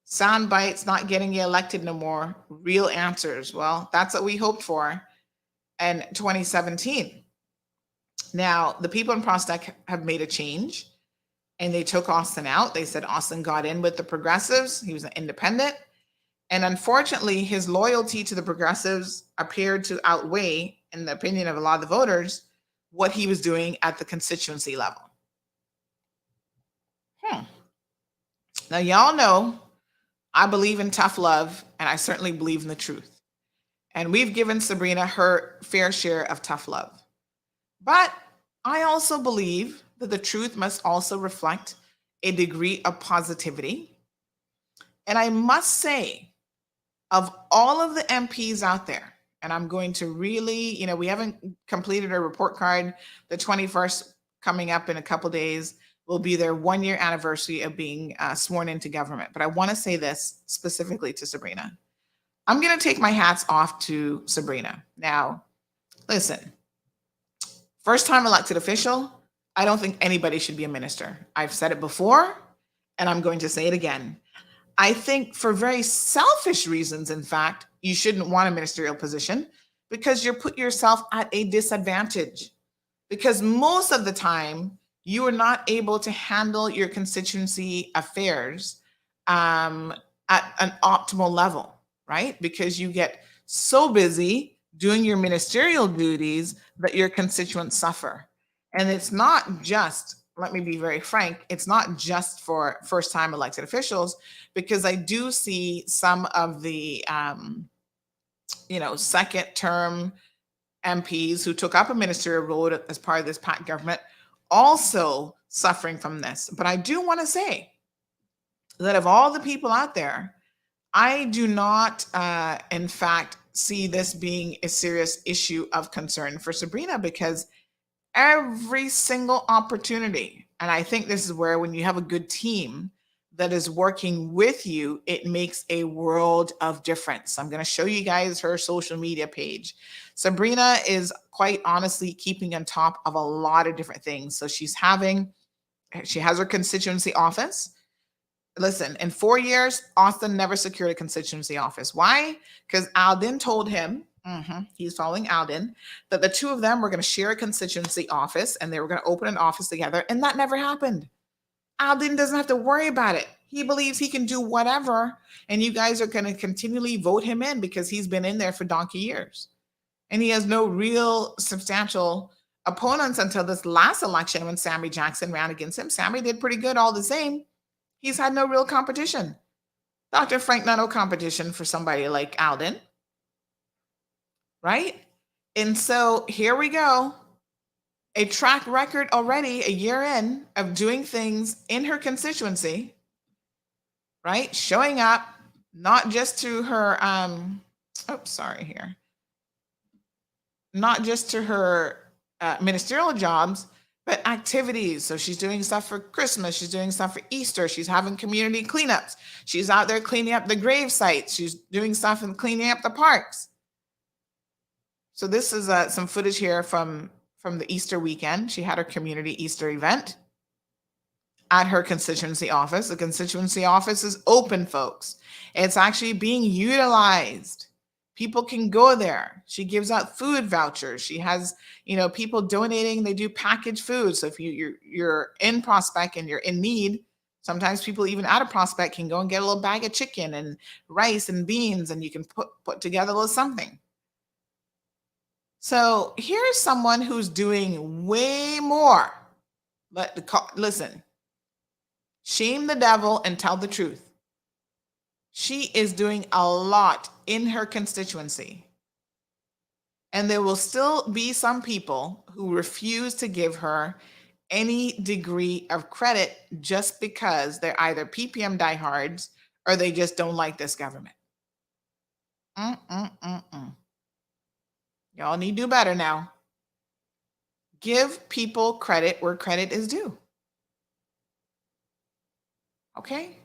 Sound bites, not getting you elected no more. Real answers. Well, that's what we hoped for in 2017. Now, the people in Prospect have made a change, and they took Austin out. They said Austin got in with the progressives. He was an independent. And unfortunately, his loyalty to the progressives appeared to outweigh, in the opinion of a lot of the voters, what he was doing at the constituency level. Now, y'all know I believe in tough love, and I certainly believe in the truth. And we've given Sabrina her fair share of tough love. But I also believe that the truth must also reflect a degree of positivity. And I must say, of all of the MPs out there, And I'm going to really, we haven't completed our report card. The 21st coming up in a couple days will be their 1-year anniversary of being sworn into government. But I want to say this specifically to Sabrina. I'm going to take my hats off to Sabrina. Now, listen, first time elected official, I don't think anybody should be a minister. I've said it before, and I'm going to say it again. I think for very selfish reasons, in fact, you shouldn't want a ministerial position because you put yourself at a disadvantage. Because most of the time, you are not able to handle your constituency affairs at an optimal level, right? Because you get so busy doing your ministerial duties that your constituents suffer. And it's not just, let me be very frank, it's not just for first-time elected officials, because I do see some of the, second-term MPs who took up a ministerial role as part of this PAC government also suffering from this. But I do want to say that of all the people out there, I do not, in fact, see this being a serious issue of concern for Sabrina, because every single opportunity, and I think this is where when you have a good team that is working with you, it makes a world of difference. I'm going to show you guys her social media page. Sabrina is quite honestly keeping on top of a lot of different things. So she has her constituency office. Listen, in 4 years, Austin never secured a constituency office. Why? Because Alden told him, he's following Alden, that the two of them were going to share a constituency office and they were going to open an office together, and that never happened. Alden doesn't have to worry about it. He believes he can do whatever, and you guys are going to continually vote him in because he's been in there for donkey years. And he has no real substantial opponents until this last election when Sammy Jackson ran against him. Sammy did pretty good all the same. He's had no real competition. Dr. Frank, no competition for somebody like Alden, right? And so here we go. A track record already, a year in, of doing things in her constituency, right? Showing up, not just to her, not just to her ministerial jobs, but activities. So she's doing stuff for Christmas. She's doing stuff for Easter. She's having community cleanups. She's out there cleaning up the grave sites. She's doing stuff and cleaning up the parks. So this is some footage here from the Easter weekend. She had her community Easter event at her constituency office. The constituency office is open, folks. It's actually being utilized. People can go there. She gives out food vouchers. She has, people donating. They do packaged food. So if you're in Prospect and you're in need, sometimes people even out of Prospect can go and get a little bag of chicken and rice and beans, and you can put together a little something. So here's someone who's doing way more. Listen, shame the devil and tell the truth. She is doing a lot in her constituency. And there will still be some people who refuse to give her any degree of credit just because they're either PPM diehards or they just don't like this government. Y'all need to do better now. Give people credit where credit is due. Okay?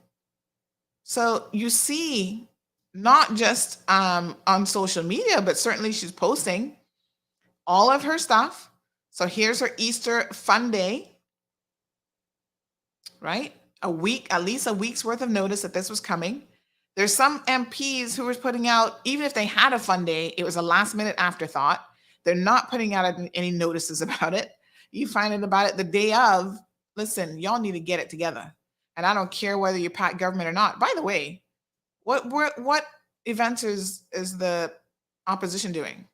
So you see, not just on social media, but certainly she's posting all of her stuff. So here's her Easter fun day, right? At least a week's worth of notice that this was coming. There's some MPs who were putting out, even if they had a fun day, it was a last minute afterthought. They're not putting out any notices about it. You find out about it the day of. Listen, y'all need to get it together. And I don't care whether you're PAC government or not. By the way, what events is the opposition doing?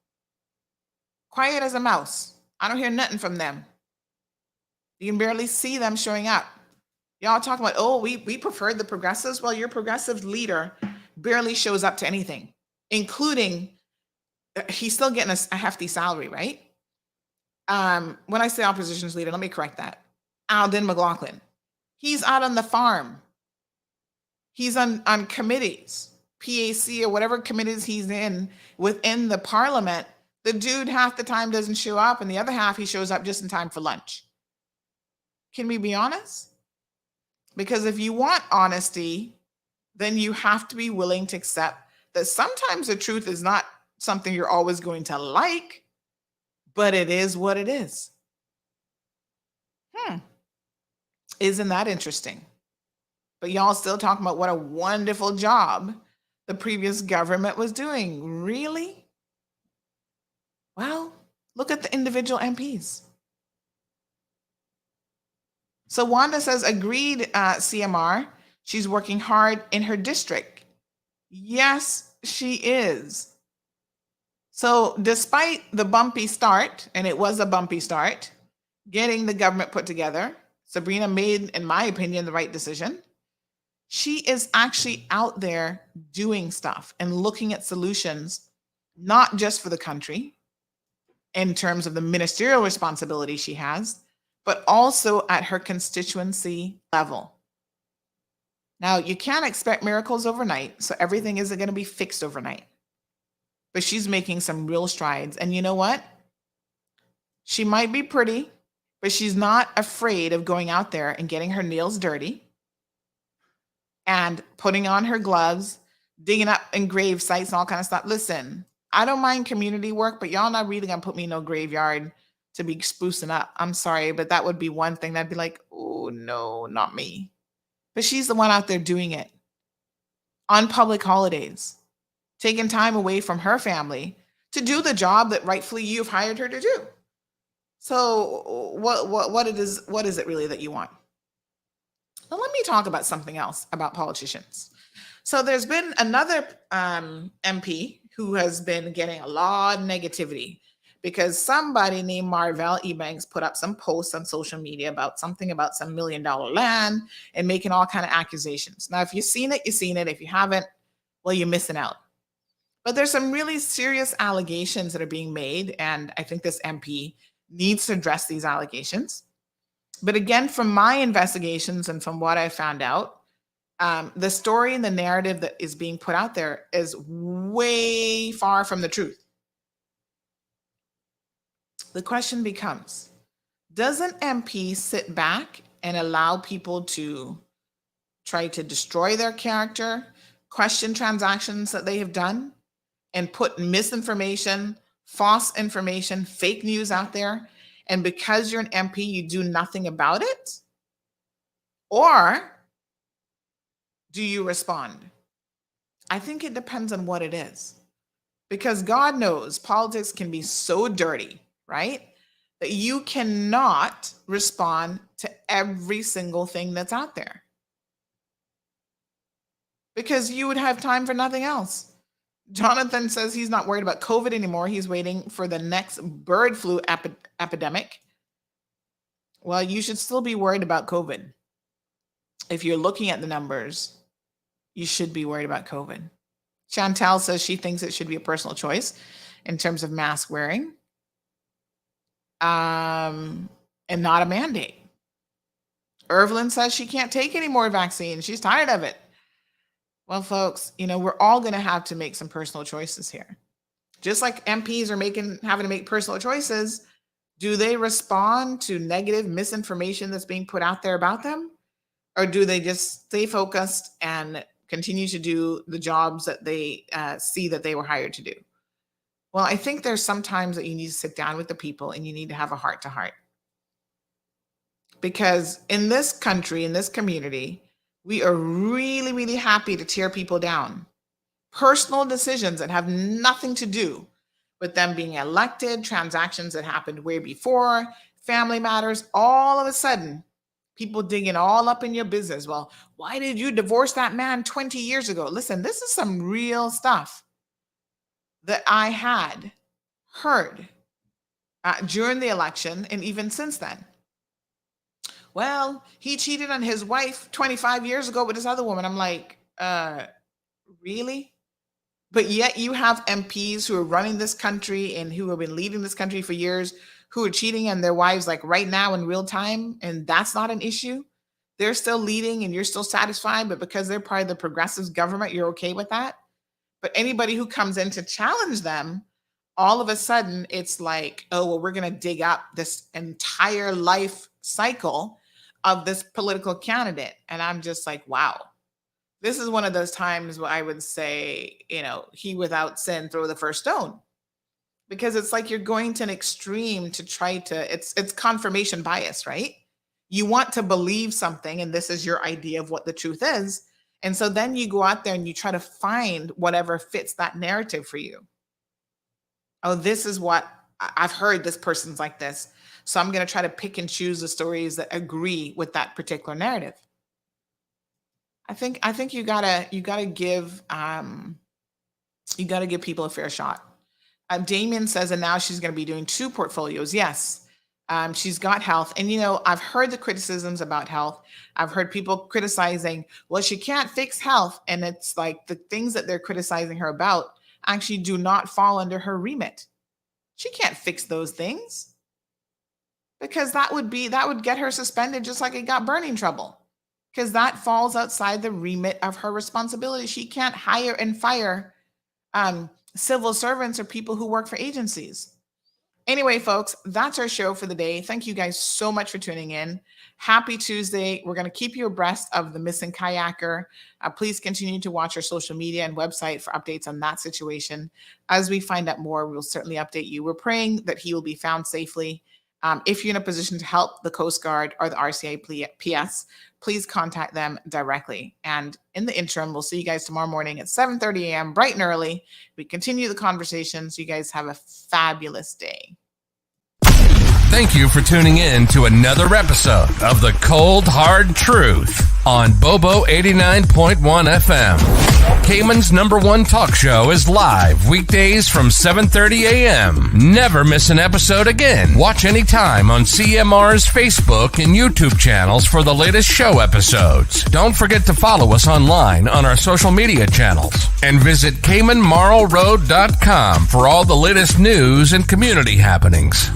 Quiet as a mouse. I don't hear nothing from them. You can barely see them showing up. Y'all talking about, we preferred the progressives. Well, your progressive leader barely shows up to anything, including he's still getting a hefty salary, right? When I say opposition's leader, let me correct that. Alden McLaughlin. He's out on the farm. He's on committees. PAC or whatever committees he's in within the parliament, the dude half the time doesn't show up and the other half he shows up just in time for lunch. Can we be honest? Because if you want honesty, then you have to be willing to accept that sometimes the truth is not something you're always going to like, but it is what it is. Isn't that interesting? But y'all still talking about what a wonderful job the previous government was doing. Really? Well, look at the individual MPs. So Wanda says, agreed, CMR. She's working hard in her district. Yes, she is. So despite the bumpy start, and it was a bumpy start, getting the government put together, Sabrina made, in my opinion, the right decision. She is actually out there doing stuff and looking at solutions, not just for the country in terms of the ministerial responsibility she has, but also at her constituency level. Now, you can't expect miracles overnight, so everything isn't going to be fixed overnight. But she's making some real strides. And you know what? She might be pretty, but she's not afraid of going out there and getting her nails dirty and putting on her gloves, digging up in grave sites and all kind of stuff. Listen, I don't mind community work, but y'all not really gonna put me in no graveyard to be sprucing up. I'm sorry, but that would be one thing that'd be like, oh no, not me. But she's the one out there doing it on public holidays, taking time away from her family to do the job that rightfully you've hired her to do. So what is it really that you want? Well, let me talk about something else about politicians. So there's been another MP who has been getting a lot of negativity because somebody named Marvell Ebanks put up some posts on social media about something about some $1 million land and making all kind of accusations. Now, if you've seen it, you've seen it. If you haven't, well, you're missing out. But there's some really serious allegations that are being made, and I think this MP needs to address these allegations. But again, from my investigations and from what I found out, the story and the narrative that is being put out there is way far from the truth. The question becomes, does an MP sit back and allow people to try to destroy their character, question transactions that they have done, and put misinformation, false information, fake news out there, and because you're an MP, you do nothing about it? Or do you respond? I think it depends on what it is. Because God knows politics can be so dirty, right? That you cannot respond to every single thing that's out there. Because you would have time for nothing else. Jonathan says he's not worried about COVID anymore. He's waiting for the next bird flu epidemic. Well, you should still be worried about COVID. If you're looking at the numbers, you should be worried about COVID. Chantel says she thinks it should be a personal choice in terms of mask wearing, and not a mandate. Irvelyn says she can't take any more vaccine. She's tired of it. Well, folks, we're all going to have to make some personal choices here. Just like MPs are having to make personal choices, do they respond to negative misinformation that's being put out there about them? Or do they just stay focused and continue to do the jobs that they see that they were hired to do? Well, I think there's some times that you need to sit down with the people and you need to have a heart-to-heart. Because in this country, in this community, we are really, really happy to tear people down. Personal decisions that have nothing to do with them being elected, transactions that happened way before, family matters, all of a sudden, people digging all up in your business. Well, why did you divorce that man 20 years ago? Listen, this is some real stuff that I had heard during the election and even since then. Well, he cheated on his wife 25 years ago with this other woman. I'm like, really? But yet you have MPs who are running this country and who have been leading this country for years who are cheating on their wives like right now in real time, and that's not an issue. They're still leading and you're still satisfied, but because they're part of the progressive government, you're okay with that? But anybody who comes in to challenge them, all of a sudden it's like, oh, well, we're going to dig up this entire life cycle of this political candidate. And I'm just like, wow, this is one of those times where I would say, he without sin, throw the first stone. Because it's like you're going to an extreme to try to, it's confirmation bias, right? You want to believe something, and this is your idea of what the truth is. And so then you go out there and you try to find whatever fits that narrative for you. Oh, this is what I've heard, this person's like this. So I'm going to try to pick and choose the stories that agree with that particular narrative. I think you gotta give people a fair shot. Damien says, and now she's going to be doing 2 portfolios. Yes. She's got health. And, I've heard the criticisms about health. I've heard people criticizing, well, she can't fix health. And it's like the things that they're criticizing her about actually do not fall under her remit. She can't fix those things because that would get her suspended just like it got Bernie in trouble, because that falls outside the remit of her responsibility. She can't hire and fire civil servants or people who work for agencies. Anyway, folks, that's our show for the day. Thank you guys so much for tuning in. Happy Tuesday. We're going to keep you abreast of the missing kayaker. Please continue to watch our social media and website for updates on that situation. As we find out more, we'll certainly update you. We're praying that he will be found safely. If you're in a position to help the Coast Guard or the RCIPS, please contact them directly. And in the interim, we'll see you guys tomorrow morning at 7:30 a.m., bright and early. We continue the conversation. So you guys have a fabulous day. Thank you for tuning in to another episode of The Cold Hard Truth on Bobo 89.1 FM. Cayman's #1 talk show is live weekdays from 7:30 a.m. Never miss an episode again. Watch anytime on CMR's Facebook and YouTube channels for the latest show episodes. Don't forget to follow us online on our social media channels and visit CaymanMarlRoad.com for all the latest news and community happenings.